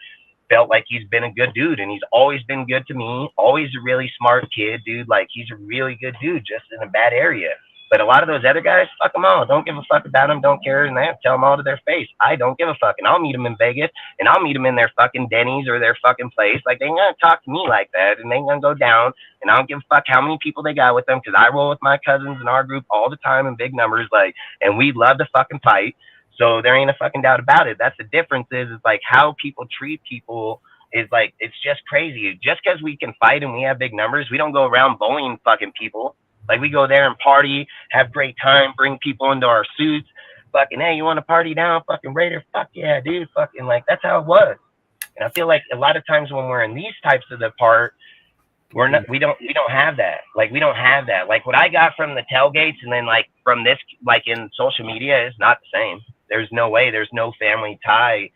felt like he's been a good dude, and he's always been good to me. Always a really smart kid, dude. Like, he's a really good dude, just in a bad area. But a lot of those other guys, fuck them all. Don't give a fuck about them. Don't care. And they tell them all to their face. I don't give a fuck. And I'll meet them in Vegas, and I'll meet them in their fucking Denny's or their fucking place. Like, they ain't gonna talk to me like that, and they ain't gonna go down. And I don't give a fuck how many people they got with them, because I roll with my cousins in our group all the time in big numbers. Like, and we love to fucking fight. So there ain't a fucking doubt about it. That's the difference is like how people treat people is like, it's just crazy. Just because we can fight and we have big numbers, we don't go around bullying fucking people. Like, we go there and party, have great time, bring people into our suits. Fucking, hey, you want to party down? Fucking Raider? Fuck yeah, dude. Fucking, like, that's how it was. And I feel like a lot of times when we're in these types of the part, we don't have that. Like, we don't have that. Like, what I got from the tailgates and then, like, from this, like, in social media is not the same. There's no way. There's no family tie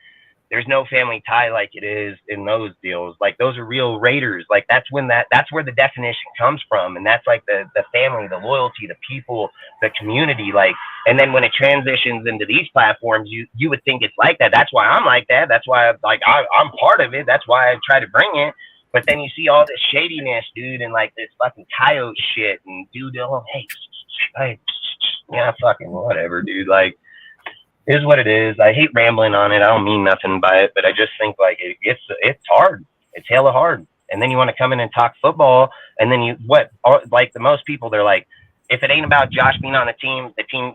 There's no family tie like it is in those deals. Like those are real Raiders. Like that's where the definition comes from. And that's like the family, the loyalty, the people, the community. Like, and then when it transitions into these platforms, you would think it's like that. That's why I'm like that. That's why I'm part of it. That's why I try to bring it. But then you see all this shadiness, dude, and like this fucking coyote shit and dude, oh, hey, yeah, fucking whatever, dude. Like, is what it is. I hate rambling on it. I don't mean nothing by it, but I just think like it's hard. It's hella hard. And then you want to come in and talk football, and then like the most people, they're like, if it ain't about Josh being on the team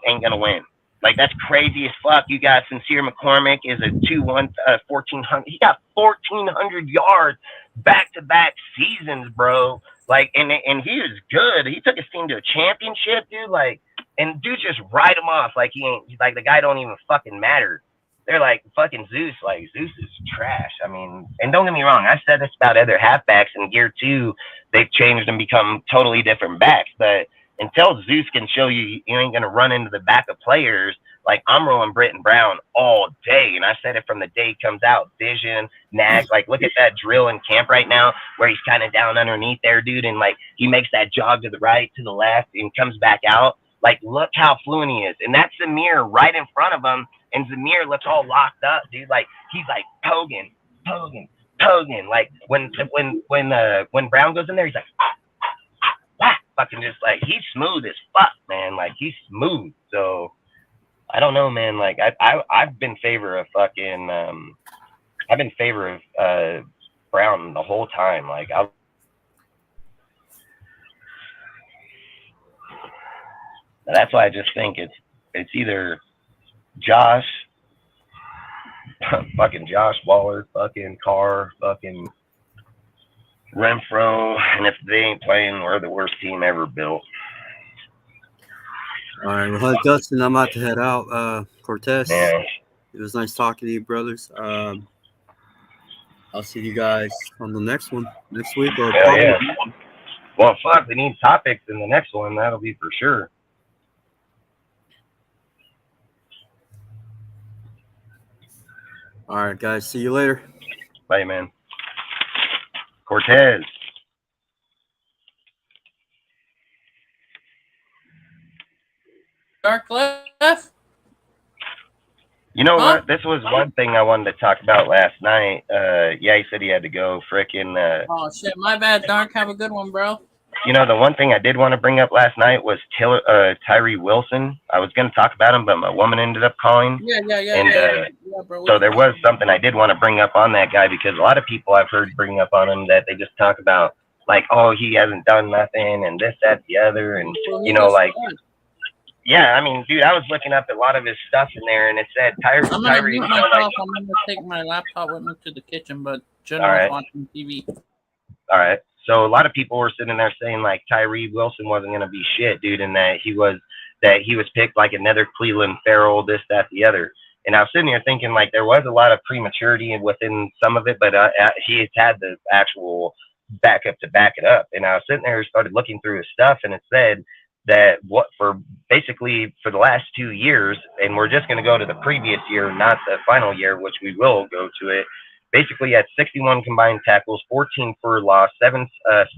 ain't gonna win. Like that's crazy as fuck. You got Sincere McCormick is a 2-1, 1,400. He got 1,400 yards back-to-back seasons, bro. Like, and he was good. He took his team to a championship, dude. Like, and dude just write him off like he ain't, like the guy don't even fucking matter. They're like fucking Zeus. Like Zeus is trash. I mean, and don't get me wrong. I said this about other halfbacks in year 2. They've changed and become totally different backs. But until Zeus can show you ain't gonna run into the back of players, like I'm rolling Britton Brown all day. And I said it from the day he comes out. Vision, Nag, like look at that drill in camp right now where he's kind of down underneath there, dude, and like he makes that jog to the right, to the left, and comes back out. Like, look how fluent he is. And that's Zamir right in front of him. And Zamir looks all locked up, dude. Like, he's like poking. Like, when Brown goes in there, he's like, fucking just like, he's smooth as fuck, man. Like, he's smooth. So, I don't know, man. Like, I've been in favor of fucking, Brown the whole time. Like, that's why I just think it's either Josh, fucking Josh Waller, fucking Carr, fucking Renfro, and if they ain't playing, we're the worst team ever built. All right, well, Dustin, I'm about to head out. Cortez, Yeah. It was nice talking to you, brothers. I'll see you guys on the next one next week. Or Hell yeah. Well, fuck, we need topics in the next one. That'll be for sure. All right, guys. See you later. Bye, man. Cortez. Dark left. You know what? This was one thing I wanted to talk about last night. Yeah, he said he had to go. Frickin'. Oh shit, my bad, Dark. Have a good one, bro. You know, the one thing I did want to bring up last night was Tyree Wilson. I was going to talk about him, but my woman ended up calling. Yeah, bro. So there was something I did want to bring up on that guy, because a lot of people I've heard bring up on him that they just talk about, like, oh, he hasn't done nothing and this, that, the other. And, you know, like, yeah, I mean, dude, I was looking up a lot of his stuff in there, and it said Tyree. I'm going to mute myself. I'm going to take my laptop with me to the kitchen, but Jenna's watching TV. All right. So a lot of people were sitting there saying like Tyree Wilson wasn't going to be shit, dude, and that he was picked like another Cleveland Farrell, this, that, the other. And I was sitting here thinking like there was a lot of prematurity within some of it, but he has had the actual backup to back it up. And I was sitting there and started looking through his stuff, and it said that for the last 2 years, and we're just going to go to the previous year, not the final year, which we will go to it. Basically, had 61 combined tackles, 14 for loss, 7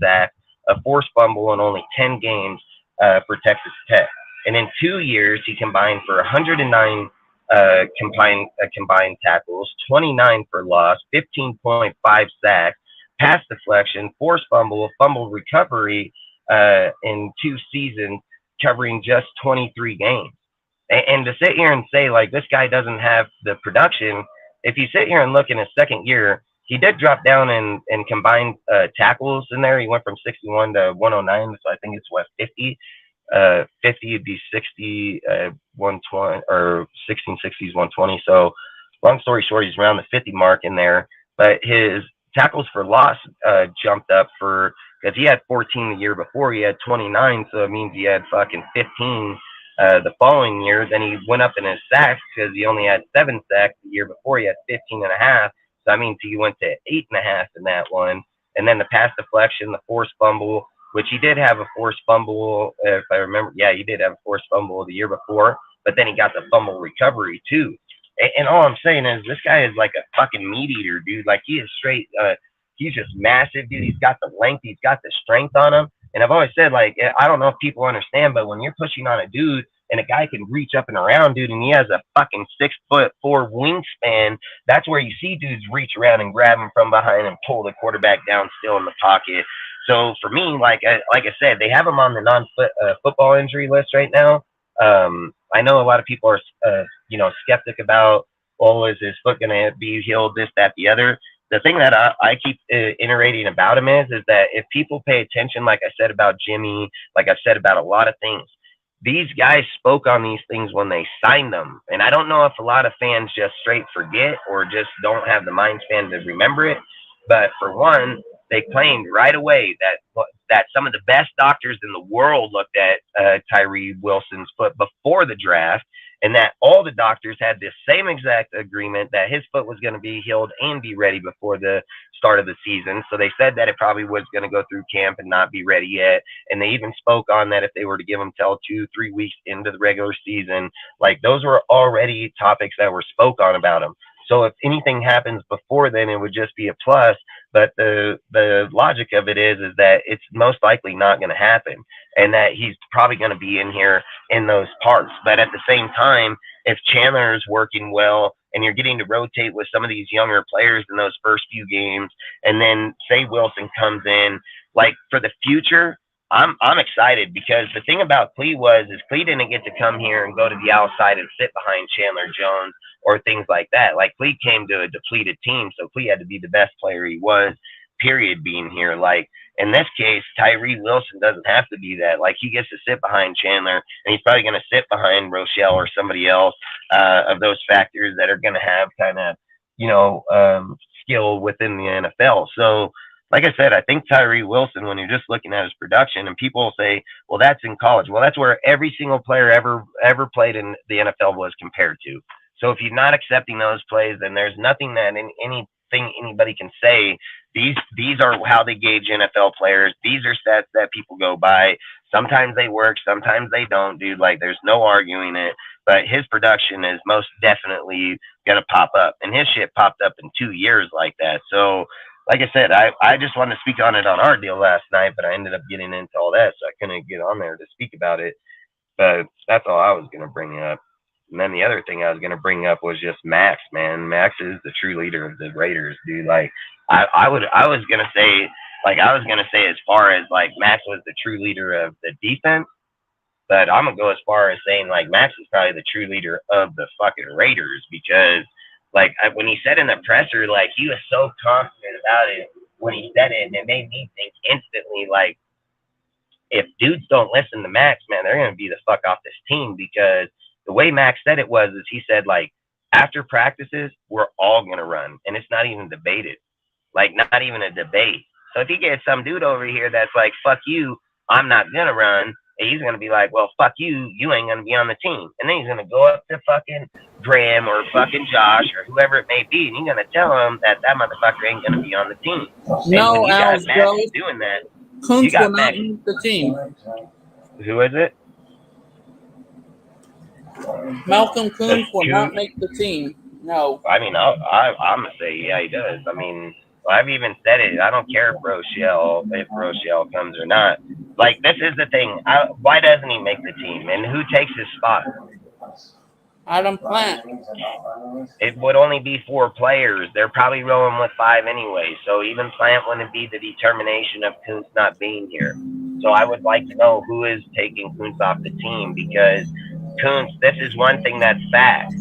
sacks, a forced fumble, and only 10 games for Texas Tech. And in 2 years, he combined for 109 combined tackles, 29 for loss, 15.5 sacks, pass deflection, forced fumble, fumble recovery in 2 seasons, covering just 23 games. And to sit here and say, like, this guy doesn't have the production, if you sit here and look in his second year, he did drop down in combined tackles in there. He went from 61 to 109, so I think it's 50. 50 would be 60, 120, or 1660s, 120. So long story short, he's around the 50 mark in there. But his tackles for loss jumped up because he had 14 the year before. He had 29, so it means he had fucking 15 the following year. Then he went up in his sacks because he only had 7 sacks the year before. He had 15.5. So that means he went to 8.5 in that one. And then the pass deflection, the forced fumble, which he did have a forced fumble, if I remember. Yeah, he did have a forced fumble the year before, but then he got the fumble recovery too. And all I'm saying is this guy is like a fucking meat eater, dude. Like he is straight. He's just massive, dude. He's got the length. He's got the strength on him. And I've always said, like, I don't know if people understand, but when you're pushing on a dude and a guy can reach up and around, dude, and he has a fucking 6'4" wingspan, that's where you see dudes reach around and grab him from behind and pull the quarterback down still in the pocket. So for me, like I said, they have him on the non-football injury list right now. I know a lot of people are, skeptic about, oh, is his foot going to be healed, this, that, the other. The thing that I keep iterating about him is that if people pay attention, like I said about Jimmy, like I've said about a lot of things, these guys spoke on these things when they signed them. And I don't know if a lot of fans just straight forget or just don't have the mind span to remember it. But for one, they claimed right away that some of the best doctors in the world looked at Tyree Wilson's foot before the draft, and that all the doctors had the same exact agreement that his foot was going to be healed and be ready before the start of the season. So they said that it probably was going to go through camp and not be ready yet. And they even spoke on that if they were to give him till 2-3 weeks into the regular season, like those were already topics that were spoke on about him. So if anything happens before then, it would just be a plus. But the logic of it is that it's most likely not going to happen, and that he's probably going to be in here in those parts. But at the same time, if Chandler is working well and you're getting to rotate with some of these younger players in those first few games, and then say Wilson comes in, like for the future, I'm excited, because the thing about Clee is Clee didn't get to come here and go to the outside and sit behind Chandler Jones or things like that. Like Clee came to a depleted team, so Clee had to be the best player he was, period, being here. Like in this case, Tyree Wilson doesn't have to be that. Like he gets to sit behind Chandler, and he's probably going to sit behind Rochelle or somebody else of those factors that are going to have kind of, skill within the NFL. So like I said, I think Tyree Wilson, when you're just looking at his production, and people say, well, that's in college. Well, that's where every single player ever played in the NFL was compared to. So if you're not accepting those plays, then there's nothing that anything anybody can say. These are how they gauge NFL players. These are stats that people go by. Sometimes they work, sometimes they don't, dude. Like there's no arguing it. But his production is most definitely gonna pop up, and his shit popped up in 2 years like that. So like I said, I just wanted to speak on it on our deal last night, but I ended up getting into all that, so I couldn't get on there to speak about it. But that's all I was going to bring up. And then the other thing I was going to bring up was just Max, man. Max is the true leader of the Raiders, dude. Like I was going to say as far as like Max was the true leader of the defense, but I'm going to go as far as saying like Max is probably the true leader of the fucking Raiders, because like when he said in the presser, like he was so confident about it when he said it, and it made me think instantly, like if dudes don't listen to Max, man, they're gonna be the fuck off this team. Because the way Max said it is he said like after practices we're all gonna run, and it's not even debated, like not even a debate. So if he gets some dude over here that's like fuck you, I'm not gonna run, he's going to be like, well, fuck you, you ain't going to be on the team. And then he's going to go up to fucking Graham or fucking Josh or whoever it may be, and he's going to tell him that motherfucker ain't going to be on the team. No, Alex, bro. Doing that. Kuntz will not make the team. Who is it? Malcolm Kuntz will not make the team. No. I mean, I'm going to say, yeah, he does. I mean, I've even said it. I don't care if Rochelle comes or not. Like, this is the thing. Why doesn't he make the team? And who takes his spot? Adam Plant. It would only be 4 players. They're probably rolling with 5 anyway. So even Plant wouldn't be the determination of Kuntz not being here. So I would like to know who is taking Kuntz off the team, because Kuntz, this is one thing that's fact.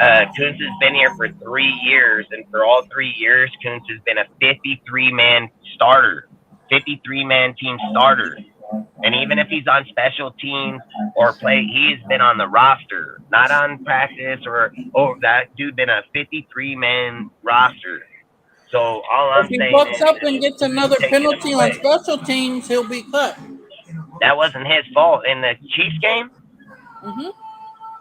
Kuntz has been here for 3 years, and for all 3 years, Kuntz has been a 53-man starter, 53-man team starter. And even if he's on special teams or play, he's been on the roster, not on practice or that dude been a 53-man roster. So all I'm saying is, if he fucks up and gets another penalty on special teams, he'll be cut. That wasn't his fault in the Chiefs game. Mm-hmm.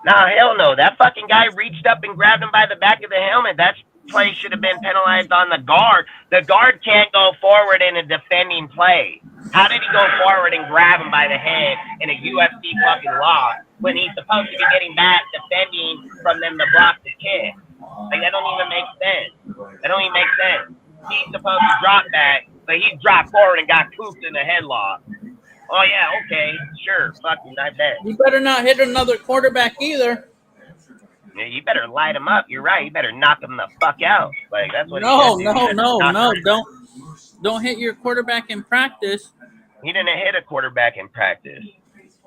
Nah, hell no. That fucking guy reached up and grabbed him by the back of the helmet. That play should have been penalized on the guard. The guard can't go forward in a defending play. How did he go forward and grab him by the head in a UFC fucking loss when he's supposed to be getting back defending from them to block the kick. Like, that don't even make sense. That don't even make sense. He's supposed to drop back, but he dropped forward and got cooped in a headlock. Oh, yeah, okay, sure, fucking, I bet. You better not hit another quarterback either. Yeah, you better light him up. You're right. You better knock him the fuck out. Like, that's what No, he should do. no. Don't hit your quarterback in practice. He didn't hit a quarterback in practice.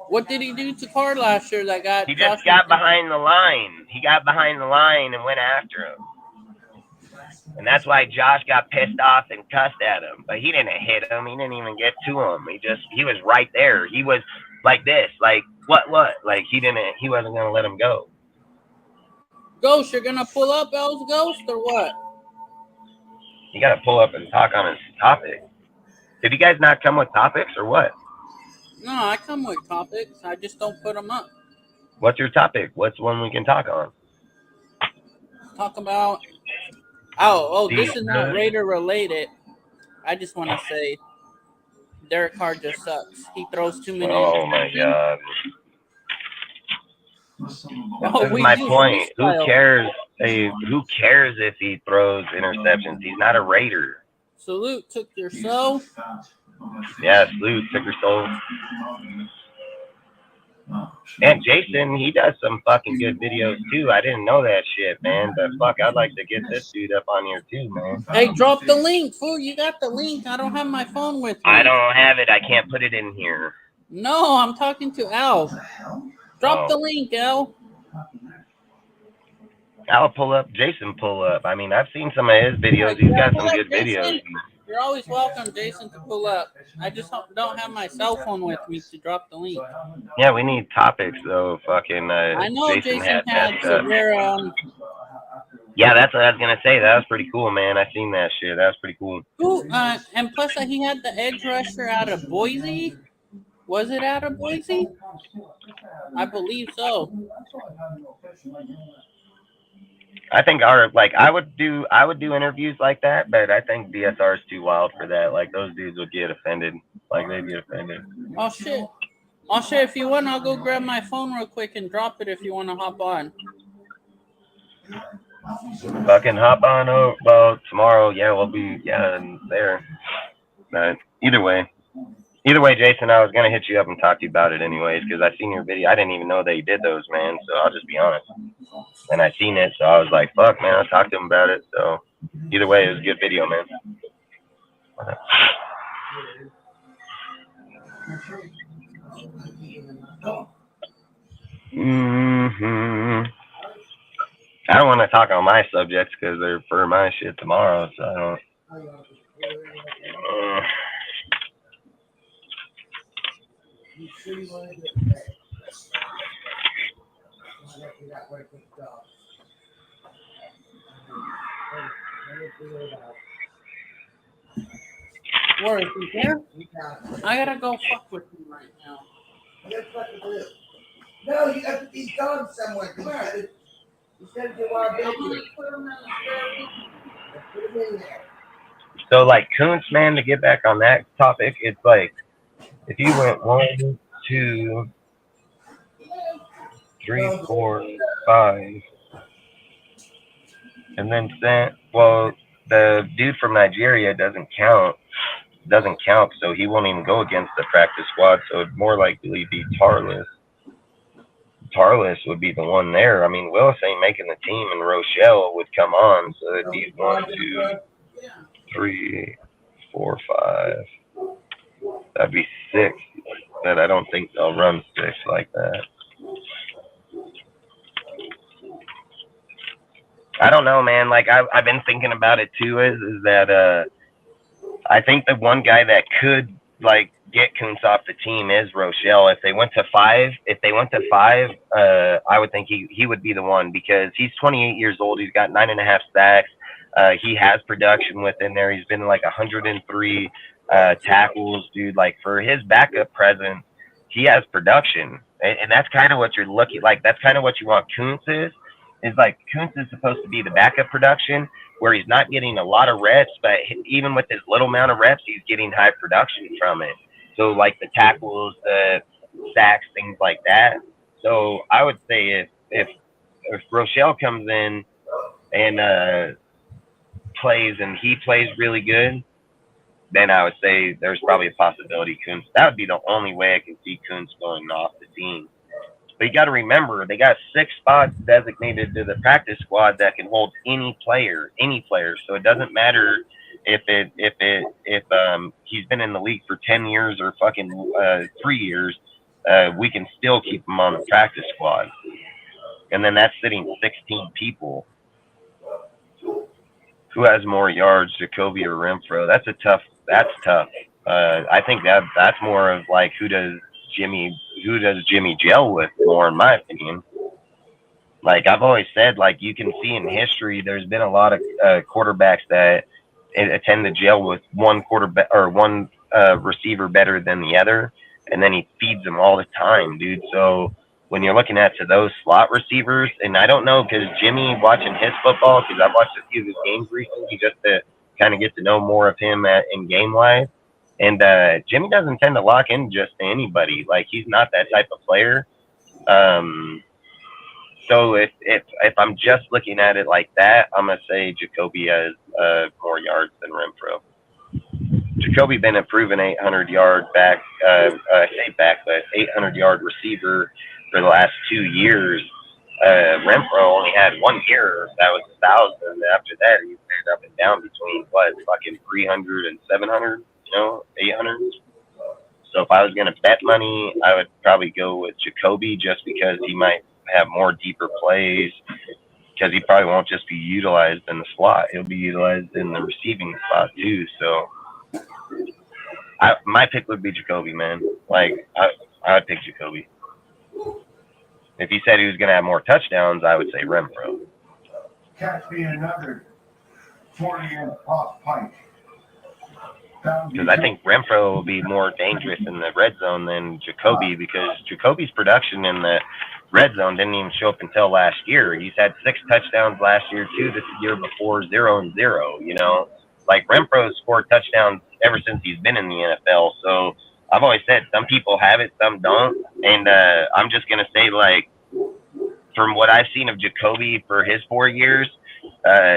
What did he do to Carr last year that got He just got behind the line. He got behind the line and went after him. And that's why Josh got pissed off and cussed at him. But he didn't hit him. He didn't even get to him. He was right there. He was like this. Like, what? Like, he wasn't going to let him go. Ghost, you're going to pull up L's Ghost or what? You got to pull up and talk on his topic. Did you guys not come with topics or what? No, I come with topics. I just don't put them up. What's your topic? What's one we can talk on? Talk about... Oh, this is not Raider related. I just want to say Derek Carr just sucks. He throws too many. Oh, my God. Oh, That's my point. Who cares? Hey, who cares if he throws interceptions? He's not a Raider. Salute took your soul. Yeah, Salute took your soul. And Jason, he does some fucking good videos too. I didn't know that shit, man. But fuck, I'd like to get this dude up on here too, man. Hey, drop the link, fool. You got the link. I don't have my phone with me. I don't have it. I can't put it in here. No, I'm talking to Al. Drop the link, Al. I'll pull up. Jason pull up. I mean, I've seen some of his videos. He's got some good videos. You're always welcome, Jason, to pull up. I just don't have my cell phone with me to drop the link. Yeah, we need topics, though. Fucking, I know Jason had severe. Yeah, that's what I was gonna say. That was pretty cool, man. I seen that shit. That was pretty cool. Ooh, and plus, he had the edge rusher out of Boise. Was it out of Boise? I believe so. I think I would do interviews like that, but I think BSR is too wild for that. Like, those dudes would get offended. Like, they'd get offended. Oh shit! If you want, I'll go grab my phone real quick and drop it if you want to hop on. Fucking hop on over. Well, tomorrow, yeah, we'll be there. But either way, Jason, I was gonna hit you up and talk to you about it anyways, because I seen your video. I didn't even know that you did those, man. So I'll just be honest. And I seen it, so I was like, "Fuck, man!" I'll talk to him about it. So either way, it was a good video, man. I don't want to talk on my subjects because they're for my shit tomorrow, so I don't. Where is he there? I gotta go fuck with him right now. No, you got to be gone somewhere. You said you want to build it. So, like, Kuntz, man, to get back on that topic, it's like, if you went 1, 2, 3, 4, 5, and then sent, well, the dude from Nigeria doesn't count, so he won't even go against the practice squad, so it'd more likely be Tarlis. Tarlis would be the one there. I mean, Willis ain't making the team, and Rochelle would come on, so it'd be 1, 2, 3, 4, 5. That'd be 6, but I don't think they'll run 6 like that. I don't know, man. Like, I've been thinking about it too. Is that I think the one guy that could like get Kuntz off the team is Rochelle. If they went to 5, I would think he would be the one, because he's 28 years old. He's got 9.5 sacks. He has production within there. He's been like 103 tackles, dude. Like, for his backup presence, he has production, and that's kind of what you're looking like. That's kind of what you want Kuntz is. Is like, Kuntz is supposed to be the backup production where he's not getting a lot of reps, but even with his little amount of reps, he's getting high production from it. So, like, the tackles, the sacks, things like that. So I would say if if Rochelle comes in and plays and he plays really good, then I would say there's probably a possibility Kuntz. That would be the only way I can see Kuntz going off the team. But you got to remember, they got 6 spots designated to the practice squad that can hold any player. So it doesn't matter if he's been in the league for 10 years or fucking 3 years. We can still keep him on the practice squad, and then that's sitting 16 people. Who has more yards, Jacoby or Renfro? That's tough. I think that's more of like who does Jimmy gel with more, in my opinion. Like I've always said, like you can see in history, there's been a lot of quarterbacks that tend to gel with one quarterback or one receiver better than the other, and then he feeds them all the time, dude. So when you're looking at those slot receivers, and I don't know, because Jimmy, watching his football, because I've watched a few of his games recently just to kind of get to know more of him in game wise. And Jimmy doesn't tend to lock in just to anybody. Like he's not that type of player. So if I'm just looking at it like that, I'm gonna say Jacoby has more yards than Renfro. Jacoby been a proven 800-yard back. I say back, but 800-yard receiver for the last 2 years. Renfro only had 1 year that was 1,000. After that, he paired up and down between fucking 300 and 700, 800. So if I was gonna bet money, I would probably go with Jacoby just because he might have more deeper plays. Because he probably won't just be utilized in the slot; he'll be utilized in the receiving spot too. So, my pick would be Jacoby, man. Like I would pick Jacoby. If he said he was going to have more touchdowns, I would say Renfro. Catch me another 40-inch pop pipe. Because I think Renfro will be more dangerous in the red zone than Jacoby, because Jacoby's production in the red zone didn't even show up until last year. He's had 6 touchdowns last year, 2 this year before, 0 and 0. Like Renfro's scored touchdowns ever since he's been in the NFL. So I've always said some people have it, some don't. And I'm just going to say, like, from what I've seen of Jacoby for his 4 years,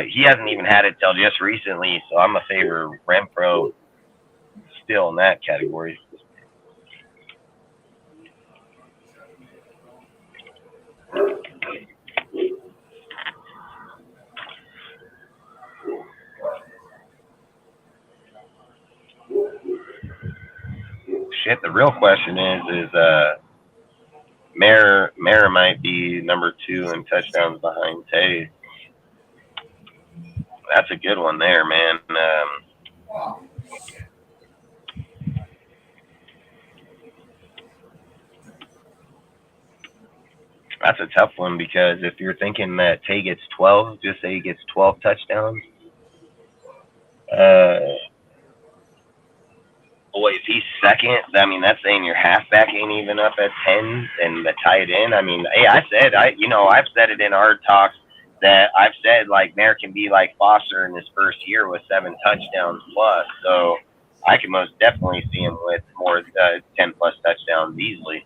he hasn't even had it till just recently. So I'm a favor Renfro still in that category. Shit, the real question is Mayer might be number 2 in touchdowns behind Tay. That's a good one there, man. That's a tough one, because if you're thinking that Tay gets 12, just say he gets 12 touchdowns. Boy, if he's second, I mean, that's saying your halfback ain't even up at 10, and the tight end. I mean, hey, I've said it in our talks that I've said, like, Mayer can be like Foster in his first year with 7 touchdowns plus. So I can most definitely see him with more 10 plus touchdowns easily.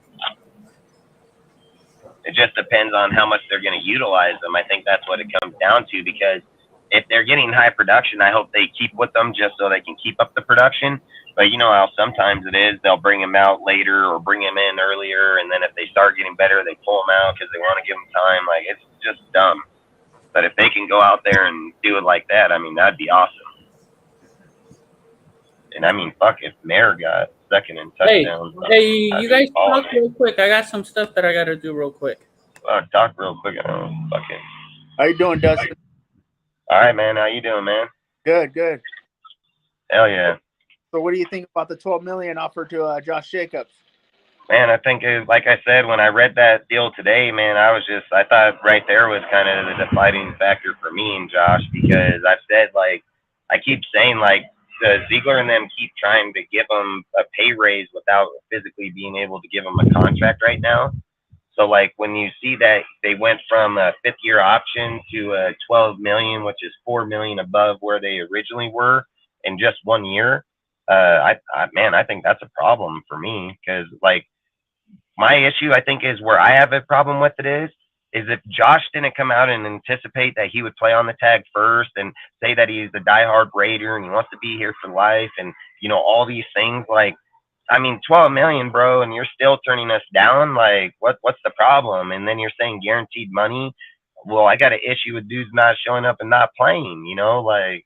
It just depends on how much they're going to utilize them. I think that's what it comes down to, because if they're getting high production, I hope they keep with them just so they can keep up the production. But you know how sometimes it is, they'll bring him out later or bring him in earlier, and then if they start getting better, they pull him out because they want to give him time. Like, it's just dumb. But if they can go out there and do it like that, I mean, that'd be awesome. And I mean, fuck, if Mayer got second in touchdowns. Hey, you guys talk real quick. I got some stuff that I got to do real quick. Talk real quick. Fuck it. How you doing, Dustin? All right, man. How you doing, man? Good. Hell yeah. So what do you think about the $12 million offer to Josh Jacobs? Man, I think, like I said, when I read that deal today, man, I thought right there was kind of the deciding factor for me and Josh, because I've said, like, I keep saying, like, Ziegler and them keep trying to give him a pay raise without physically being able to give him a contract right now. So, like, when you see that they went from a 5th-year option to $12 million, which is $4 million above where they originally were in just 1 year, I think that's a problem for me, because, like, my issue, I think, is where I have a problem with it is if Josh didn't come out and anticipate that he would play on the tag first and say that he's a diehard Raider and he wants to be here for life and, you know, all these things, like, I mean, 12 million, bro, and you're still turning us down. Like, what's the problem? And then you're saying guaranteed money. Well, I got an issue with dudes not showing up and not playing, you know, like,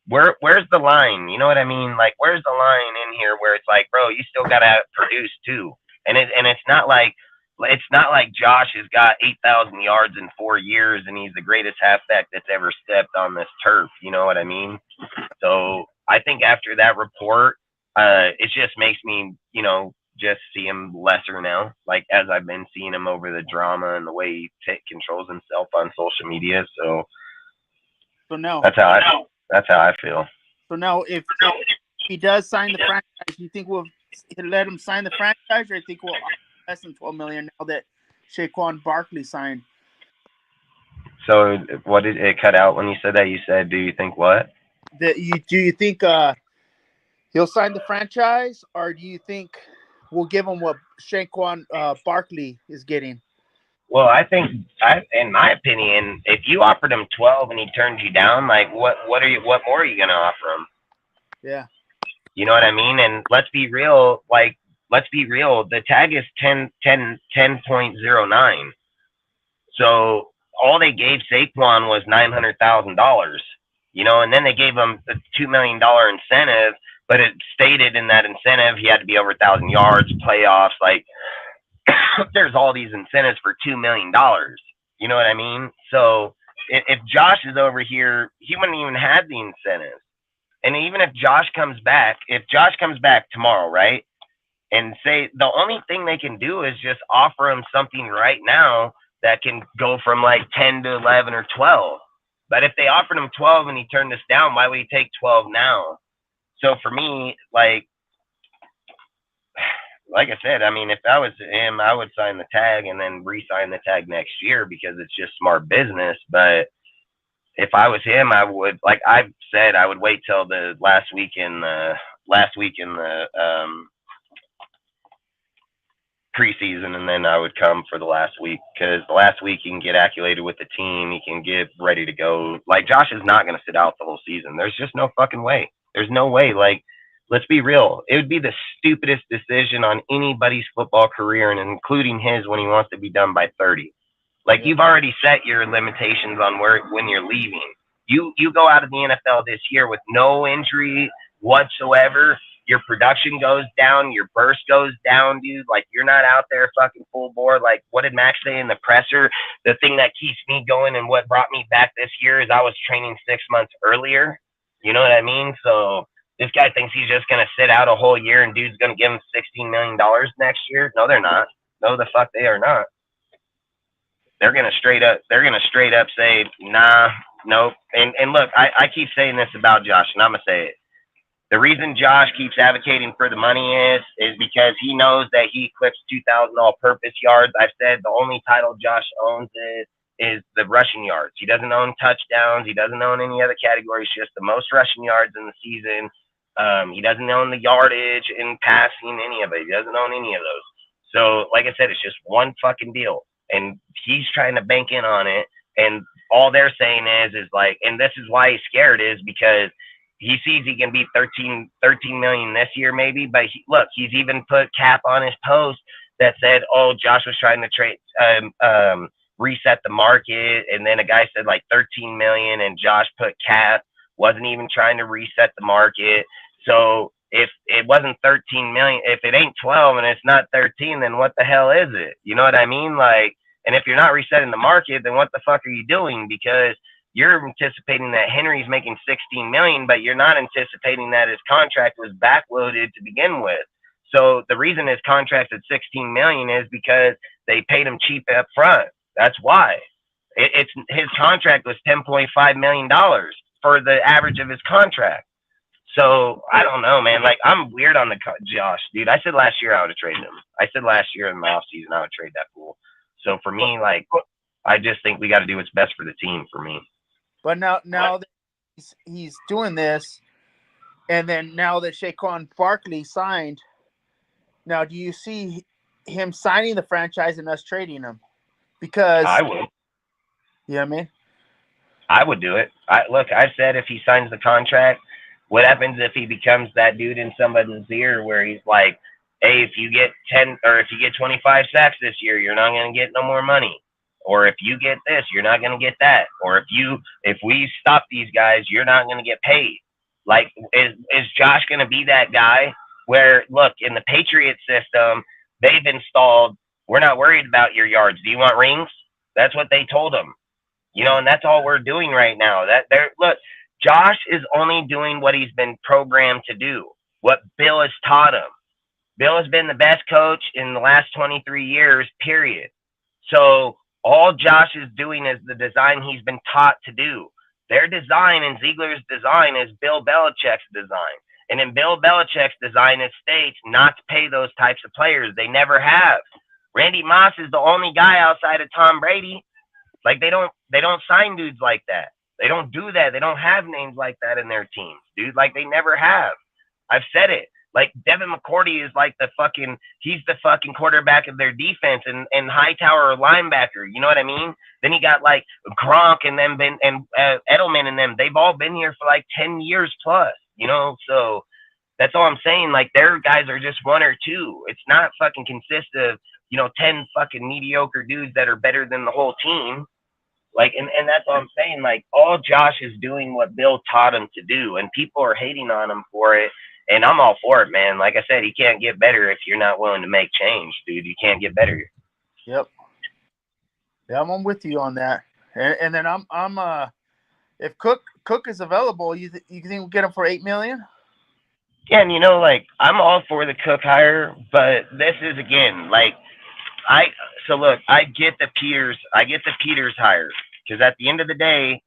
where's the line? You know what I mean? Like, where's the line in here where it's like, bro, you still gotta produce too. And it's not like Josh has got 8,000 yards in 4 years and he's the greatest halfback that's ever stepped on this turf. You know what I mean? So I think after that report, it just makes me, you know, just see him lesser now. Like, as I've been seeing him over the drama and the way he controls himself on social media. So now that's how I feel. So now, if he does sign the franchise, do you think we'll let him sign the franchise, or do you think we'll less than 12 million now that Saquon Barkley signed? So what did it cut out when you said that? You said, do you think what? Do you think he'll sign the franchise, or do you think we'll give him what Saquon Barkley is getting? Well, I think, in my opinion, if you offered him 12 and he turned you down, like, what more are you going to offer him? Yeah. You know what I mean? And let's be real. The tag is 10.09. So all they gave Saquon was $900,000, you know, and then they gave him the $2 million incentive, but it stated in that incentive he had to be over 1,000 yards, playoffs, like, there's all these incentives for $2 million. You know what I mean? So if Josh is over here, he wouldn't even have the incentives. And even if Josh comes back tomorrow, right? And say the only thing they can do is just offer him something right now that can go from like 10 to 11 or 12. But if they offered him 12 and he turned us down, why would he take 12 now? So for me, like I said, I mean, if I was him, I would sign the tag and then re-sign the tag next year because it's just smart business. But if I was him, I would, like I've said, I would wait till the last week in the preseason, and then I would come for the last week, because the last week he can get acclimated with the team, he can get ready to go. Like, Josh is not going to sit out the whole season. There's just no fucking way. There's no way. Like, let's be real. It would be the stupidest decision on anybody's football career, and including his, when he wants to be done by 30. Like, you've already set your limitations on when you're leaving. You go out of the NFL this year with no injury whatsoever. Your production goes down. Your burst goes down, dude. Like, you're not out there fucking full bore. Like, what did Max say in the presser? The thing that keeps me going and what brought me back this year is I was training 6 months earlier. You know what I mean? So this guy thinks he's just going to sit out a whole year and dude's going to give him $16 million next year. No, they're not. No, the fuck they are not. They're going to straight up say, nah, nope. And look, I keep saying this about Josh, and I'm going to say it. The reason Josh keeps advocating for the money is because he knows that he clips 2,000 all-purpose yards. I've said the only title Josh owns is the rushing yards. He doesn't own touchdowns. He doesn't own any other categories, just the most rushing yards in the season. He doesn't own the yardage in passing, any of it. He doesn't own any of those. So, like I said, it's just one fucking deal. And he's trying to bank in on it. And all they're saying is like, and this is why he's scared, is because he sees he can beat 13 million this year, maybe. But look, he's even put Cap on his post that said, oh, Josh was trying to reset the market. And then a guy said like 13 million, and Josh put Cap, wasn't even trying to reset the market. So if it wasn't 13 million, if it ain't 12 and it's not 13, then what the hell is it? You know what I mean? Like, and if you're not resetting the market, then what the fuck are you doing? Because you're anticipating that Henry's making 16 million, but you're not anticipating that his contract was backloaded to begin with. So the reason his contract's at 16 million is because they paid him cheap up front. That's why. It's his contract was $10.5 million for the average of his contract. So I don't know, man. Like, I'm weird on the Josh, dude. I said last year I would have traded him. I said last year in the offseason I would trade that fool. So for me, like, I just think we got to do what's best for the team. For me. But now that he's doing this, and then now that Saquon Barkley signed, now do you see him signing the franchise and us trading him? Because I would. You know what I mean? I would do it. I said if he signs the contract, what happens if he becomes that dude in somebody's ear where he's like, hey, if you get 10 or if you get 25 sacks this year, you're not going to get no more money. Or if you get this, you're not going to get that. Or if we stop these guys, you're not going to get paid. Like, is Josh going to be that guy where, look, in the Patriot system, they've installed, we're not worried about your yards. Do you want rings? That's what they told him. You know, and that's all we're doing right now. Look, Josh is only doing what he's been programmed to do, what Bill has taught him. Bill has been the best coach in the last 23 years, period. So all Josh is doing is the design he's been taught to do. Their design and Ziegler's design is Bill Belichick's design. And in Bill Belichick's design, it states not to pay those types of players. They never have. Randy Moss is the only guy outside of Tom Brady. Like, they don't sign dudes like that. They don't do that. They don't have names like that in their teams, dude. Like, they never have. I've said it. Like, Devin McCourty is like he's the fucking quarterback of their defense and Hightower linebacker. You know what I mean? Then you got like Gronk and them and Edelman and them. They've all been here for like 10 years plus, you know? So that's all I'm saying. Like, their guys are just one or two. It's not fucking consist of, 10 fucking mediocre dudes that are better than the whole team. Like, and that's all I'm saying. Like, all Josh is doing what Bill taught him to do, and people are hating on him for it. And I'm all for it, man. Like I said, he can't get better if you're not willing to make change, dude. You can't get better. Yep. Yeah, I'm with you on that. And then I'm if Cook is available, you think we'll get him for $8 million? Yeah, and like, I'm all for the Cook hire, but this is, again, like, look, I get the Peters hire, because at the end of the day,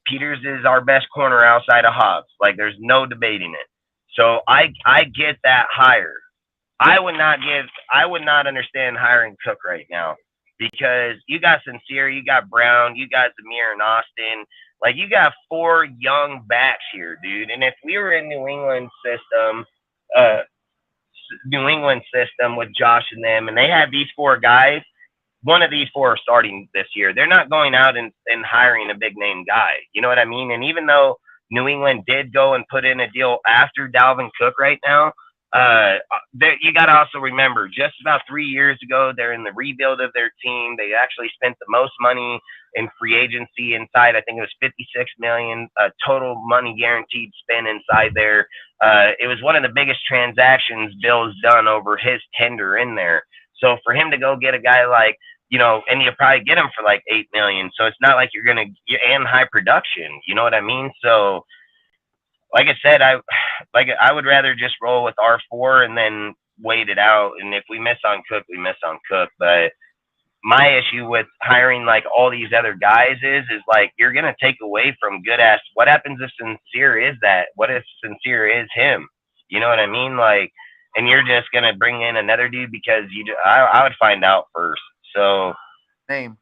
Peters is our best corner outside of Hobbs. Like, there's no debating it. So I get that hire. I would not understand hiring Cook right now, because you got Sincere, you got Brown, you got Zamir and Austin. Like, you got 4 young backs here, dude. And if we were in New England system with Josh and them, and they had these 4 guys, one of these 4 are starting this year. They're not going out and hiring a big name guy. You know what I mean? And even though New England did go and put in a deal after Dalvin Cook right now, you got to also remember, just about 3 years ago, they're in the rebuild of their team. They actually spent the most money in free agency inside. I think it was $56 million total money guaranteed spent inside there. It was one of the biggest transactions Bill's done over his tender in there. So for him to go get a guy like, and you'll probably get him for like $8 million. So it's not like you're going to, and high production, you know what I mean? So, like I said, I would rather just roll with R4 and then wait it out. And if we miss on Cook, we miss on Cook. But my issue with hiring like all these other guys is like, you're going to take away from good ass. What happens if Sincere is that? What if Sincere is him? You know what I mean? Like, and you're just going to bring in another dude because I would find out first. So Same.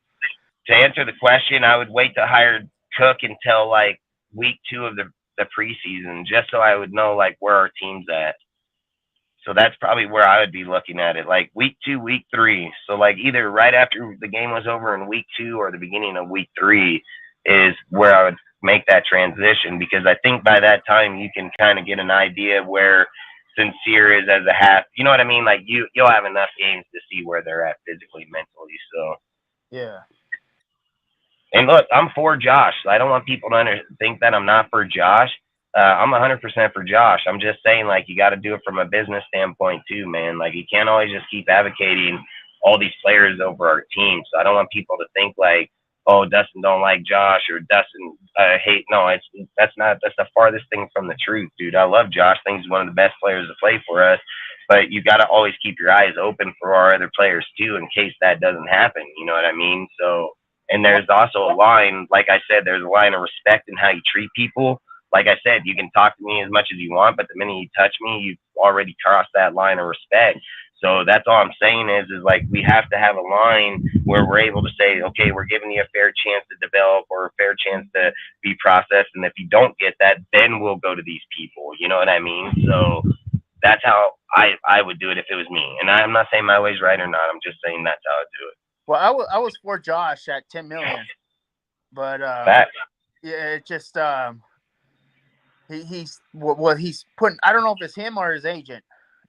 To answer the question, I would wait to hire Cook until like week 2 of the preseason, just so I would know like where our team's at. So that's probably where I would be looking at it, like week 2, week 3. So like either right after the game was over in week 2 or the beginning of week 3 is where I would make that transition, because I think by that time you can kind of get an idea where Sincere is as a half. You know what I mean? Like you'll have enough games to see where they're at physically, mentally. So yeah. And look, I'm for Josh. I don't want people to think that I'm not for Josh. I'm 100% for Josh. I'm just saying, like, you got to do it from a business standpoint too, man. Like, you can't always just keep advocating all these players over our team. So I don't want people to think like, oh, Dustin don't like Josh or Dustin hate. No, that's the farthest thing from the truth, dude. I love Josh. I think he's one of the best players to play for us. But you got to always keep your eyes open for our other players too, in case that doesn't happen. You know what I mean? So. And there's also a line, like I said, there's a line of respect in how you treat people. Like I said, you can talk to me as much as you want, but the minute you touch me, you've already crossed that line of respect. So that's all I'm saying is like, we have to have a line where we're able to say, okay, we're giving you a fair chance to develop or a fair chance to be processed. And if you don't get that, then we'll go to these people. You know what I mean? So that's how I would do it if it was me. And I'm not saying my way's right or not. I'm just saying that's how I do it. Well, I was for Josh at 10 million, but Facts. yeah, it just he's what he's putting. I don't know if it's him or his agent.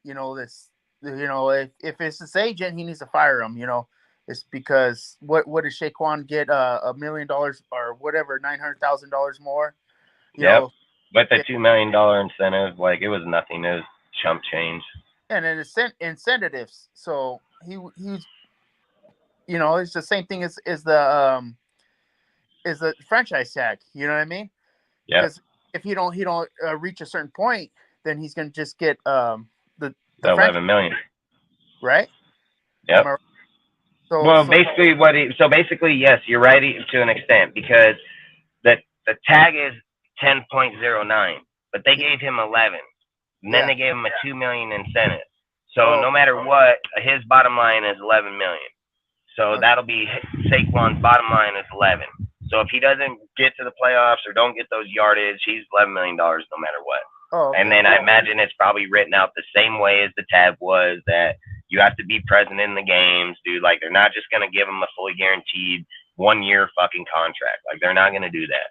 You know this. You know if it's his agent, he needs to fire him. You know, it's because what does Shaquan get? $1 million or whatever, $900,000 more. You Yep. know, With the yeah, $2 million incentive, like it was nothing. It was chump change. and then incentives. So he's you know it's the same thing as the franchise tag. You know what I mean? Yeah. Because if he don't reach a certain point, then he's gonna just get the The franchise, 11 million. right? Yep. Am I- So, Well, so basically, yes, you're right to an extent because the tag is 10.09, but they gave him 11, and then Yeah. they gave him a 2 million incentive. So Oh. no matter what, his bottom line is 11 million. So Okay. that'll be Saquon's bottom line is 11. So if he doesn't get to the playoffs or don't get those yardage, he's $11 million no matter what. Oh, okay. And then I imagine it's probably written out the same way as the tab was, that you have to be present in the games, dude. Like, they're not just going to give him a fully guaranteed 1 year fucking contract. Like, they're not going to do that.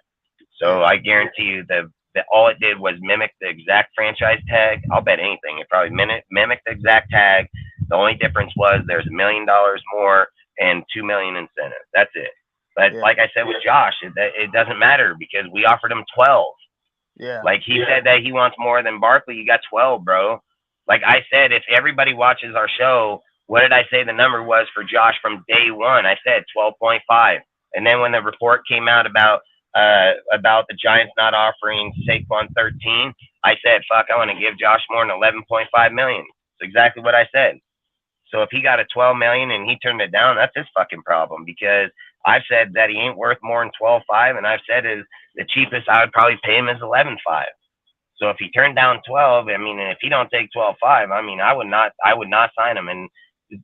So I guarantee you that all it did was mimic the exact franchise tag. I'll bet anything. It probably mimicked the exact tag. The only difference was there's $1 million more and 2 million incentive. That's it. But like I said with Josh, it doesn't matter because we offered him 12. Yeah. Like, he said that he wants more than Barkley. You got 12, bro. Like I said, if everybody watches our show, what did I say the number was for Josh from day one? I said 12.5. And then when the report came out about the Giants not offering Saquon 13, I said, fuck, I want to give Josh more than 11.5 million. That's exactly what I said. So if he got a 12 million and he turned it down, that's his fucking problem, because I've said that he ain't worth more than 12.5, and I've said is the cheapest I would probably pay him is 11.5. So if he turned down 12, I mean, and if he don't take 12.5, I mean, I would not sign him. And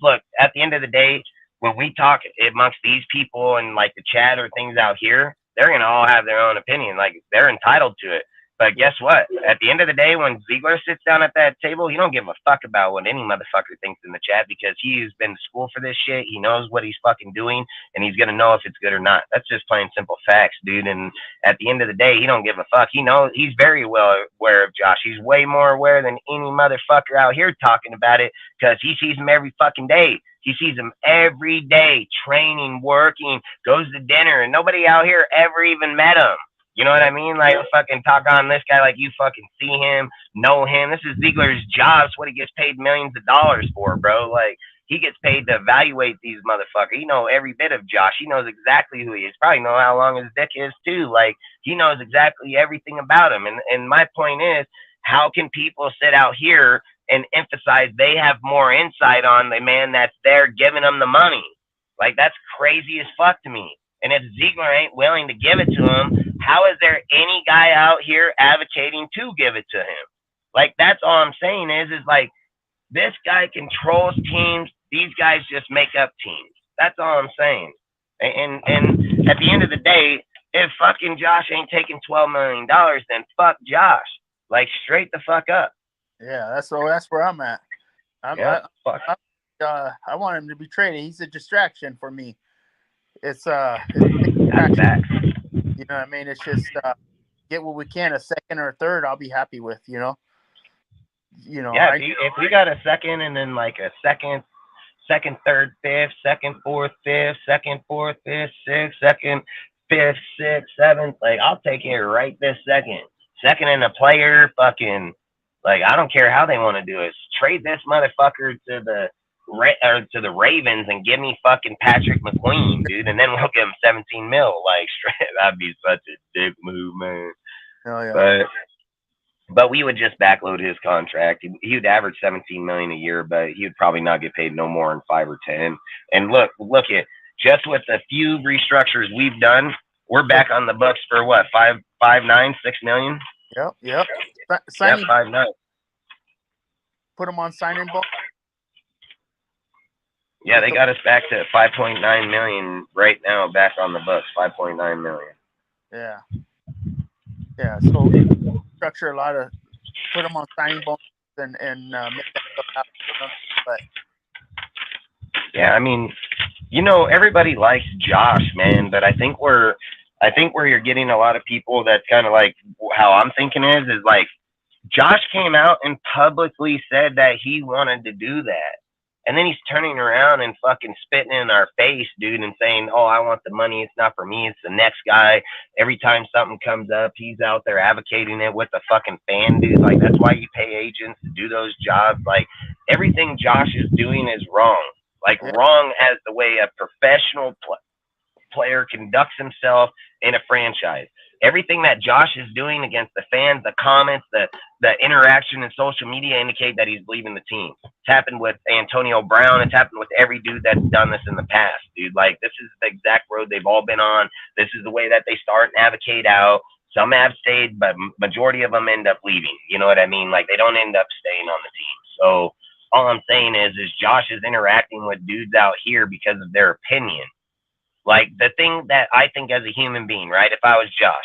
look, at the end of the day, when we talk amongst these people and like the chat or things out here, they're gonna all have their own opinion. Like, they're entitled to it. But guess what? At the end of the day, when Ziegler sits down at that table, he don't give a fuck about what any motherfucker thinks in the chat, because he's been to school for this shit. He knows what he's fucking doing, and he's gonna know if it's good or not. That's just plain simple facts, dude. And at the end of the day, he don't give a fuck. He knows, he's very well aware of Josh. He's way more aware than any motherfucker out here talking about it, because he sees him every fucking day. He sees him every day, training, working, goes to dinner, and nobody out here ever even met him. You know what I mean? Like, fucking talk on this guy like you fucking see him, know him. This is Ziegler's job. It's what he gets paid millions of dollars for, bro. Like, he gets paid to evaluate these motherfuckers. He knows every bit of Josh. He knows exactly who he is. Probably know how long his dick is, too. Like, he knows exactly everything about him. And my point is, how can people sit out here and emphasize they have more insight on the man that's there giving them the money? Like, that's crazy as fuck to me. And if Ziegler ain't willing to give it to him, how is there any guy out here advocating to give it to him? Like, that's all I'm saying is like, this guy controls teams. These guys just make up teams. That's all I'm saying. And at the end of the day, if fucking Josh ain't taking $12 million, then fuck Josh. Like, straight the fuck up. Yeah, that's where I'm at. Yeah, I want him to be traded. He's a distraction for me. It's that's facts. You know what I mean? It's just get what we can, a second or a third, I'll be happy with, you know. Yeah, if we got a second and then like a second, third, fifth, second, fourth, fifth, second, fourth, fifth, sixth, second, fifth, sixth, seventh, like, I'll take it right this second. Second in a player, fucking, like, I don't care how they want to do it. Trade this motherfucker to the Ravens and give me fucking Patrick McQueen, dude, and then we'll give him 17 mil. Like, straight, that'd be such a dick move, man. Oh, yeah. But we would just backload his contract. He would average 17 million a year, but he would probably not get paid no more than 5 or 10. And look at just with the few restructures we've done, we're back on the books for what, 5.9, 6 million? Yep. Signing, 5.9. Put him on signing bonus. Yeah, they got us back to 5.9 million right now, back on the books, 5.9 million. Yeah. So structure a lot of, put them on signing bonus and make that stuff happen. But yeah, I mean, Everybody likes Josh, man, but I think where you're getting a lot of people that's kind of like how I'm thinking is like Josh came out and publicly said that he wanted to do that. And then he's turning around and fucking spitting in our face, dude, and saying, "Oh, I want the money. It's not for me. It's the next guy." Every time something comes up, he's out there advocating it with the fucking fan, dude. Like, that's why you pay agents to do those jobs. Like, everything Josh is doing is wrong. Like, wrong as the way a professional player conducts himself in a franchise. Everything that Josh is doing against the fans, the comments, the interaction in social media indicate that he's leaving the team. It's happened with Antonio Brown. It's happened with every dude that's done this in the past, dude. Like, this is the exact road they've all been on. This is the way that they start and advocate out. Some have stayed, but majority of them end up leaving. You know what I mean? Like, they don't end up staying on the team. So all I'm saying is Josh is interacting with dudes out here because of their opinion. Like, the thing that I think as a human being, right? If I was Josh,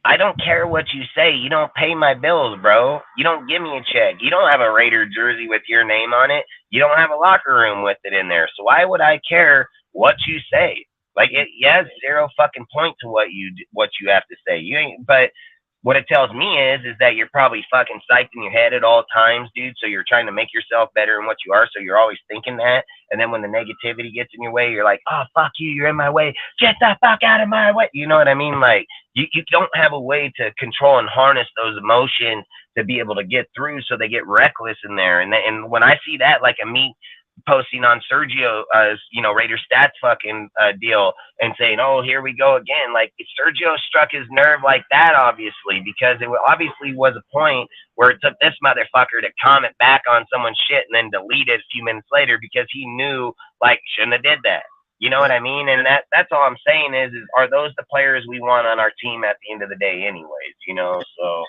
I don't care what you say. You don't pay my bills, bro. You don't give me a check. You don't have a Raider jersey with your name on it. You don't have a locker room with it in there. So why would I care what you say? Like, it has zero fucking point to what you have to say. You ain't. But what it tells me is that you're probably fucking psyched in your head at all times, dude. So you're trying to make yourself better than what you are. So you're always thinking that. And then when the negativity gets in your way, you're like, "Oh, fuck you. You're in my way. Get the fuck out of my way." You know what I mean? Like, you don't have a way to control and harness those emotions to be able to get through. So they get reckless in there. And when I see that, like a me posting on Sergio, Raider stats fucking deal and saying, "Oh, here we go again." Like, Sergio struck his nerve like that, obviously, because it obviously was a point where it took this motherfucker to comment back on someone's shit and then delete it a few minutes later because he knew, like, shouldn't have did that. You know what I mean? And that's all I'm saying is are those the players we want on our team at the end of the day anyways, so.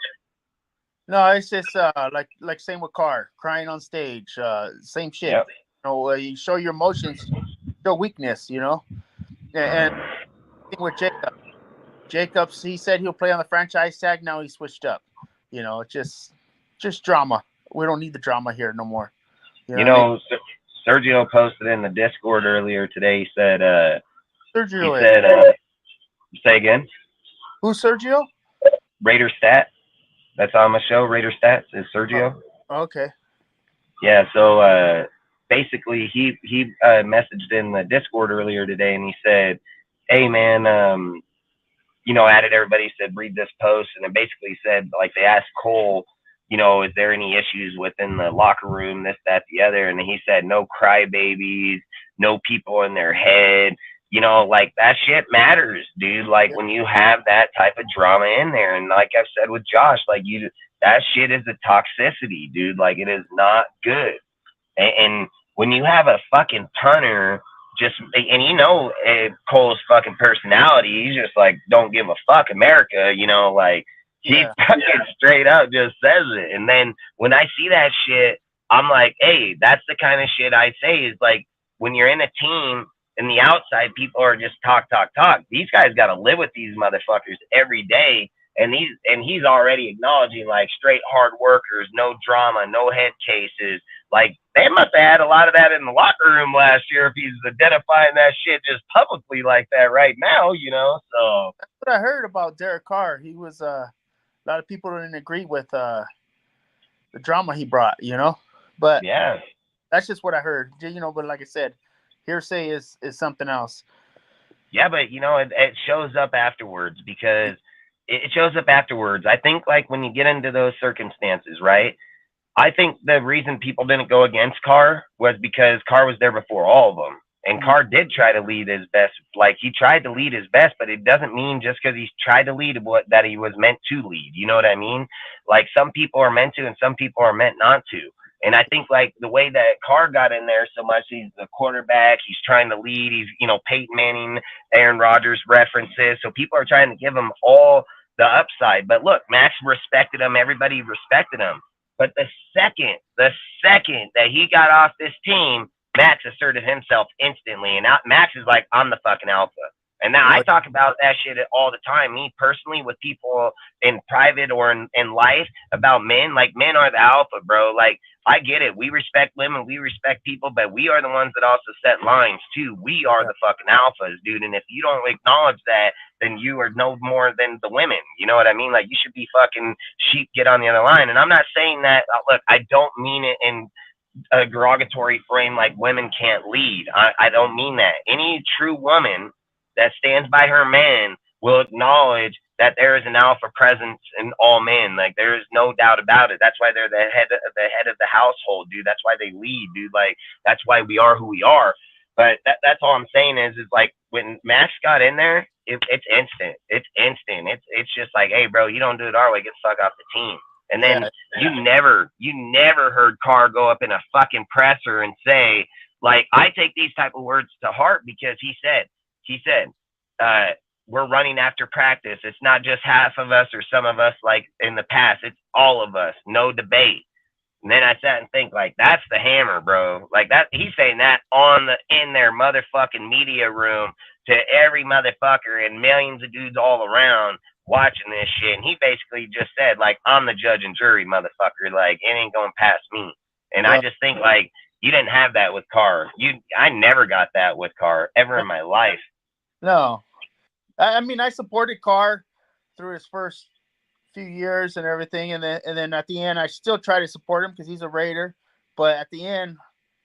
No, it's just like same with Carr, crying on stage, same shit. Yep. You show your emotions, show weakness, and with Jacobs, he said he'll play on the franchise tag. Now he switched up. It's just drama. We don't need the drama here no more. Sergio posted in the Discord earlier today. He said, Sergio. Say again. Who's Sergio? Raider Stat. That's on my show. Raider Stats is Sergio. Oh, okay. Yeah. So basically, he messaged in the Discord earlier today, and he said, "Hey, man, added everybody, said read this post," and it basically said, like, they asked Cole, is there any issues within the locker room, this, that, the other, and he said no crybabies, no people in their head. Like, that shit matters, dude. Like, when you have that type of drama in there, and like I've said with Josh, like, that shit is a toxicity, dude. Like, it is not good. And when you have a fucking punter, Cole's fucking personality, he's just like, don't give a fuck, America, like, he fucking straight up just says it. And then when I see that shit, I'm like, hey, that's the kind of shit I say is like, when you're in a team and the outside people are just talk. These guys got to live with these motherfuckers every day. And he's already acknowledging, like, straight hard workers, no drama, no head cases. Like, they must have had a lot of that in the locker room last year if he's identifying that shit just publicly like that right now, so. That's what I heard about Derek Carr. He was, a lot of people didn't agree with the drama he brought, But yeah, that's just what I heard, but like I said, hearsay is something else. Yeah, but, it shows up afterwards because it shows up afterwards. I think, like, when you get into those circumstances, right? I think the reason people didn't go against Carr was because Carr was there before all of them. And Carr did try to lead his best. Like, he tried to lead his best, but it doesn't mean just because he's tried to lead that he was meant to lead. You know what I mean? Like, some people are meant to and some people are meant not to. And I think, like, the way that Carr got in there so much, he's the quarterback, he's trying to lead, he's, Peyton Manning, Aaron Rodgers references. So people are trying to give him all the upside. But look, Max respected him. Everybody respected him. But the second that he got off this team, Max asserted himself instantly. And now Max is like, I'm the fucking alpha. And now I talk about that shit all the time. Me personally, with people in private or in life, about men. Like, men are the alpha, bro. Like, I get it. We respect women, we respect people, but we are the ones that also set lines too. We are the fucking alphas, dude. And if you don't acknowledge that, then you are no more than the women. You know what I mean? Like, you should be fucking sheep, get on the other line. And I'm not saying that. Look, I don't mean it in a derogatory frame like women can't lead. I don't mean that. Any true woman that stands by her man will acknowledge that there is an alpha presence in all men. Like, there is no doubt about it. That's why they're the head of the household, dude. That's why they lead, dude. Like, that's why we are who we are. But that's all I'm saying is like, when Max got in there, it's instant. It's instant. It's just like, hey, bro, you don't do it our way, get the fuck off the team. And then you never heard Carr go up in a fucking presser and say, like, I take these type of words to heart, because he said, we're running after practice. It's not just half of us or some of us like in the past. It's all of us. No debate. And then I sat and think, like, that's the hammer, bro. Like, that he's saying that in their motherfucking media room to every motherfucker and millions of dudes all around watching this shit. And he basically just said, like, I'm the judge and jury, motherfucker. Like, it ain't going past me. And I just think, like, you didn't have that with Carr. I never got that with Carr ever in my life. No. I mean, I supported Carr through his first few years and everything, and then at the end, I still try to support him because he's a Raider. But at the end,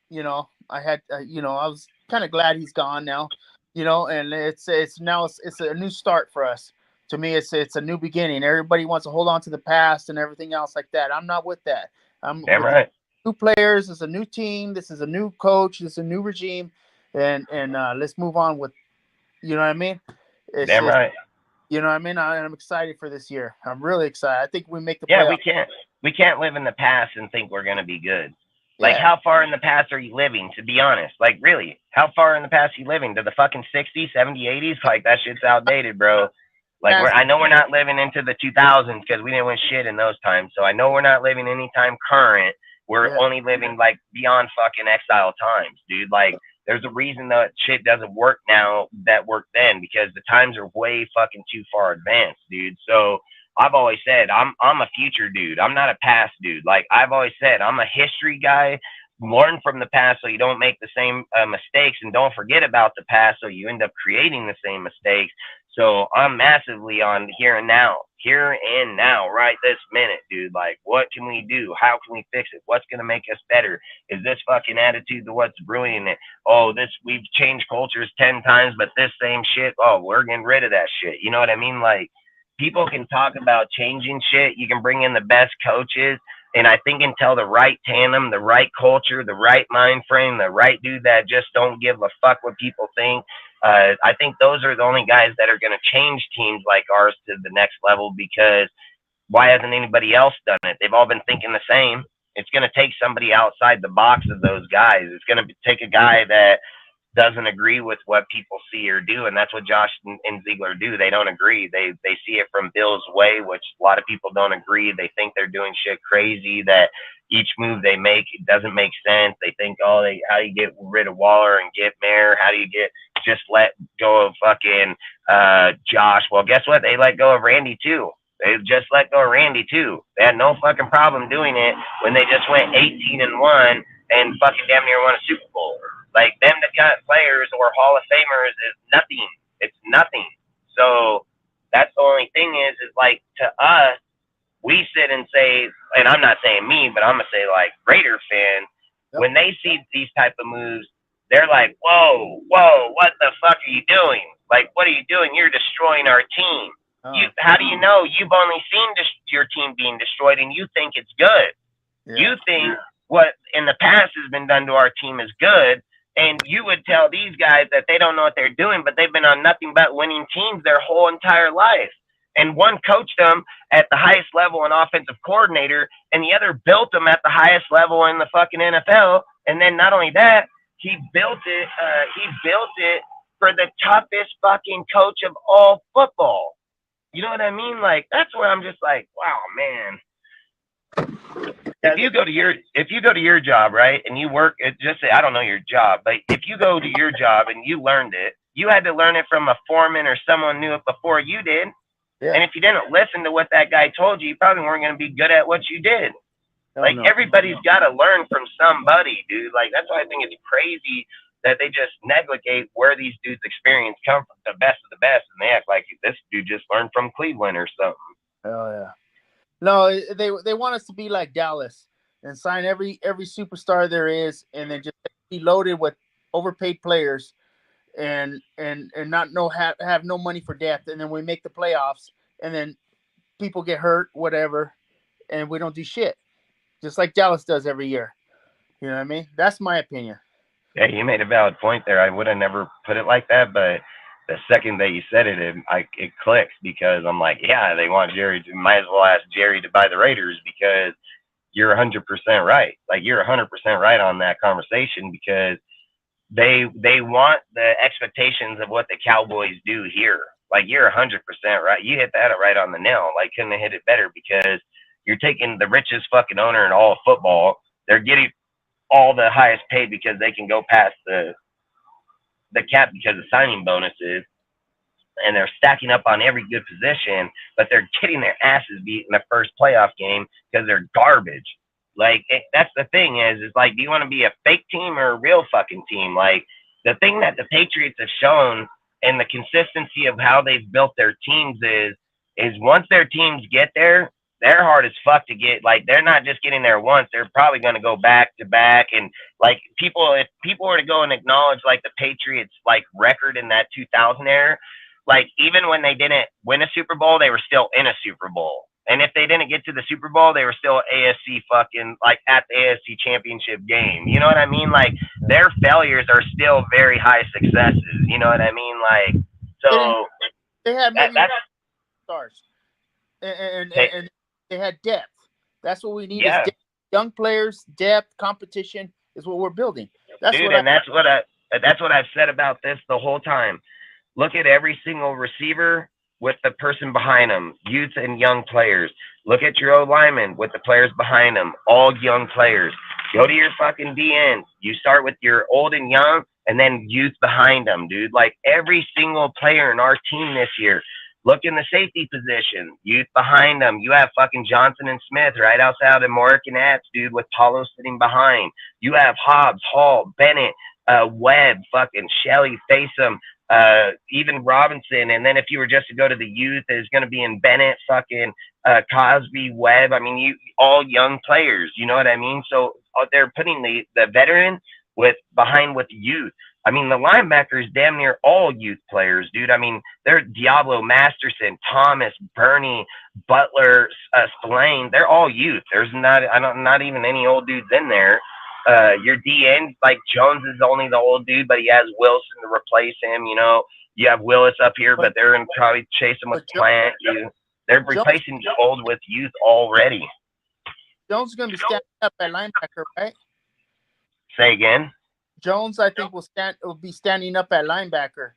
you know, I had, I was kind of glad he's gone now, you know, and it's now it's a new start for us. To me, it's a new beginning. Everybody wants to hold on to the past and everything else like that. I'm not with that. I'm Damn right. New players. It's a new team. This is a new coach. This is a new regime, and let's move on with, you know what I mean? Damn right. You know what I mean? I'm excited for this year. I'm really excited. I think we make the playoffs. We can't live in the past and think we're gonna be good. Like, how far in the past are you living, to be honest? Like, really, how far in the past are you living? To the fucking 60s, 70s, 80s? Like, that shit's outdated, bro. Like, I know we're not living into the 2000s because we didn't win shit in those times. So I know we're not living anytime current. We're only living, like, beyond fucking exile times, dude. Like, there's a reason that shit doesn't work now that worked then, because the times are way fucking too far advanced, dude. So I've always said I'm a future dude. I'm not a past dude. Like, I've always said, I'm a history guy. Learn from the past so you don't make the same mistakes, and don't forget about the past so you end up creating the same mistakes. So I'm massively on here and now, right this minute, dude. Like, what can we do? How can we fix it? What's going to make us better? Is this fucking attitude the what's brewing it? Oh, we've changed cultures 10 times, but this same shit, oh, we're getting rid of that shit. You know what I mean? Like, people can talk about changing shit. You can bring in the best coaches. And I think until the right tandem, the right culture, the right mind frame, the right dude that just don't give a fuck what people think, I think those are the only guys that are going to change teams like ours to the next level, because why hasn't anybody else done it? They've all been thinking the same. It's going to take somebody outside the box of those guys. It's going to take a guy that doesn't agree with what people see or do, and that's what Josh and Ziegler do. They don't agree. They see it from Bill's way, which a lot of people don't agree. They think they're doing shit crazy, that each move they make, it doesn't make sense. They think, how do you get rid of Waller and get Mayer? How do you just let go of fucking Josh? Well, guess what? They let go of Randy too. They just let go of Randy too. They had no fucking problem doing it when they just went 18-1 and fucking damn near won a Super Bowl. Like, them to cut players or Hall of Famers is nothing. It's nothing. So that's the only thing is like, to us, we sit and say, and I'm not saying me, but I'm going to say, like, Raider fans, when they see these type of moves, they're like, whoa, what the fuck are you doing? Like, what are you doing? You're destroying our team. How do you know? You've only seen your team being destroyed, and you think it's good. Yeah. You think what in the past has been done to our team is good, and you would tell these guys that they don't know what they're doing, but they've been on nothing but winning teams their whole entire life. And one coached them at the highest level, an offensive coordinator, and the other built them at the highest level in the fucking NFL. And then not only that, he built it for the toughest fucking coach of all football. You know what I mean? Like, that's where I'm just like, wow, man. If you go to your job, right, and you work, just say, I don't know your job, but if you go to your job and you learned it, you had to learn it from a foreman or someone knew it before you did. Yeah. And if you didn't listen to what that guy told you, you probably weren't going to be good at what you did. Hell no. Everybody's got to learn from somebody, dude. Like, that's why I think it's crazy that they just negligate where these dudes' experience come from, the best of the best, and they act like this dude just learned from Cleveland or something. Oh yeah. No, they want us to be like Dallas and sign every superstar there is, and then just be loaded with overpaid players, and not have no money for depth, and then we make the playoffs, and then people get hurt, whatever, and we don't do shit, just like Dallas does every year. You know what I mean? That's my opinion. Yeah, you made a valid point there. I would have never put it like that, but the second that you said it, it clicks, because I'm like, yeah, they want Jerry to, might as well ask Jerry to buy the Raiders, because you're 100% right. Like, you're 100% right on that conversation, because they want the expectations of what the Cowboys do here. Like, you're 100% right. You hit that right on the nail. Like, couldn't have hit it better, because you're taking the richest fucking owner in all of football. They're getting all the highest paid because they can go past the cap because of signing bonuses, and they're stacking up on every good position, but they're getting their asses beat in the first playoff game because they're garbage. Like, that's the thing is like, do you want to be a fake team or a real fucking team? Like, the thing that the Patriots have shown and the consistency of how they've built their teams is once their teams get there, they're hard as fuck to get. Like, they're not just getting there once. They're probably going to go back to back. And like, if people were to go and acknowledge like the Patriots like record in that 2000 era, like, even when they didn't win a Super Bowl, they were still in a Super Bowl. And if they didn't get to the Super Bowl, they were still AFC fucking, like, at the AFC championship game. You know what I mean? Like, their failures are still very high successes. You know what I mean? Like, so they had maybe that's stars, and they had depth. That's what we need. Yeah. Is depth. Young players, depth, competition is what we're building. That's dude, what that's what I've said about this the whole time. Look at every single receiver with the person behind them, youth and young players. Look at your O lineman with the players behind them, all young players. Go to your fucking DN. You start with your old and young, and then youth behind them, dude. Like, every single player in our team this year. Look in the safety position, youth behind them. You have fucking Johnson and Smith right outside of Morgan Epps, dude, with Paulo sitting behind. You have Hobbs, Hall, Bennett, Webb, fucking Shelley, Facem, even Robinson. And then if you were just to go to the youth, there's going to be in Bennett, fucking Cosby, Webb. I mean, you all young players. You know what I mean? So they're putting the veteran behind with the youth. I mean, the linebackers damn near all youth players, dude. I mean, they're Diablo, Masterson, Thomas, Bernie, Butler, Spillane. They're all youth. There's not even any old dudes in there. Your DN, like, Jones is only the old dude, but he has Wilson to replace him. You know, you have Willis up here, but they're going to probably chase him with Plant. They're replacing old with youth already. Jones is going to be standing up at linebacker, right? Say again? Jones, I think, will be standing up at linebacker.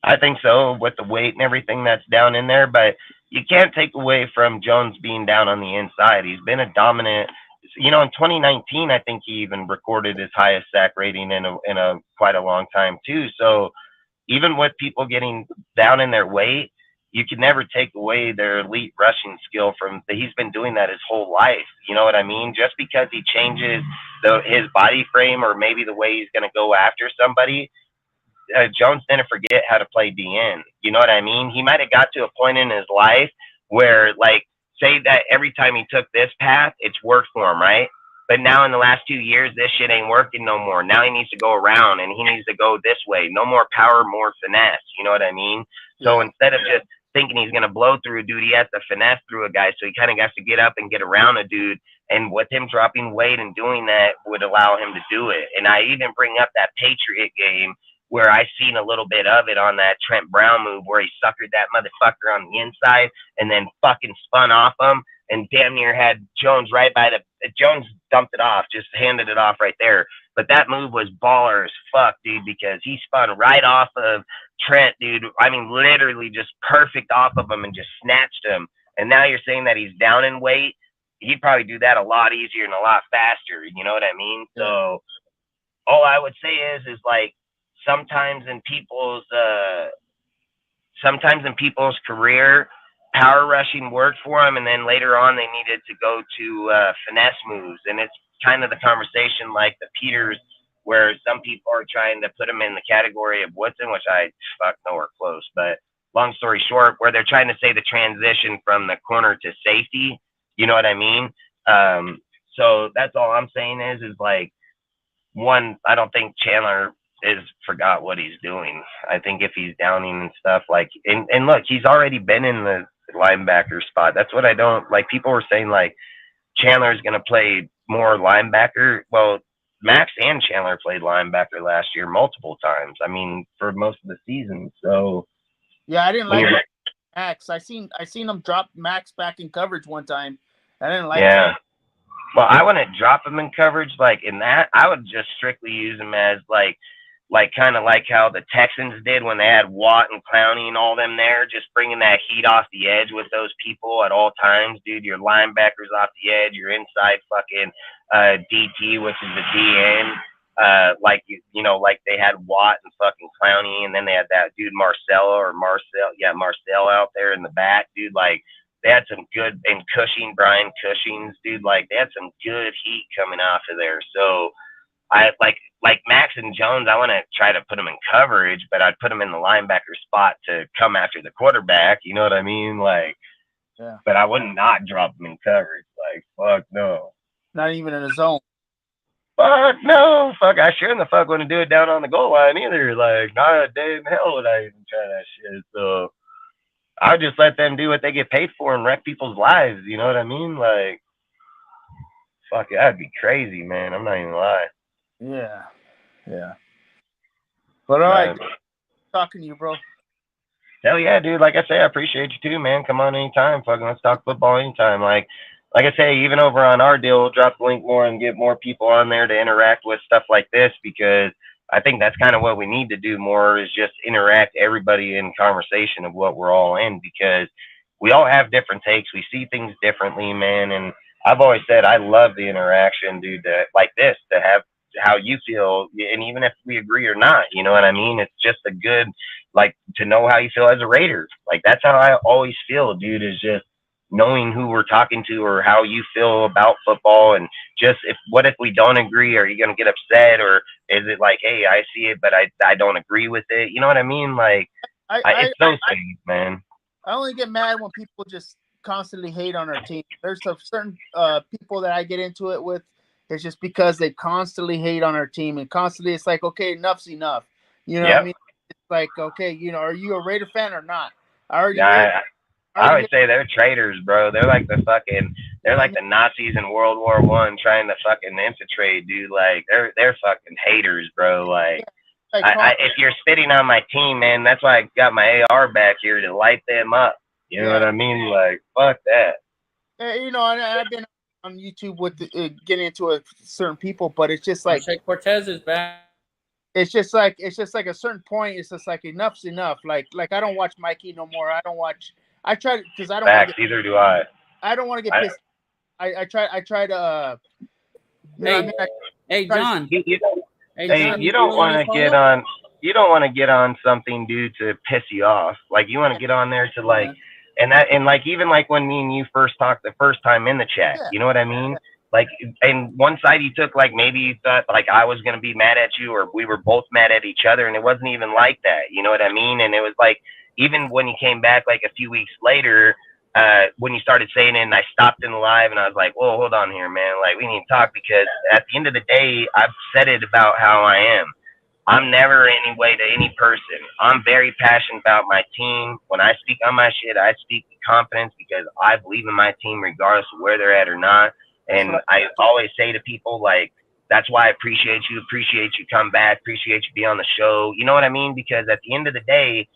I think so, with the weight and everything that's down in there, but you can't take away from Jones being down on the inside. He's been a dominant. You know, in 2019, I think he even recorded his highest sack rating in a quite a long time too. So even with people getting down in their weight, you can never take away their elite rushing skill he's been doing that his whole life. You know what I mean? Just because he changes his body frame or maybe the way he's going to go after somebody, Jones didn't forget how to play DN. You know what I mean? He might have got to a point in his life where, like, say that every time he took this path, it's worked for him, right? But now in the last 2 years, this shit ain't working no more. Now he needs to go around, and he needs to go this way. No more power, more finesse. You know what I mean? So instead of just thinking he's going to blow through a dude, he has to finesse through a guy. So he kind of has to get up and get around a dude. And with him dropping weight and doing that would allow him to do it. And I even bring up that Patriot game where I seen a little bit of it on that Trent Brown move where he suckered that motherfucker on the inside and then fucking spun off him and damn near had Jones right by Jones dumped it off, just handed it off right there. But that move was baller as fuck, dude, because he spun right off of Trent, dude. I mean, literally just perfect off of him and just snatched him. And now you're saying that he's down in weight. He'd probably do that a lot easier and a lot faster. You know what I mean? So all I would say is like, sometimes in people's career, power rushing worked for them, and then later on they needed to go to finesse moves, and it's kind of the conversation like the Peters, where some people are trying to put him in the category of Woodson, which I fuck nowhere close. But long story short, where they're trying to say the transition from the corner to safety, you know what I mean? So that's all I'm saying is like, one, I don't think Chandler is forgot what he's doing. I think if he's downing and stuff like, and look, he's already been in the linebacker spot. That's what I don't like. People were saying like Chandler's going to play more linebacker. Well, Max and Chandler played linebacker last year multiple times. I mean, for most of the season. So yeah, I didn't like Max. I seen him drop Max back in coverage one time. I didn't like that. Well, I wouldn't drop him in coverage like in that. I would just strictly use him as like kind of like how the Texans did when they had Watt and Clowney and all them there, just bringing that heat off the edge with those people at all times, dude. Your linebackers off the edge, your inside fucking DT, which is the DN. Like you know, like they had Watt and fucking Clowney, and then they had that dude Marcel out there in the back, dude. Like they had some good, and Brian Cushing's, dude. Like they had some good heat coming off of there. So I like Max and Jones, I want to try to put them in coverage, but I'd put them in the linebacker spot to come after the quarterback. You know what I mean? Like, yeah. But I would not drop them in coverage. Like, fuck no. Not even in a zone. Fuck no. Fuck, I sure in the fuck wouldn't do it down on the goal line either. Like, not a day in hell would I even try that shit. So I would just let them do what they get paid for and wreck people's lives. You know what I mean? Like, fuck, that'd be crazy, man. I'm not even lying. Yeah. But all right, talking to you, bro. Hell yeah, dude. Like I say, I appreciate you too, man. Come on anytime. Fucking let's talk football anytime. Like I say, even over on our deal, we'll drop the link more and get more people on there to interact with stuff like this, because I think that's kind of what we need to do more, is just interact everybody in conversation of what we're all in, because we all have different takes. We see things differently, man. And I've always said I love the interaction, dude, like this, to have how you feel, and even if we agree or not, you know what I mean? It's just a good, like, to know how you feel as a Raider. Like, that's how I always feel, dude, is just knowing who we're talking to or how you feel about football. And just, what if we don't agree? Are you going to get upset, or is it like, hey, I see it, but I don't agree with it? You know what I mean? Like, it's those things, man. I only get mad when people just constantly hate on our team. There's certain people that I get into it with. It's just because they constantly hate on our team, and constantly it's like, okay, enough's enough. You know what I mean? It's like, okay, you know, are you a Raider fan or not? I always say they're traitors, bro. They're like they're like the Nazis in World War I trying to fucking infiltrate, dude. Like they're fucking haters, bro. Like if you're spitting on my team, man, that's why I got my AR back here to light them up. You know what I mean? Like, fuck that. You know, I've been on YouTube with getting into certain people, but it's just like Cortez is back. It's just like a certain point. It's just like enough's enough. Like I don't watch Mikey no more. I don't watch. I try to, because I don't. Facts, either do I. I don't want to get pissed. I try to. Hey, John. You don't want to get on. You don't want to get on something, dude, to piss you off. Like, you want to get on there to like. And like, even like when me and you first talked the first time in the chat, you know what I mean? Like, and one side you took, like, maybe you thought like I was going to be mad at you, or we were both mad at each other, and it wasn't even like that. You know what I mean? And it was like, even when you came back like a few weeks later, when you started saying it, and I stopped in the live, and I was like, whoa, hold on here, man. Like, we need to talk, because at the end of the day, I've said it about how I am. I'm never any way to any person. I'm very passionate about my team. When I speak on my shit, I speak with confidence, because I believe in my team regardless of where they're at or not. And I always say to people, like, that's why I appreciate you come back, appreciate you be on the show. You know what I mean? Because at the end of the day,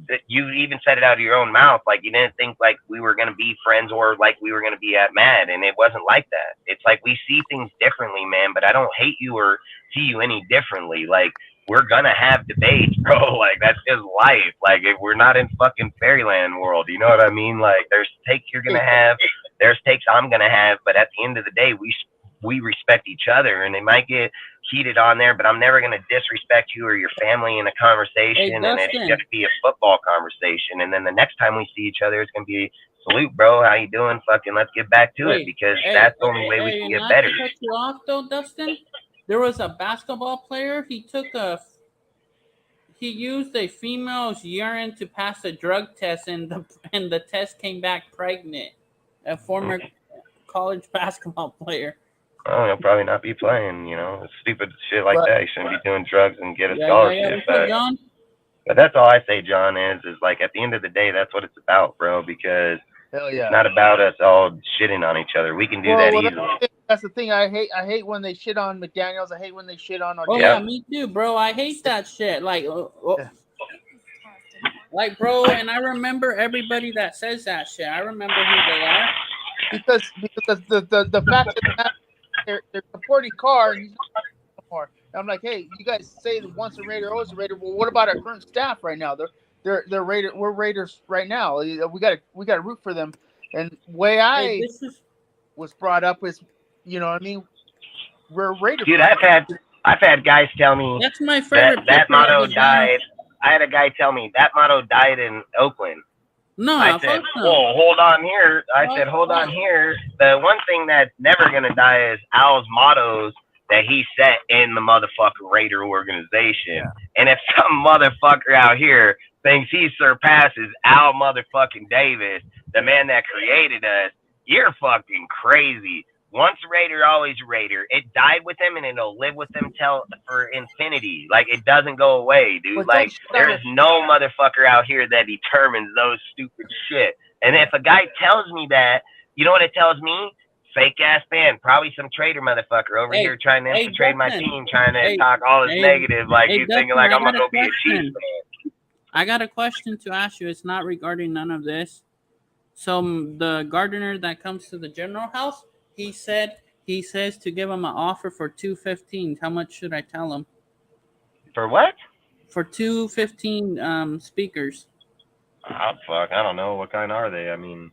that you even said it out of your own mouth, like, you didn't think like we were going to be friends, or like we were going to be at mad, and it wasn't like that. It's like, we see things differently, man, but I don't hate you or see you any differently. Like, we're gonna have debates, bro. Like, that's just life. Like, if we're not in fucking fairyland world, you know what I mean? Like, there's takes you're gonna have, there's takes I'm gonna have, but at the end of the day, we respect each other, and it might get heated on there, but I'm never gonna disrespect you or your family in a conversation, and it's Dustin. gonna be a football conversation. And then the next time we see each other, it's gonna be salute, bro. How you doing? Fucking, let's get back to it, because that's the only way we can get not better. to cut you off though, Dustin. There was a basketball player. He used a female's urine to pass a drug test, and the test came back pregnant. A former college basketball player. Oh, he'll probably not be playing. You know, stupid shit like But- that. He shouldn't be doing drugs and get a Yeah, scholarship. What's up, John? But that's all I say, John, is like at the end of the day, that's what it's about, bro, because Hell yeah. it's not about us all shitting on each other. We can do that easily. That's the thing. I hate when they shit on McDaniels. I hate when they shit on. Oh yeah, me too, bro. I hate that shit. Like, like, bro. And I remember everybody that says that shit. I remember who they are. Because the fact that they're supporting Carr and he's not no more. And I'm like, hey, you guys say that once a Raider, always a Raider. Well, what about our current staff right now? They're Raider. We're Raiders right now. We got to root for them. And way I was brought up is, you know what I mean? We're Raiders. Dude, I've had guys tell me that's my favorite. That motto died. I had a guy tell me that motto died in Oakland. No, I said, whoa, hold on here. I said, hold on here. The one thing that's never going to die is Al's mottos that he set in the motherfucking Raider organization. Yeah. And if some motherfucker out here thinks he surpasses Al motherfucking Davis, the man that created us, you're fucking crazy. Once a Raider, always a Raider. It died with him, and it'll live with him for infinity. Like, it doesn't go away, dude. Like, there is no motherfucker out here that determines those stupid shit. And if a guy tells me that, you know what it tells me? Fake ass fan, probably some traitor motherfucker over here trying to infiltrate my team, trying to talk all this negative. Like, he's thinking like I'm gonna go be a Chiefs fan. I got a question to ask you. It's not regarding none of this. So the gardener that comes to the general house, he says to give him an offer for 215. How much should I tell him? For what? For 215 speakers. Oh fuck, I don't know. What kind are they? I mean,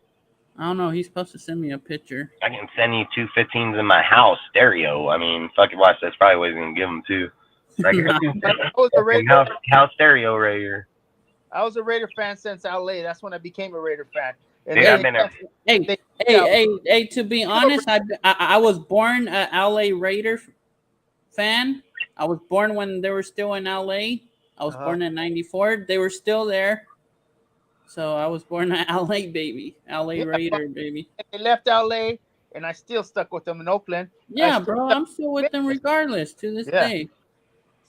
I don't know. He's supposed to send me a picture. I can send you 215s in my house stereo. I mean, fucking watch. That's probably what he's gonna give them too. House stereo right here. I was a Raider fan since LA. That's when I became a Raider fan. And I've been hey, to be honest, I was born a LA Raider fan. I was born when they were still in LA. I was born in '94. They were still there. So I was born an LA baby. LA Raider baby. They left LA and I still stuck with them in Oakland. Yeah, bro. I'm still with them regardless to this day.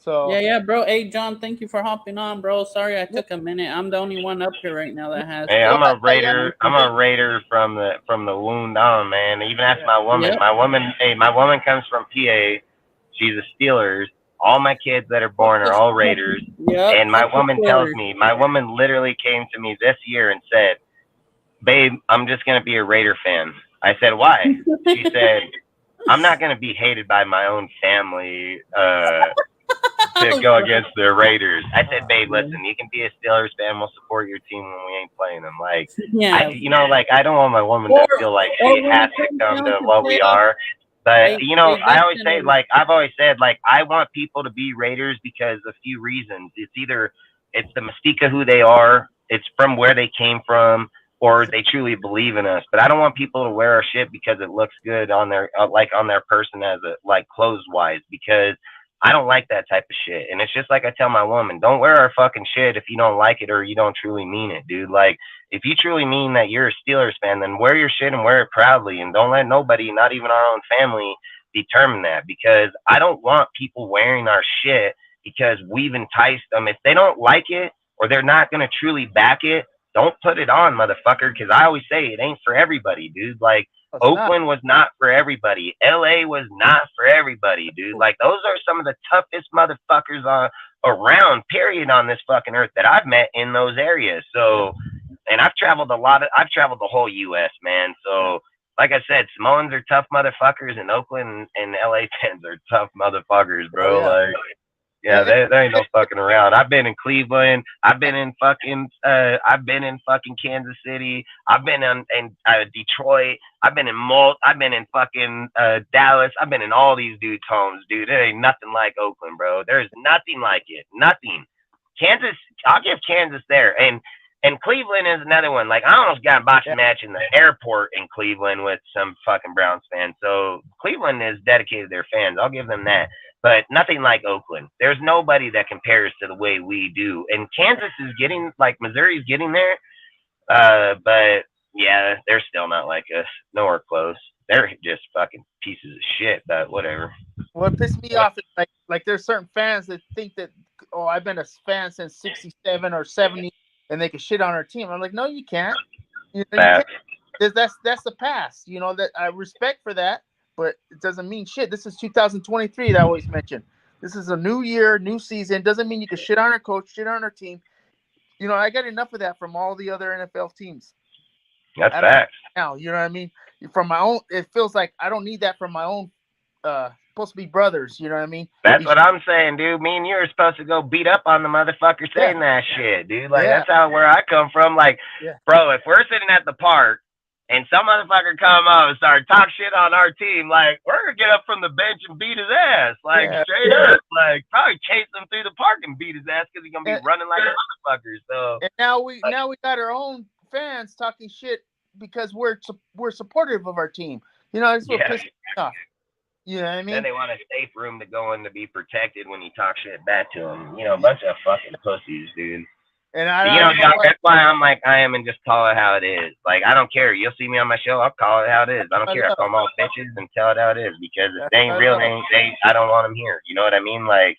So yeah, bro. Hey, John, thank you for hopping on, bro. Sorry I took a minute. I'm the only one up here right now that has. Hey, I'm a Raider. I'm a Raider from the wound on, man. Even ask my woman. Yep. My woman comes from PA. She's a Steelers. All my kids that are born are all Raiders. Yep, and my woman tells me, my woman literally came to me this year and said, "Babe, I'm just gonna be a Raider fan." I said, "Why?" She said, "I'm not gonna be hated by my own family to go against the Raiders." I said, "Babe, listen, you can be a Steelers fan. We'll support your team when we ain't playing them." Like, I don't want my woman to feel like she has to come to what we are. But, I always say, I've always said, I want people to be Raiders because a few reasons. It's either it's the mystique of who they are, it's from where they came from, or they truly believe in us. But I don't want people to wear our shit because it looks good on their on their person as clothes wise, because I don't like that type of shit. And it's just like I tell my woman, don't wear our fucking shit if you don't like it or you don't truly mean it, dude. Like, if you truly mean that you're a Steelers fan, then wear your shit and wear it proudly, and don't let nobody, not even our own family, determine that, because I don't want people wearing our shit because we've enticed them. If they don't like it or they're not going to truly back it, don't put it on, motherfucker, because I always say it ain't for everybody, dude. Like, Oakland was not for everybody. LA was not for everybody, dude. Like, those are some of the toughest motherfuckers around, period, on this fucking earth that I've met in those areas. So, and I've traveled I've traveled the whole U.S., man. So, like I said, Samoans are tough motherfuckers, and Oakland and LA fans are tough motherfuckers, bro. Yeah, there ain't no fucking around. I've been in Cleveland. I've been in fucking Kansas City. I've been in Detroit. I've been in fucking Dallas. I've been in all these dudes' homes, dude. There ain't nothing like Oakland, bro. There's nothing like it. Nothing. Kansas, I'll give Kansas there. And Cleveland is another one. Like, I almost got a boxing match in the airport in Cleveland with some fucking Browns fans. So Cleveland is dedicated to their fans. I'll give them that. But nothing like Oakland. There's nobody that compares to the way we do. And Kansas is getting, like, Missouri's getting there. But, yeah, they're still not like us. Nowhere close. They're just fucking pieces of shit, but whatever. What pissed me off is, like there's certain fans that think that, oh, I've been a fan since 67 or 70, and they can shit on our team. I'm like, no, you can't. You can't. That's the past. You know, that I respect for that. But it doesn't mean shit. This is 2023 that I always mention. This is a new year, new season. Doesn't mean you can shit on our coach, shit on our team. You know, I got enough of that from all the other NFL teams. That's facts. Now, you know what I mean? From my own, it feels like I don't need that from my own, supposed to be brothers. You know what I mean? That's what I'm saying, dude. Me and you are supposed to go beat up on the motherfucker saying that shit, dude. Like, that's where I come from. Like, bro, if we're sitting at the park, and some motherfucker come up and start talk shit on our team, like, we're gonna get up from the bench and beat his ass, like straight up, like probably chase him through the park and beat his ass because he's gonna be running like a motherfucker. So and now we got our own fans talking shit because we're supportive of our team. You know, it's what pisses me off. You know what I mean? Then they want a safe room to go in to be protected when you talk shit back to them. You know, a bunch of fucking pussies, dude. And that's why I'm like I am and just call it how it is. Like, I don't care. You'll see me on my show, I'll call it how it is. I don't care. I call them all bitches and tell it how it is because if they ain't real, I don't want them here. You know what I mean? Like,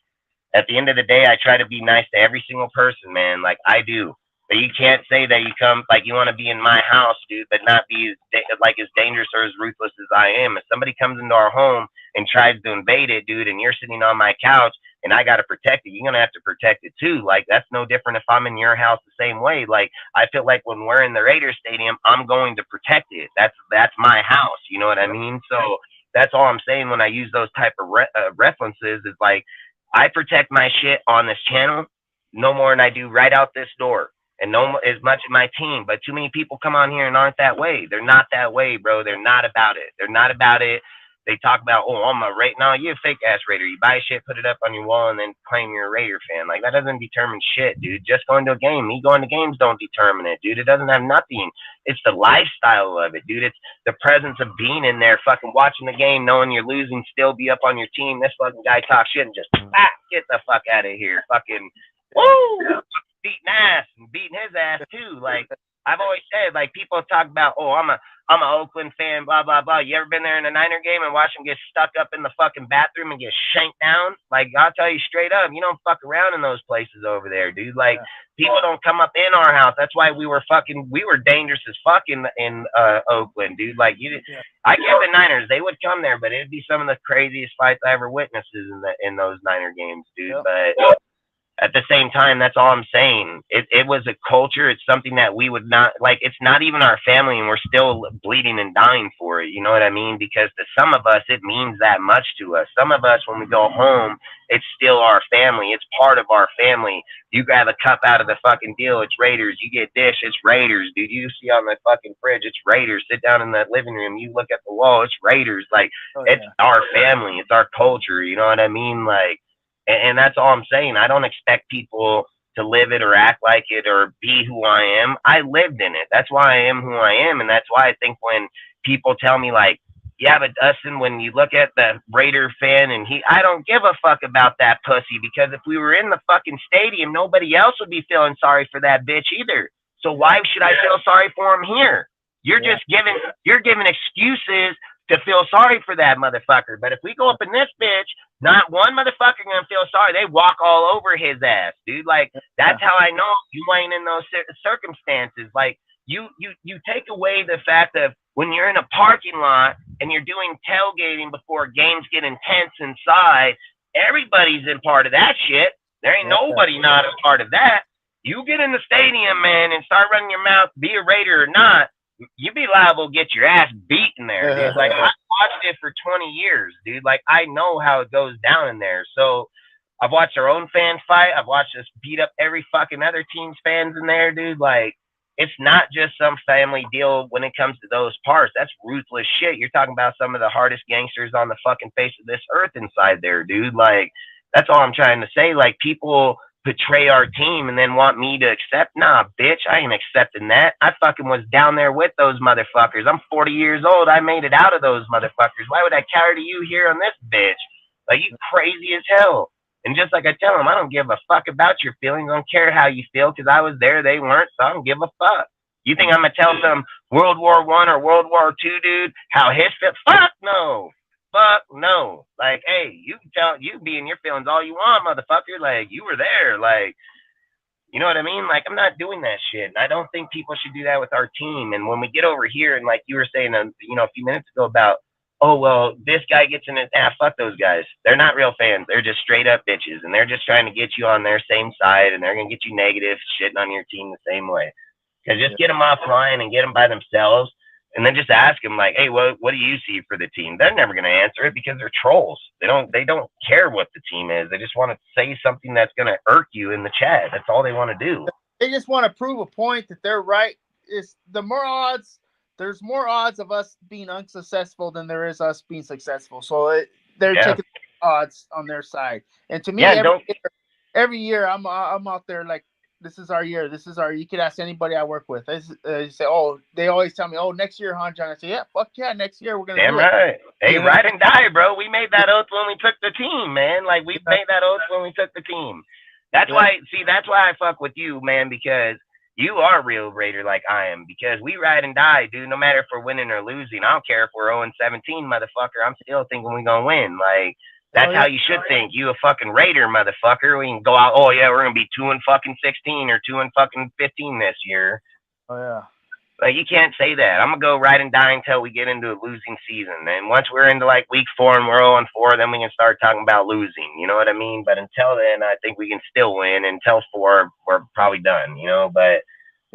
at the end of the day, I try to be nice to every single person, man. Like, I do. But you can't say that you come, like, you want to be in my house, dude, but not be as dangerous or as ruthless as I am. If somebody comes into our home and tries to invade it, dude, and you're sitting on my couch and I got to protect it, you're going to have to protect it too. Like, that's no different if I'm in your house the same way. Like, I feel like when we're in the Raiders stadium, I'm going to protect it. That's my house. You know what I mean? So that's all I'm saying when I use those type of references is like, I protect my shit on this channel no more than I do right out this door. And no as much of my team, but too many people come on here and aren't that way. They're not that way, bro. They're not about it. They're not about it. They talk about, oh, I'm a Raider. No, you're a fake ass Raider. You buy shit, put it up on your wall, and then claim you're a Raider fan. Like, that doesn't determine shit, dude. Just going to a game. Me going to games don't determine it, dude. It doesn't have nothing. It's the lifestyle of it, dude. It's the presence of being in there, fucking watching the game, knowing you're losing, still be up on your team. This fucking guy talks shit and just get the fuck out of here. Fucking woo! Beating ass and beating his ass too. Like, I've always said, like, people talk about, oh, I'm an Oakland fan, blah blah blah. You ever been there in a Niner game and watch them get stuck up in the fucking bathroom and get shanked down? Like, I'll tell you straight up, you don't fuck around in those places over there, dude. Like, people don't come up in our house. That's why we were dangerous as fuck in Oakland, dude. Like, I get the Niners, they would come there, but it'd be some of the craziest fights I ever witnessed in those Niner games, dude. But at the same time, that's all I'm saying. It was a culture. It's something that we would not, like, it's not even our family, and we're still bleeding and dying for it. You know what I mean? Because to some of us, it means that much to us. Some of us, when we go home, it's still our family. It's part of our family. You grab a cup out of the fucking deal, it's Raiders. You get dish, it's Raiders. Dude, you see on the fucking fridge, it's Raiders. Sit down in that living room, you look at the wall, it's Raiders. Like, it's our family. It's our culture. You know what I mean? Like, and that's all I'm saying. I don't expect people to live it or act like it or be who I am. I lived in it. That's why I am who I am. And that's why I think when people tell me, like, yeah, but Dustin, when you look at the Raider fan and I don't give a fuck about that pussy, because if we were in the fucking stadium, nobody else would be feeling sorry for that bitch either. So why should I feel sorry for him here? You're just giving excuses to feel sorry for that motherfucker. But if we go up in this bitch, not one motherfucker gonna feel sorry. They walk all over his ass, dude. Like, that's how I know you ain't in those circumstances. Like, you take away the fact of when you're in a parking lot and you're doing tailgating before games get intense inside, everybody's in part of that shit. There ain't nobody not a part of that. You get in the stadium, man, and start running your mouth, be a Raider or not, you be liable to get your ass beaten there, dude. Like, I watched it for 20 years, dude. Like, I know how it goes down in there. So I've watched our own fans fight. I've watched us beat up every fucking other team's fans in there, dude. Like, it's not just some family deal when it comes to those parts. That's ruthless shit. You're talking about some of the hardest gangsters on the fucking face of this earth inside there, dude. Like, that's all I'm trying to say. Like, people betray our team and then want me to accept. Nah, bitch, I ain't accepting that. I fucking was down there with those motherfuckers. I'm 40 years old. I made it out of those motherfuckers. Why would I cower to you here on this bitch? Like, you crazy as hell. And just like I tell them, I don't give a fuck about your feelings. I don't care how you feel because I was there, they weren't, so I don't give a fuck. You think I'm gonna tell some World War I or World War II dude how his feel? Fuck no. Fuck no. Like, hey, you can tell, you be in your feelings all you want, motherfucker. Like, you were there. Like, you know what I mean? Like, I'm not doing that shit. And I don't think people should do that with our team. And when we get over here, and like you were saying, you know, a few minutes ago about, oh, well, this guy gets in it. Fuck those guys. They're not real fans. They're just straight up bitches. And they're just trying to get you on their same side. And they're going to get you negative, shitting on your team the same way. Because just get them offline and get them by themselves. And then just ask them, like, hey, what do you see for the team? They're never going to answer it because they're trolls. They don't care what the team is. They just want to say something that's going to irk you in the chat. That's all they want to do. They just want to prove a point that they're right. It's the more odds. There's more odds of us being unsuccessful than there is us being successful. So they're taking odds on their side. And to me, every year I'm out there like, this is our year. This is our. You could ask anybody I work with. They say, oh, they always tell me, oh, next year, huh, John? I say, yeah, fuck yeah, next year we're gonna. Damn right. Hey, ride and die, bro. We made that oath when we took the team, man. Like we made that oath when we took the team. That's why. See, that's why I fuck with you, man, because you are a real Raider like I am. Because we ride and die, dude. No matter if we're winning or losing, I don't care if we're 0-17, motherfucker. I'm still thinking we gonna win. Like. That's how you should think. You a fucking Raider, motherfucker. We can go out. Oh yeah, we're gonna be 2-16 or 2-15 this year. Oh yeah. Like you can't say that. I'm gonna go ride and die until we get into a losing season. And once we're into like week 4 and we're 0-4, then we can start talking about losing. You know what I mean? But until then, I think we can still win. Until 4, we're probably done. You know, but.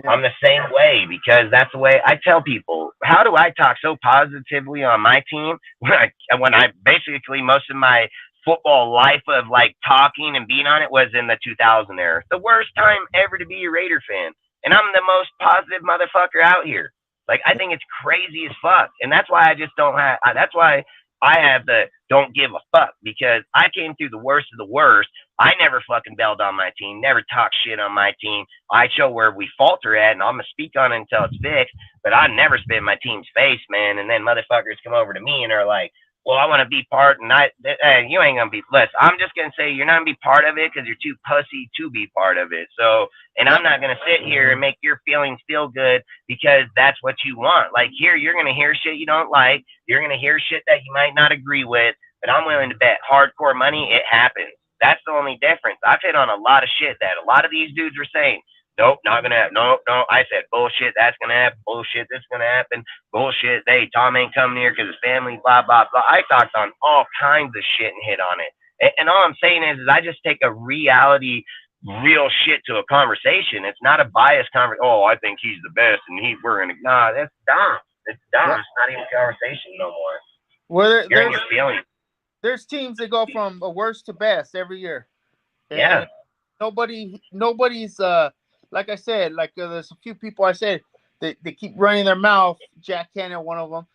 Yeah. I'm the same way because that's the way I tell people. How do I talk so positively on my team when I basically most of my football life of like talking and being on it was in the 2000 era. The worst time ever to be a Raider fan. And I'm the most positive motherfucker out here. Like I think it's crazy as fuck. And that's why I just don't have that's why I have the don't give a fuck because I came through the worst of the worst. I never fucking bailed on my team, never talk shit on my team. I show where we falter at, and I'm going to speak on it until it's fixed, but I never spit in my team's face, man. And then motherfuckers come over to me and are like, well, I want to be part, and you ain't going to be blessed. I'm just going to say you're not going to be part of it because you're too pussy to be part of it. So, and I'm not going to sit here and make your feelings feel good because that's what you want. Like here, you're going to hear shit you don't like. You're going to hear shit that you might not agree with, but I'm willing to bet hardcore money it happens. That's the only difference. I've hit on a lot of shit that a lot of these dudes were saying, nope, not going to happen. No. I said, bullshit, that's going to happen. Bullshit, this is going to happen. Bullshit, hey, Tom ain't coming here because his family, blah, blah, blah. I talked on all kinds of shit and hit on it. And all I'm saying is I just take a reality, real shit to a conversation. It's not a biased conversation. Oh, I think he's the best and we're going to, nah, that's dumb. It's dumb. It's not even a conversation no more. Well, you're in your feelings. There's teams that go from worst to best every year. And yeah. Nobody's like I said, like there's a few people I said they keep running their mouth. Jack Cannon, one of them.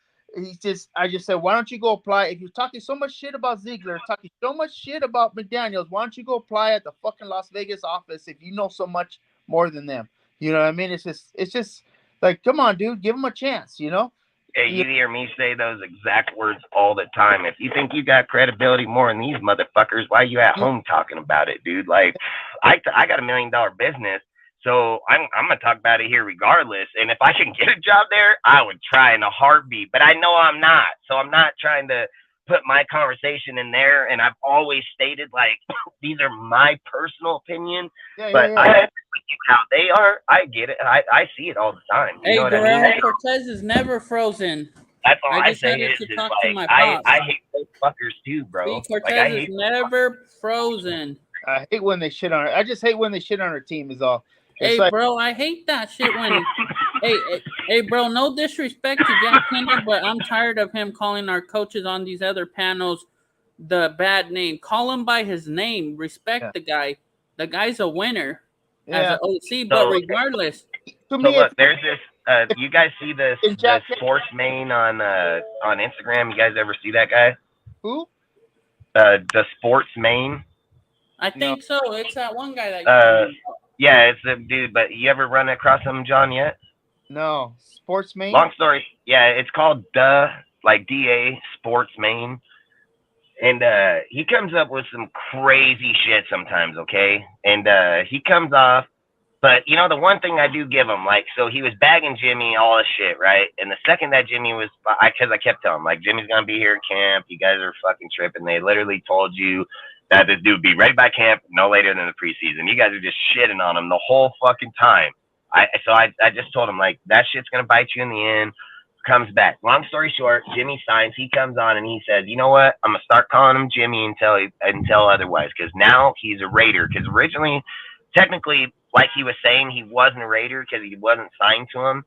I just said, why don't you go apply? If you're talking so much shit about Ziegler, talking so much shit about McDaniels, why don't you go apply at the fucking Las Vegas office if you know so much more than them? You know what I mean? It's just like, come on, dude, give them a chance, you know? Hey, you hear me say those exact words all the time. If you think you got credibility more than these motherfuckers, why are you at home talking about it, dude? Like, I got $1 million business, so I'm going to talk about it here regardless. And if I can get a job there, I would try in a heartbeat. But I know I'm not, so I'm not trying to put my conversation in there. And I've always stated, like, these are my personal opinions. But I have how they are. I get it. I see it all the time. You know what I mean? Cortez is never frozen. That's all I say is like, I hate those fuckers too, bro. Cortez is never frozen. I hate when they shit on her. I just hate when they shit on her team is all. It's bro, I hate that shit when hey, bro, no disrespect to Jack Kennedy, but I'm tired of him calling our coaches on these other panels the bad name. Call him by his name. Respect Yeah. the guy. The guy's a winner as Yeah. an OC. But So, regardless, To so me, look, there's this. You guys see this in the Jack sports main on Instagram? You guys ever see that guy? who? The sports main. I No. think so. It's that one guy that you're talking about. Yeah, it's a dude. But you ever run across him, John? Yet? No. Sports main? Long story. Yeah, it's called like DA Sports Main. And he comes up with some crazy shit sometimes, okay? And he comes off, but you know the one thing I do give him, like, so he was bagging Jimmy all this shit, right? And the second that Jimmy was, because I kept telling him, like, Jimmy's gonna be here at camp. You guys are fucking tripping. They literally told you that this dude would be ready by camp no later than the preseason. You guys are just shitting on him the whole fucking time. So I just told him, like, that shit's gonna bite you in the end. Comes back. Long story short, Jimmy signs. He comes on and he says, "You know what? I'm gonna start calling him Jimmy until otherwise, because now he's a Raider. Because originally, technically, like he was saying, he wasn't a Raider because he wasn't signed to him.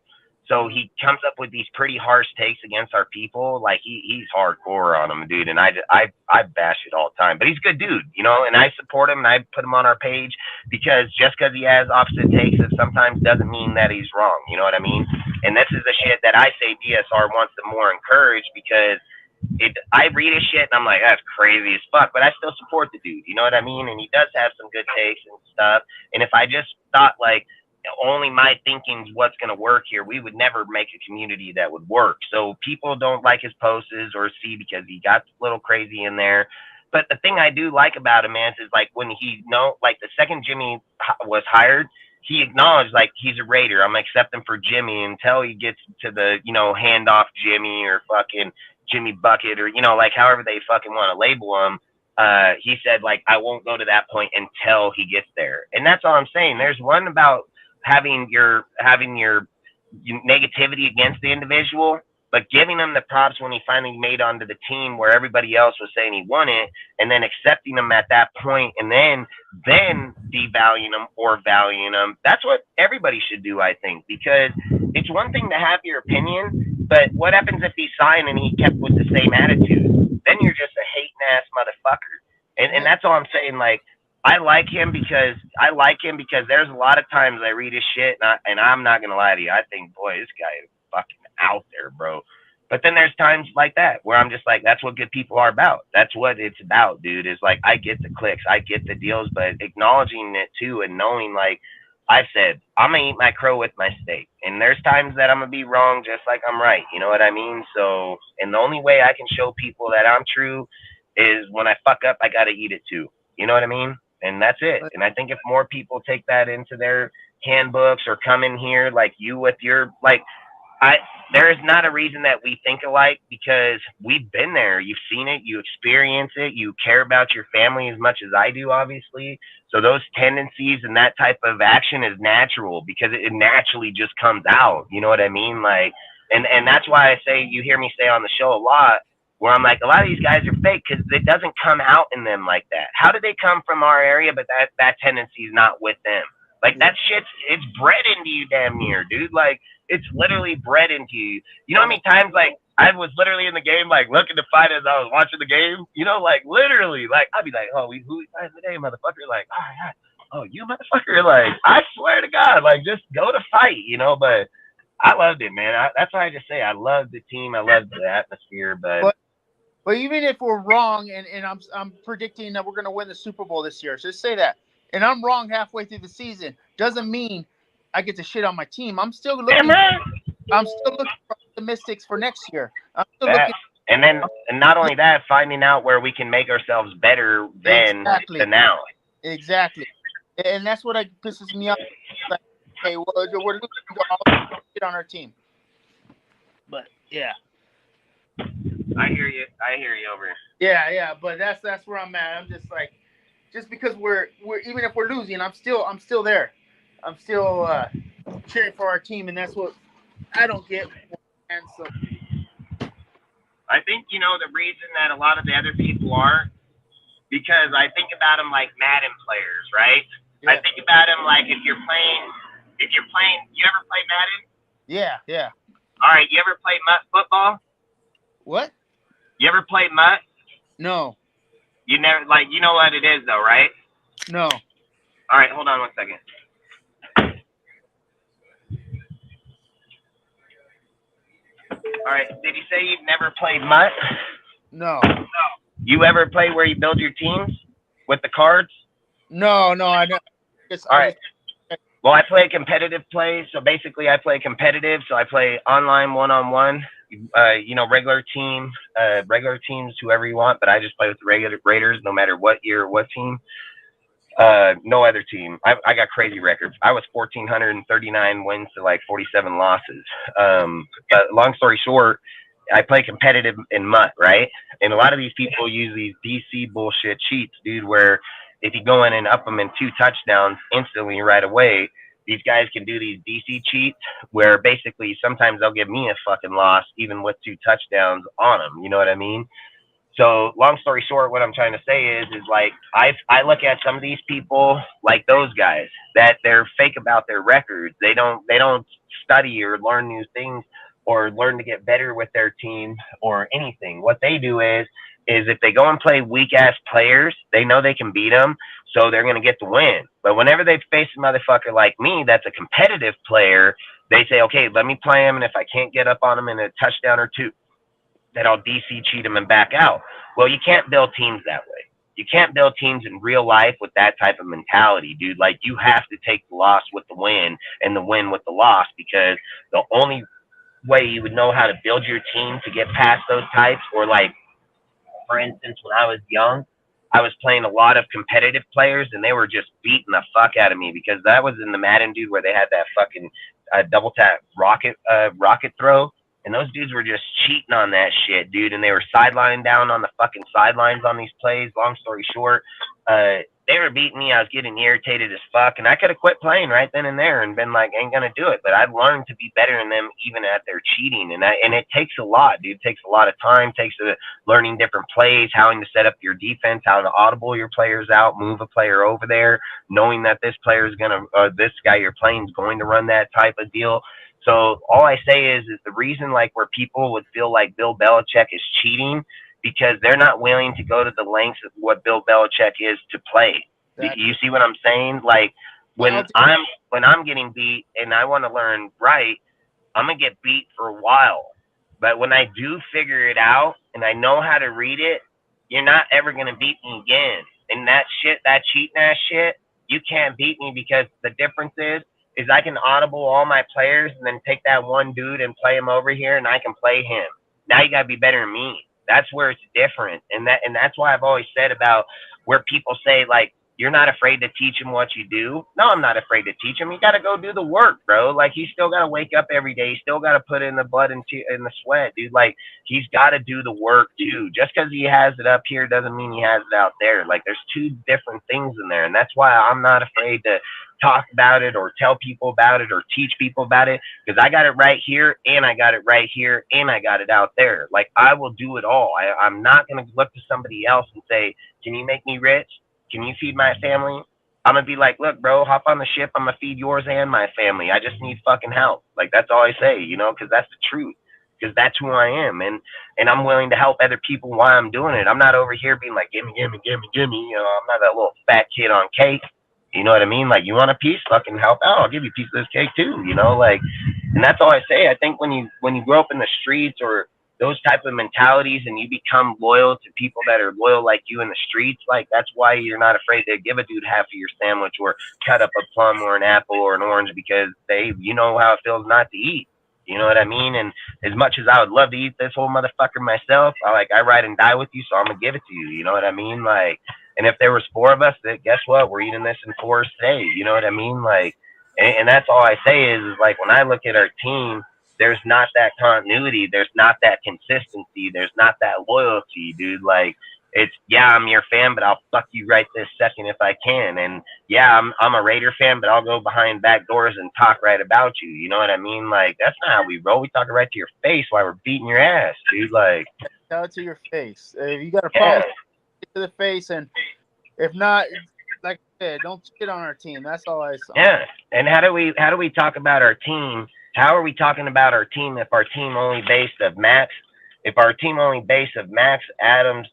So he comes up with these pretty harsh takes against our people. Like he's hardcore on them, dude. And I bash it all the time. But he's a good dude, you know. And I support him and I put him on our page because just because he has opposite takes, it sometimes doesn't mean that he's wrong. You know what I mean? And this is the shit that I say DSR wants to more encourage because I read his shit and I'm like, that's crazy as fuck. But I still support the dude. You know what I mean? And he does have some good takes and stuff. And if I just thought like only my thinking's what's going to work here, we would never make a community that would work. So people don't like his posts or see because he got a little crazy in there. But the thing I do like about him is like when like the second Jimmy was hired, he acknowledged like he's a Raider. I'm accepting for Jimmy until he gets to the, hand off Jimmy or fucking Jimmy Bucket or, like however they fucking want to label him. He said like, I won't go to that point until he gets there. And that's all I'm saying. There's one about having your negativity against the individual, but giving him the props when he finally made onto the team where everybody else was saying he won it, and then accepting him at that point, and then devaluing him or valuing him. That's what everybody should do, I think, because it's one thing to have your opinion, but what happens if he signed and he kept with the same attitude? Then you're just a hating ass motherfucker. And that's all I'm saying. Like, I like him because there's a lot of times I read his shit and I'm not gonna lie to you. I think, boy, this guy is fucking out there, bro. But then there's times like that where I'm just like, that's what good people are about. That's what it's about, dude. Is like, I get the clicks, I get the deals, but acknowledging it too and knowing, like I've said, I'm gonna eat my crow with my steak. And there's times that I'm gonna be wrong just like I'm right. You know what I mean? So, and the only way I can show people that I'm true is when I fuck up, I gotta eat it too. You know what I mean? And that's it. And I think if more people take that into their handbooks or come in here like you with your, like, there is not a reason that we think alike because we've been there. You've seen it. You experience it. You care about your family as much as I do, obviously. So those tendencies and that type of action is natural because it naturally just comes out. You know what I mean? Like, and that's why I say, you hear me say on the show a lot, where I'm like, a lot of these guys are fake because it doesn't come out in them like that. How did they come from our area, but that tendency is not with them? Like, that shit's, it's bred into you damn near, dude. Like, it's literally bred into you. You know how many times, like, I was literally in the game, like, looking to fight as I was watching the game? You know, like, literally. Like, I'd be like, oh, who we fighting today, motherfucker? Like, oh, you motherfucker? Like, I swear to God, like, just go to fight, you know? But I loved it, man. That's why I just say I love the team. I love the atmosphere, but even if we're wrong, and I'm predicting that we're going to win the Super Bowl this year, so just say that, and I'm wrong halfway through the season, doesn't mean I get to shit on my team. I'm still looking. I'm still looking for optimistics for next year. I'm still looking. And not only that, finding out where we can make ourselves better than now. Exactly, and that's what pisses me off. Like, hey, we're looking all shit on our team. But yeah. I hear you over. Yeah, but that's where I'm at. I'm just like, just because we're even if we're losing, I'm still there. I'm still cheering for our team, and that's what I don't get. And so I think the reason that a lot of the other people are because I think about them like Madden players, right? Yeah. I think about them like if you're playing. You ever play Madden? Yeah. All right, you ever play football? What? You ever play mutt? No. You never like you know what it is though, right? No. All right, hold on 1 second. All right, did you say you've never played Mutt? No. You ever play where you build your teams with the cards? No, I know. All right. Well, I play competitive plays. So basically, I play competitive. So I play online, one-on-one. Regular teams, whoever you want. But I just play with the regular Raiders, no matter what year, what team. No other team. I got crazy records. I was 1,439 wins to like 47 losses. But long story short, I play competitive in Mutt, right? And a lot of these people use these DC bullshit cheats, dude, where if you go in and up them in 2 touchdowns instantly right away, these guys can do these DC cheats where basically sometimes they'll give me a fucking loss even with 2 touchdowns on them. You know what I mean? So long story short, what I'm trying to say is like I look at some of these people like those guys that they're fake about their records. They don't study or learn new things or learn to get better with their team or anything. What they do is if they go and play weak ass players, they know they can beat them, so they're gonna get the win. But whenever they face a motherfucker like me, that's a competitive player, they say, okay, let me play him, and if I can't get up on him in a touchdown or two, that I'll DC cheat them and back out. Well, you can't build teams that way. You can't build teams in real life with that type of mentality, dude. Like, you have to take the loss with the win and the win with the loss, because the only way you would know how to build your team to get past those types, or like, for instance, when I was young, I was playing a lot of competitive players, and they were just beating the fuck out of me, because that was in the Madden, dude, where they had that fucking double tap rocket throw. And those dudes were just cheating on that shit, dude. And they were sidelining down on the fucking sidelines on these plays. Long story short, they were beating me. I was getting irritated as fuck. And I could have quit playing right then and there and been like, ain't going to do it. But I've learned to be better than them even at their cheating. And it takes a lot, dude. It takes a lot of time. It takes learning different plays, how to set up your defense, how to audible your players out, move a player over there, knowing that this player is going to, this guy you're playing is going to run that type of deal. So all I say is the reason like where people would feel like Bill Belichick is cheating, because they're not willing to go to the lengths of what Bill Belichick is to play. Exactly. You see what I'm saying? Like when I'm getting beat and I want to learn right, I'm gonna get beat for a while. But when I do figure it out and I know how to read it, you're not ever gonna beat me again. And that shit, that cheating ass shit, you can't beat me, because the difference is I can audible all my players and then take that one dude and play him over here, and I can play him. Now you gotta be better than me. That's where it's different. And that's why I've always said about where people say like, you're not afraid to teach him what you do. No, I'm not afraid to teach him. You got to go do the work, bro. Like, he's still got to wake up every day. He's still got to put in the blood and the sweat, dude. Like, he's got to do the work too. Just because he has it up here doesn't mean he has it out there. Like, there's 2 different things in there. And that's why I'm not afraid to talk about it or tell people about it or teach people about it, because I got it right here and I got it right here and I got it out there. Like, I will do it all. I'm not going to look to somebody else and say, can you make me rich? Can you feed my family? I'm going to be like, look, bro, hop on the ship. I'm going to feed yours and my family. I just need fucking help. Like, that's all I say, you know, because that's the truth, because that's who I am. And I'm willing to help other people while I'm doing it. I'm not over here being like, gimme. You know, I'm not that little fat kid on cake. You know what I mean? Like, you want a piece? Fucking help out. I'll give you a piece of this cake too, you know, like, and that's all I say. I think when you grow up in the streets or those type of mentalities and you become loyal to people that are loyal like you in the streets, like, that's why you're not afraid to give a dude half of your sandwich or cut up a plum or an apple or an orange, because you know how it feels not to eat. You know what I mean? And as much as I would love to eat this whole motherfucker myself, I ride and die with you, so I'm gonna give it to you. You know what I mean? Like, and if there was 4 of us, that guess what? We're eating this in 4 today. You know what I mean? Like, and that's all I say is like, when I look at our team, there's not that continuity. There's not that consistency. There's not that loyalty, dude. Like, it's, yeah, I'm your fan, but I'll fuck you right this second if I can. And yeah, I'm a Raider fan, but I'll go behind back doors and talk right about you. You know what I mean? Like, that's not how we roll. We talk right to your face while we're beating your ass, dude. Like, tell it to your face. If you got a problem, to the face, and if not, like I said, don't shit on our team. That's all I saw. Yeah. And how do we talk about our team? How are we talking about our team if our team only based of Max? If our team only based of Max, Adams,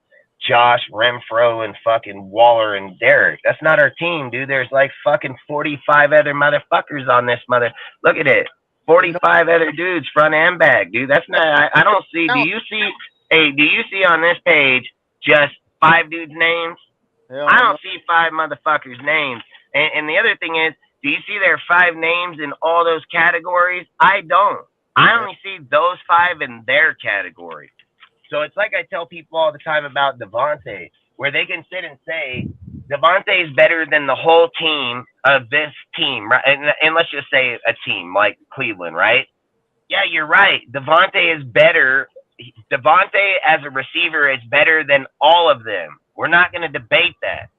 Josh, Renfro, and fucking Waller and Derek. That's not our team, dude. There's like fucking 45 other motherfuckers on this mother. Look at it. 45 other dudes, front and back, dude. That's not, I don't see, do you see on this page just 5 dudes' names? I don't see 5 motherfuckers' names. And the other thing is, do you see there are 5 names in all those categories? I don't. I only see those 5 in their category. So it's like I tell people all the time about Devontae, where they can sit and say, Devontae is better than the whole team of this team, right? And let's just say a team like Cleveland, right? Yeah, you're right. Devontae is better. Devontae as a receiver is better than all of them. We're not going to debate that.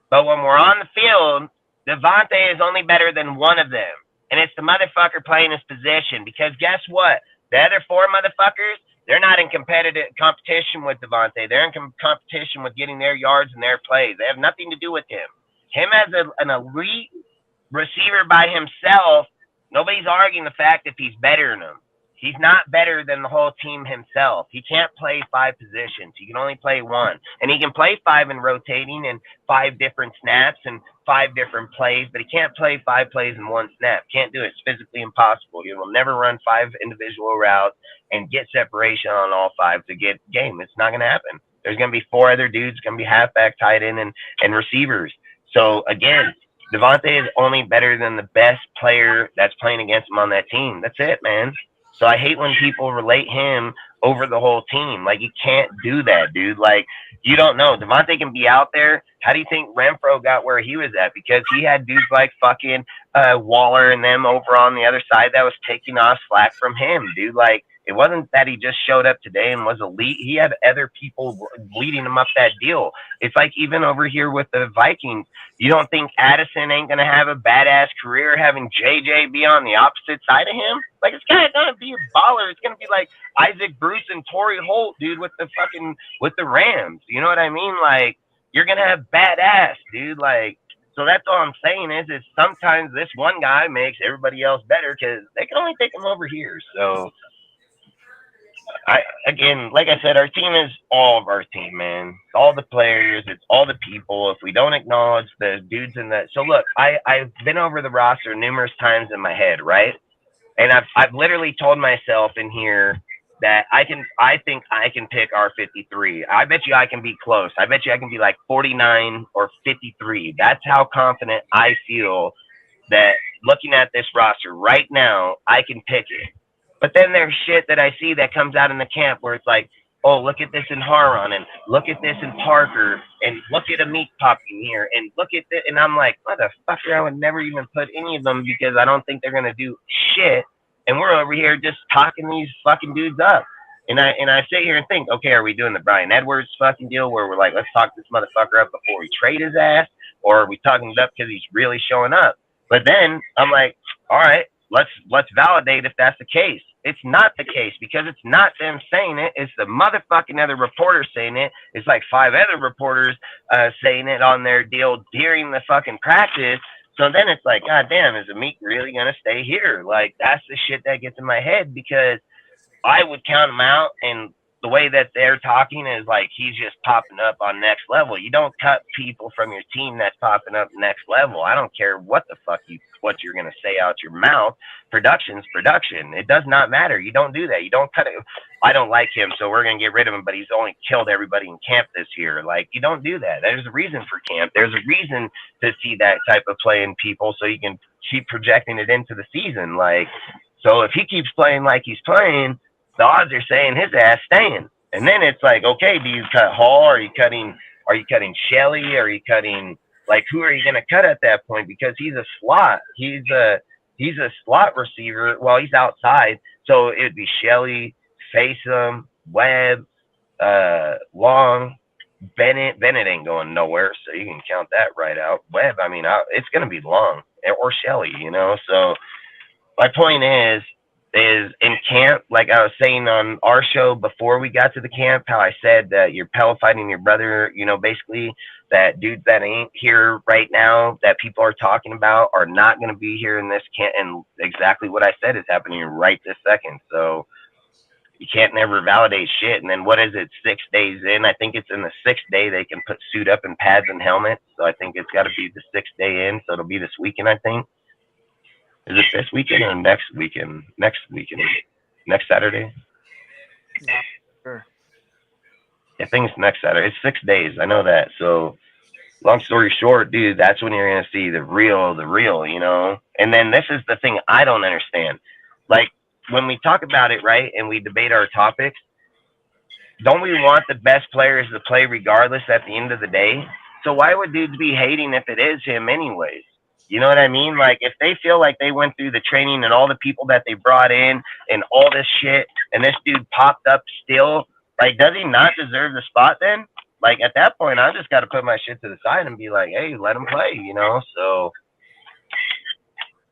But when we're on the field, Devontae is only better than one of them. And it's the motherfucker playing his position. Because guess what? The other 4 motherfuckers, they're not in competitive competition with Devontae. They're in competition with getting their yards and their plays. They have nothing to do with him. Him as an elite receiver by himself, nobody's arguing the fact if he's better than him. He's not better than the whole team himself. He can't play 5 positions. He can only play 1. And he can play 5 in rotating and 5 different snaps and 5 different plays, but he can't play 5 plays in 1 snap. Can't do it. It's physically impossible. He will never run 5 individual routes and get separation on all 5 to get game. It's not going to happen. There's going to be 4 other dudes, going to be halfback, tight end, and receivers. So, again, Devontae is only better than the best player that's playing against him on that team. That's it, man. So I hate when people relate him over the whole team. Like, you can't do that, dude. Like, you don't know. Devontae can be out there. How do you think Renfro got where he was at? Because he had dudes like fucking Waller and them over on the other side that was taking off slack from him, dude. Like, it wasn't that he just showed up today and was elite. He had other people leading him up that deal. It's like even over here with the Vikings, you don't think Addison ain't going to have a badass career having JJ be on the opposite side of him? Like, it's going to be a baller. It's going to be like Isaac Bruce and Torrey Holt, dude, with the Rams. You know what I mean? Like, you're going to have badass, dude. Like, so that's all I'm saying is sometimes this one guy makes everybody else better because they can only take him over here. So, again, like I said, our team is all of our team, man. It's all the players. It's all the people. If we don't acknowledge the dudes in that. So, look, I've been over the roster numerous times in my head, right? And I've literally told myself in here that I think I can pick our 53. I bet you I can be close. I bet you I can be like 49 or 53. That's how confident I feel that looking at this roster right now, I can pick it. But then there's shit that I see that comes out in the camp where it's like, oh, look at this in Haron, and look at this in Parker, and look at Amit popping here, and look at this. And I'm like, motherfucker, I would never even put any of them because I don't think they're going to do shit. And we're over here just talking these fucking dudes up. And I sit here and think, okay, are we doing the Brian Edwards fucking deal where we're like, let's talk this motherfucker up before we trade his ass? Or are we talking it up because he's really showing up? But then I'm like, all right, let's validate if that's the case. It's not the case because it's not them saying it. It's the motherfucking other reporters saying it. It's like 5 other reporters saying it on their deal during the fucking practice. So then it's like, God damn, is Amit really going to stay here? Like, that's the shit that gets in my head because I would count him out, and the way that they're talking is like he's just popping up on next level. You don't cut people from your team that's popping up next level. I don't care what the fuck what you're gonna say out your mouth. Production's production. It does not matter. You don't do that. You don't cut it. I don't like him, so we're gonna get rid of him, but he's only killed everybody in camp this year. Like, you don't do that. There's a reason for camp. There's a reason to see that type of play in people so you can keep projecting it into the season. Like, so if he keeps playing like he's playing, the odds are saying his ass staying. And then it's like, okay, do you cut Hall? Are you cutting Shelley? Are you cutting, like, who are you going to cut at that point? Because he's a slot. He's a slot receiver. Well, he's outside. So it'd be Shelley, Fasem, Webb, Long, Bennett. Bennett ain't going nowhere, so you can count that right out. Webb, I mean, it's going to be Long or Shelley, you know? So my point is in camp, like I was saying on our show before we got to the camp, how I said that you're pillow fighting your brother, you know, basically that dudes that ain't here right now that people are talking about are not going to be here in this camp. And exactly what I said is happening right this second. So you can't never validate shit. And then what is it, 6 days in? I think it's in the 6th day they can put suit up and pads and helmets. So I think it's got to be the 6th day in. So it'll be this weekend, I think. Is it this weekend or next weekend? Next weekend. Next Saturday? Not sure. I think it's next Saturday. It's 6 days. I know that. So long story short, dude, that's when you're going to see the real, you know? And then this is the thing I don't understand. Like, when we talk about it, right, and we debate our topics, don't we want the best players to play regardless at the end of the day? So why would dudes be hating if it is him anyways? You know what I mean? Like, if they feel like they went through the training and all the people that they brought in and all this shit, and this dude popped up still, like, does he not deserve the spot then? Like, at that point, I just got to put my shit to the side and be like, hey, let him play, you know? So,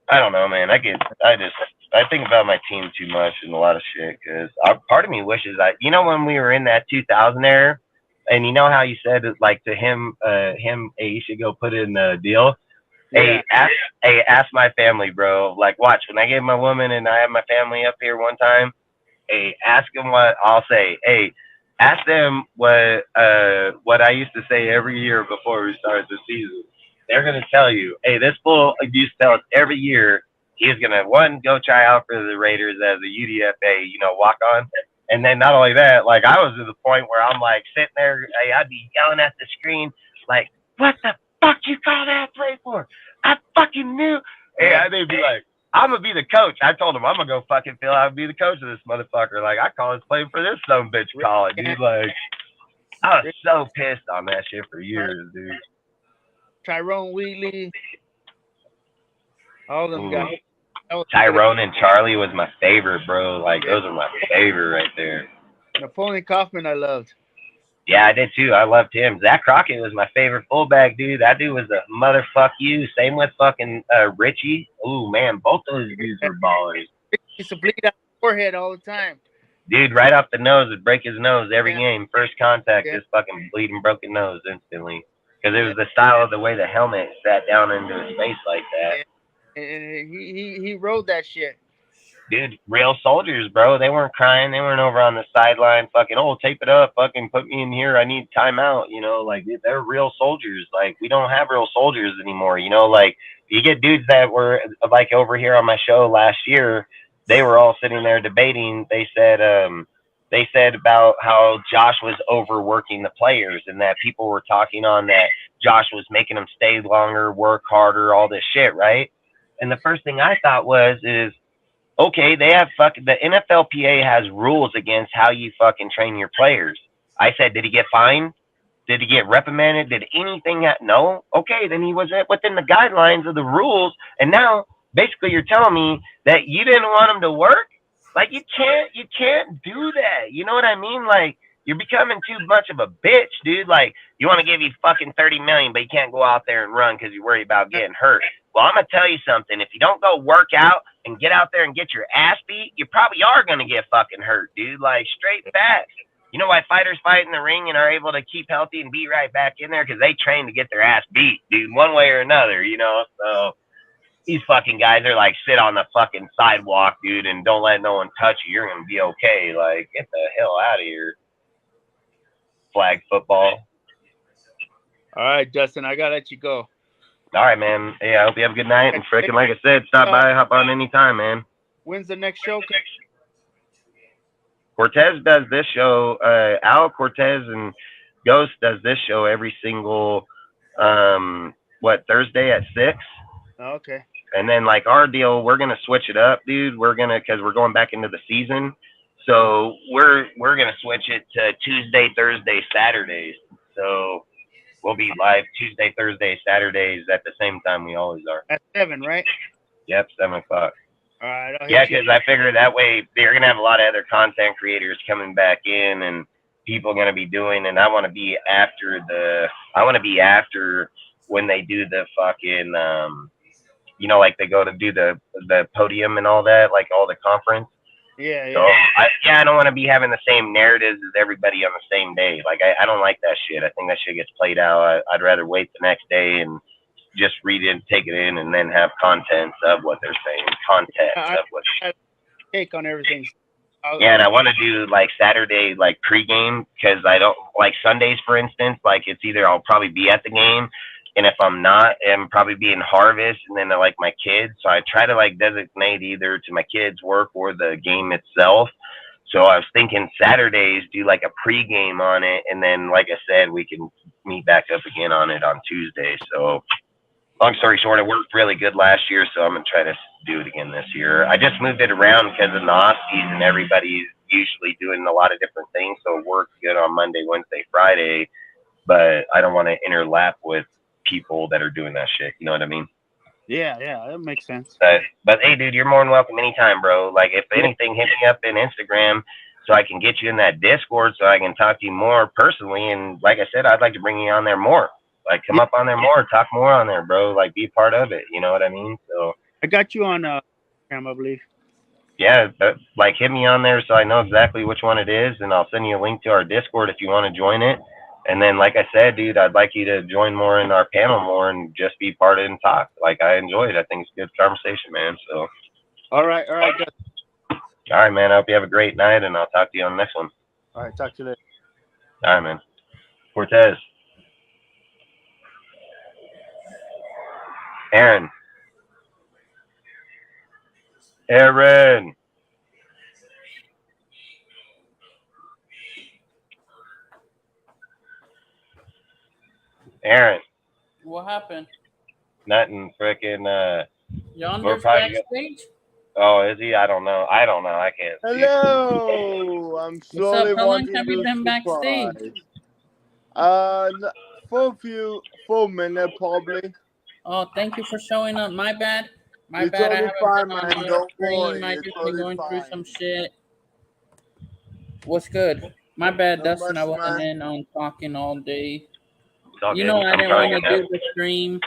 I don't know, man. I think about my team too much and a lot of shit because part of me wishes you know, when we were in that 2000 era, and you know how you said like to him, hey, you should go put in the deal. Yeah. Ask my family, bro. Like, watch, when I gave my woman and I had my family up here one time, hey, ask them what I'll say. Hey, ask them what I used to say every year before we started the season. They're gonna tell you, hey, this fool used to tell us every year he's gonna go try out for the Raiders as a UDFA, you know, walk on. And then not only that, like I was to the point where I'm like sitting there, hey, I'd be yelling at the screen, like, what the fuck you call that play for? I fucking knew. And they'd be like, I'm gonna be the coach. I told him I'm gonna go fucking fill out and be the coach of this motherfucker. Like, I call his play for this some bitch call it, dude. Like, I was so pissed on that shit for years, dude. Tyrone Wheatley, all them guys. Tyrone and Charlie was my favorite, bro. Like, those are my favorite right there. Napoleon Kaufman, I loved. Yeah, I did too. I loved him. Zach Crockett was my favorite fullback, dude. That dude was a motherfuck you. Same with fucking Richie. Ooh, man, both those dudes were ballers. He used to bleed out the forehead all the time. Dude, right off the nose, would break his nose every game. First contact, just fucking bleeding broken nose instantly. Because it was the style of the way the helmet sat down into his face like that. And he rode that shit. Dude, real soldiers, bro. They weren't crying. They weren't over on the sideline fucking, oh, tape it up. Fucking put me in here. I need timeout. You know, like, they're real soldiers. Like, we don't have real soldiers anymore. You know, like, you get dudes that were, like, over here on my show last year, they were all sitting there debating. They said about how Josh was overworking the players and that people were talking on that Josh was making them stay longer, work harder, all this shit, right? And the first thing I thought is, okay, they have the NFLPA has rules against how you fucking train your players. I said, did he get fined? Did he get reprimanded? Did anything no? Okay, then he was within the guidelines of the rules. And now basically you're telling me that you didn't want him to work? Like, you can't do that. You know what I mean? Like, you're becoming too much of a bitch, dude. Like, you want to give you fucking $30 million, but you can't go out there and run because you worry about getting hurt. Well, I'm gonna tell you something. If you don't go work out and get out there and get your ass beat, you probably are gonna get fucking hurt, dude. Like, straight facts. You know why fighters fight in the ring and are able to keep healthy and be right back in there? Because they train to get their ass beat, dude, one way or another. You know, so these fucking guys are like, sit on the fucking sidewalk, dude, and don't let no one touch you. You're gonna be okay. Like, get the hell out of here. Flag football. All right, Dustin, I gotta let you go. All right, man. Hey, I hope you have a good night. And freaking, like I said, stop by, hop on anytime, man. When's the next show? Cortez does this show. Al Cortez and Ghost does this show every single, Thursday at 6. Okay. And then, like, our deal, we're going to switch it up, dude. Because we're going back into the season. So we're going to switch it to Tuesday, Thursday, Saturdays. So we'll be live Tuesday, Thursday, Saturdays at the same time we always are. At 7, right? Yep, 7 o'clock. All right. Yeah, because I figure that way they're going to have a lot of other content creators coming back in and people going to be doing, and I want to be after when they do the fucking, like they go to do the podium and all that, like all the conference. Yeah, so I don't want to be having the same narratives as everybody on the same day. Like, I don't like that shit. I think that shit gets played out. I'd rather wait the next day and just read it, take it in, and then have contents of what they're saying. Context of what. Take on everything. Yeah, and I want to do like Saturday like pregame because I don't like Sundays, for instance. Like it's either I'll probably be at the game, and if I'm not, I'm probably be in Harvest, and then like my kids. So I try to like designate either to my kids' work or the game itself. So I was thinking Saturdays do like a pregame on it, and then like I said, we can meet back up again on it on Tuesday. So long story short, it worked really good last year, so I'm gonna try to do it again this year. I just moved it around because of the off season. Everybody's usually doing a lot of different things, so it works good on Monday, Wednesday, Friday. But I don't want to interlap with people that are doing that shit. You know what I mean? Yeah, that makes sense. But hey, dude, you're more than welcome anytime, bro. Like if anything, hit me up in Instagram so I can get you in that Discord so I can talk to you more personally. And like I said, I'd like to bring you on there more. Like come up on there more, talk more on there, bro. Like be part of it. You know what I mean? So I got you on Instagram, I believe. yeah, like hit me on there so I know exactly which one it is, and I'll send you a link to our Discord if you want to join it. And then, like I said, dude, I'd like you to join more in our panel more and just be part of it and talk. Like I enjoy it. I think it's a good conversation, man. So All right. all right, man. I hope you have a great night, and I'll talk to you on the next one. All right, talk to you later. All right, man. Cortez. Aaron. Aaron. Aaron. What happened? Nothing. Freaking. Yonder's probably backstage? Oh, is he? I don't know. I can't see. Hello. I'm slowly How long walking have you to been backstage? For a full minute probably. Oh, thank you for showing up. My bad. You're I totally haven't fine, been on man. your Don't stream. worry. I You're just totally been going through fine. some shit. What's good? My bad, Not Dustin. much, I wasn't man. in on talking all day. It's all You good. know I I'm didn't probably want to gonna do the stream.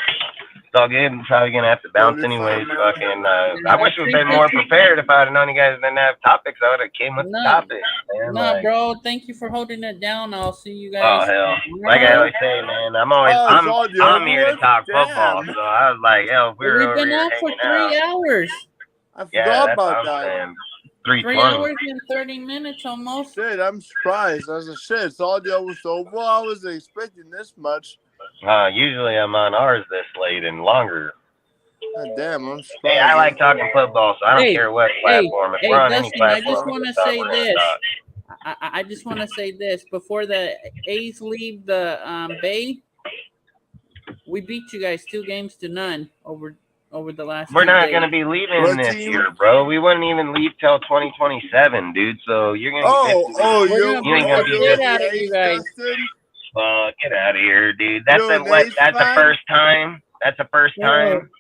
It's all good. I'm probably gonna have to bounce Totally anyways. fine, man. Fucking. Yeah, I I wish we'd been appreciate more you. prepared. If I'd have known you guys didn't have topics, I would have came with the topics, man. Nah, Like, bro. Thank you for holding it down. I'll see you oh guys hell. Like I tomorrow. always say, man. I'm Oh, here to talk football. Damn. So I was like, hell, if we were We've over been here out for hanging 3 out. hours. I Yeah, forgot that's what about I'm that. saying. 3 3:20. hours and 30 minutes almost. Shit, I'm surprised. I said, shit, it's almost over. I wasn't expecting this much. Usually I'm on ours this late and longer. God damn, I'm surprised. Hey, I like talking football, so I don't care what platform. If we're on any Dustin, I platform, just we want can to talk, say we're gonna this. talk. I just want to say this. Before the A's leave the Bay, we beat you guys 2-0 over the last We're 2 not days. going to be leaving What this team? year, bro. We wouldn't even leave till 2027, dude. So you're going to We're gonna you ain't going to beat be the shit just out of you guys. Dustin? get out of here, dude. That's You're the an A's that's the fan? first time. That's the first Yeah. time.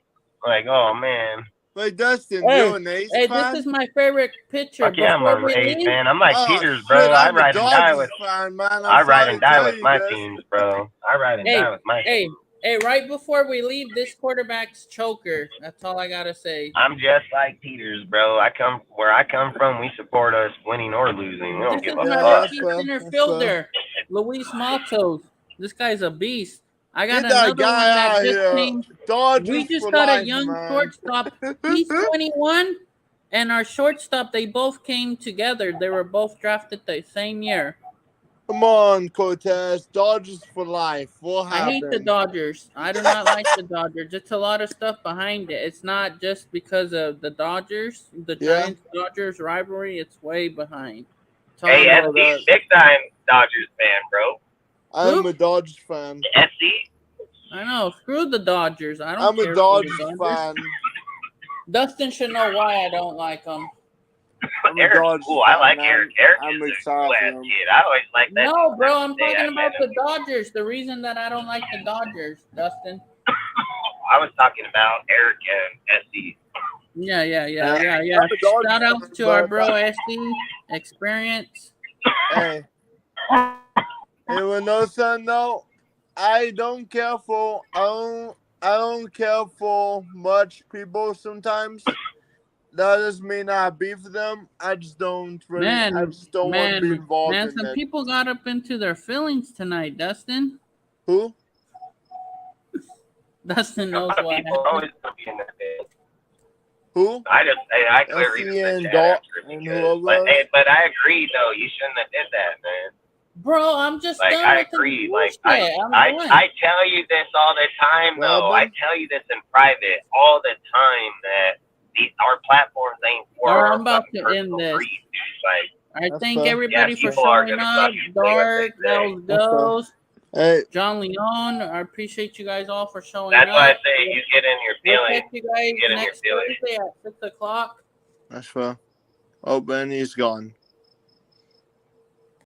Like, oh man. Wait, Dustin, Hey, you're an A's Hey, fan? this is my favorite picture. Fuck yeah, I'm Before an we A's leave, fan. I'm like Oh, Peters, shit, bro. I I'm a ride and die Dodgers with. fan, man. I I'm ride sorry and to die tell with you my this. teams, bro. I ride and hey, die with my teams. hey, right before we leave, this quarterback's choker. That's all I gotta say. I'm just like Peters, bro. Where I come from, we support us winning or losing. We don't This give is a my Yeah, fuck. that's rookie fair. center That's fielder, Luis Maltos. This guy's a beast. I got Get that another one guy that out just here. came. Dodgers We just for got a life, young man. shortstop. He's 21, and our shortstop, they both came together. They were both drafted the same year. Come on, Cortez. Dodgers for life. What I hate the happened? Dodgers. I do not like the Dodgers. It's a lot of stuff behind it. It's not just because of the Dodgers, the Yeah. Giants-Dodgers rivalry. It's way behind. It's Hey, I all know SC, that. big time Dodgers fan, bro. I'm Who? a Dodgers fan. SC? I know. Screw the Dodgers. I don't I'm care a for the Dodgers Dodgers. fan. Dustin should know why I don't like them. I'm a Eric's Dodgers cool. I fan, like man. Eric. Eric I'm is a excited cool for ass him. kid. I always like that. No, bro, I'm Hey, talking I about met the him. Dodgers. The reason that I don't like the Dodgers, Dustin. I was talking about Eric and SC. Yeah. I'm a Dodgers Shout out fan, to our but bro SC Experience. hey, you know something though? I don't care for much people sometimes. That doesn't mean I beef them. I just don't really. I just don't want to be involved in some it. people got up into their feelings tonight, Dustin. Who? Dustin knows what People happened. always gonna be in their face. Who? I clearly Effie and chat Dalt after and because, whoever. but I agree though. You shouldn't have did that, man. Bro, I'm just Like done I with agree. the Like bullshit. I'm I done. tell you this all the time though. I Robin? tell you this in private all the time that our platforms ain't for All right, our I'm about fucking to end personal this. greed, dude. Like I That's thank fair. everybody for people are showing gonna up. fucking say what they Dark, that say. was That's fair. Ghost, Hey, John Leon. I appreciate you guys all for showing That's why I up. say you get in your We'll feelings. catch you guys You get in your next feelings. Thursday at 6 o'clock. that's fair. Oh, Benny's gone.